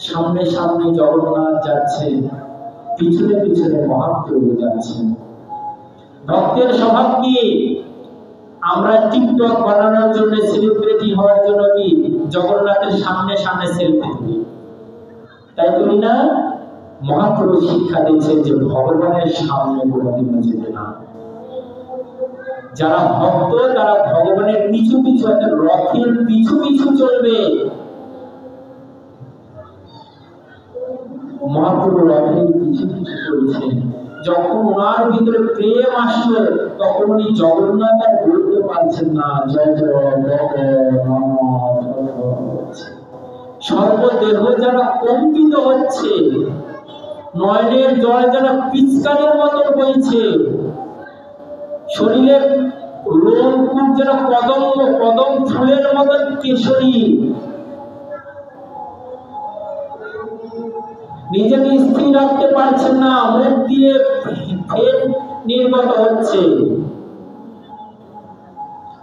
Speaker 2: সামনে সামনে জগন্নাথ যাচ্ছেন, পিছনে পিছনে মহাপ্রভু যাচ্ছেন। ভক্তের স্বভাব কি? আমরা টিকটক বানানোর জন্য, সেলিব্রিটি হওয়ার জন্য কি জগন্নাথের সামনে সামনে সেলফি তুলি, তাই তুলি না? মহাপ্রভু শিক্ষা দিচ্ছেন যে ভগবানের সামনে কোনোদিনও যেতে না। যারা ভক্ত তারা ভগবানের পিছু পিছু, একটা রথের পিছু পিছু চলবে। মহাপ্রভু রথের পিছু পিছু চলছেন। যখন ওনার ভিতরে প্রেম আসলো, তখন উনি জগন্নাথ আর বলতে পারছেন না, জয় জয় সর্বদেহ যেন কম্পিত হচ্ছে, নয়নের জল যেন পিচকারির মতন বইছে, শরীরের লোমকূপ যেন কদম ফুলের মতন কেশরী। নিজেকে স্থির রাখতে পারছেন না, মুখ দিয়ে ফেন নির্গত হচ্ছে।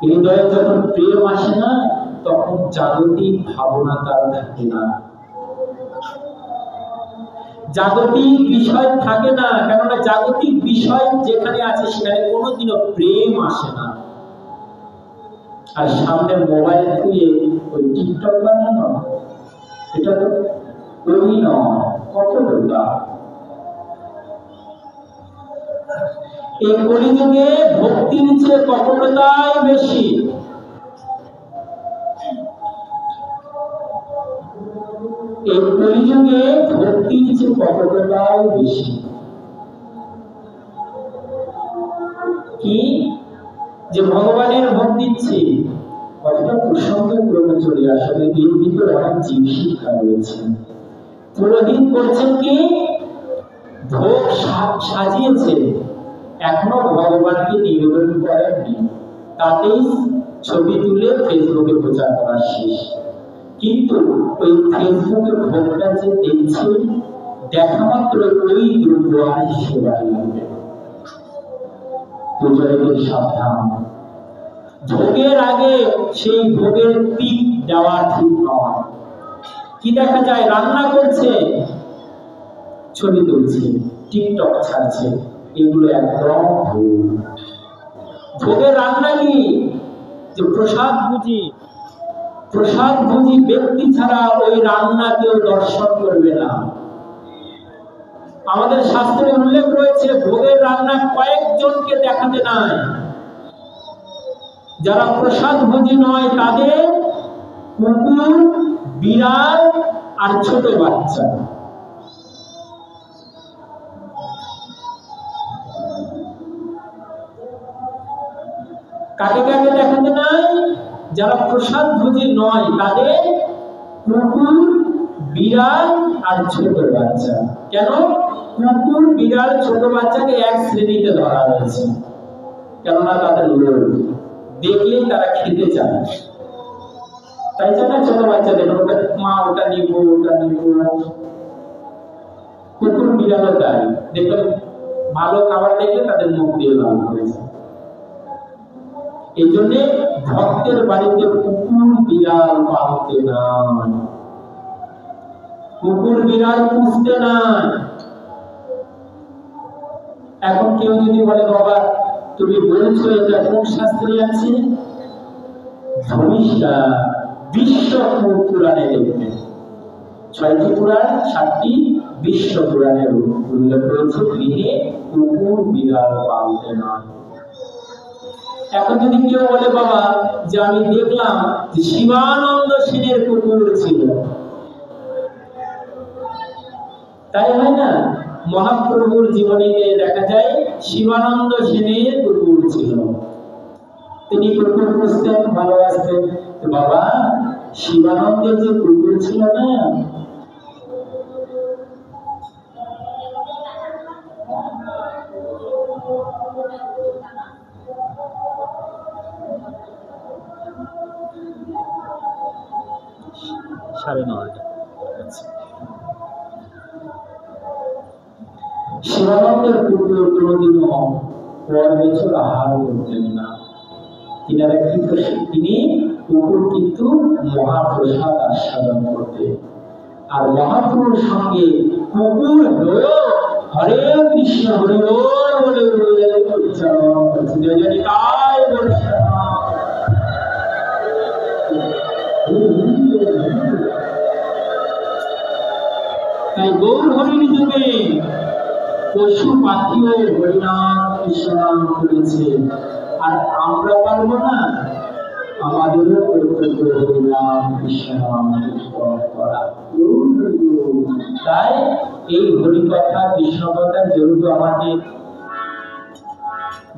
Speaker 2: হৃদয়ে যখন প্রেম আসে না, তখন জাগতিক ভাবনা তার থাকে না, জাগতিক বিষয় থাকে না। কেননা জাগতিক বিষয় যেখানে আছে সেখানে কোনোদিনও প্রেম আসে না। আর সামনে মোবাইল দিয়ে ওই টিকটক বানানো, এটা তো ওই নয়, কত দরকার। এই কলিযুগে ভক্তির চেয়ে কপটতাই বেশি। এই কলিযুগে ভক্তির চেয়ে কপটতাই বেশি। কি? যে ভগবানের ভোগ দিচ্ছে, কতটা প্রসঙ্গের ক্রমে চলে আসলে এর ভিতরে অনেক জীব শিক্ষা রয়েছে। পুরোহিত করছেন কি, ভোগ সাজিয়েছে, এখনো ভগবানকে নিবেদন করেননি, তাতেই ছবি তুলে ফেসবুকে প্রচার করা শেষ। কিন্তু ওই ফেসবুকের ভোগটা যে দেখছে, দেখা মাত্র ওই দ্রব্য আর সেবায় লাগবে। পুজোরের সাবধান, ভোগের আগে সেই ভোগের পিক দেওয়া ঠিক নয়। কি দেখা যায়, রান্না করছে, ছবি তুলছে, টিকটক ছাড়ছে, এগুলো একদম ভুল। ভোগের রান্না কি, যে প্রসাদ বুঝি ব্যক্তি ছাড়া ওই রান্না কেউ দর্শন করবে না। আমাদের শাস্ত্রে উল্লেখ রয়েছে, ভোগের রান্না কয়েকজনকে দেখাতে নাই, যারা প্রসাদ ভোজী নয় তাদের কুকুর, বিড়াল আর ছোট বাচ্চা। কাকে কাকে দেখাতে নাই, যারা প্রসাদ ভোজী নয় তাদের কুকুর, বিড়াল আর ছোট বাচ্চা। কেন কুকুর, বিড়াল, ছোট বাচ্চাকে এক শ্রেণীতে ধরা হয়েছে? কেননা তাদের লোভ, দেখলেই তারা খেতে চায়, তাই চায় না ছোট বাচ্চা দেখো, মা ওটা নিব, ওটা নিব। কুকুর, বিড়ালও তাই, দেখবেন ভালো খাবার দেখলে তাদের মুখ দিয়ে লাল হয়েছে। এই জন্য ভক্তের বাড়িতে কুকুর, বিড়াল পালতে নাই, কুকুর, বিড়াল পুষতে নাই। এখন কেউ যদি বলে, বাবা তুমি বলছো এটা কোন শাস্ত্রে আছে? ভূমিষ্ঠা বিশ্ব পুরাণে দেখবে, 6টি পুরাণ, 7টি বিশ্ব পুরাণে উল্লেখ রয়েছে গৃহে কুকুর, বিড়াল পালতে নয়। এখন যদি কেউ বলে, বাবা যে আমি দেখলাম যে শিবানন্দ সেনের কুকুর ছিল, তাই হয় না? মহাপ্রভুর জীবনীতে দেখা যায় শিবানন্দ সেনের কুকুর ছিল, তিনি কুকুর পুষতেন, ভালোবাসতেন। বাবা শিবানন্দের যে কুকুর ছিল না, শিবানন্দের কুকুর কোনদিনও পর বছর আহার করতেন না। তিনি কুকুর কিন্তু মহাপ্রসাদ আস্বাদন করতেন। আর মহাপ্রভুর সঙ্গে কুকুর হয়েও হরে কৃষ্ণ হরে বল বলে তাই গৌর হরির যুগে পশু পাখিও হরিনাম কৃষ্ণ নাম করেছে। আর আমরা পারবো না? আমাদেরও কর্তব্য হরিনাম কৃষ্ণ নাম করা। তাই এই হরিকথা, কৃষ্ণ কথা যেহেতু আমাকে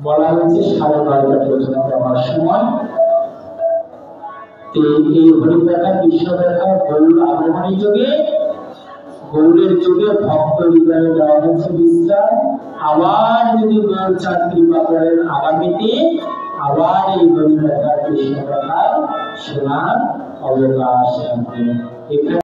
Speaker 2: বলা হয়েছে 9:30 পর্যন্ত আমার সময়, এই হরিকথা, কৃষ্ণ কথা গৌর আগমনী যুগে, গৌরের যুগে ভক্ত হৃদয়ে দেওয়া হয়েছে বিশ্রাম। আবার যদি গৌর চাঁদ কৃপা করেন, আগামীতে আবার এই হরিকথা, কৃষ্ণ কথা শোনার অবকাশ থাকবে।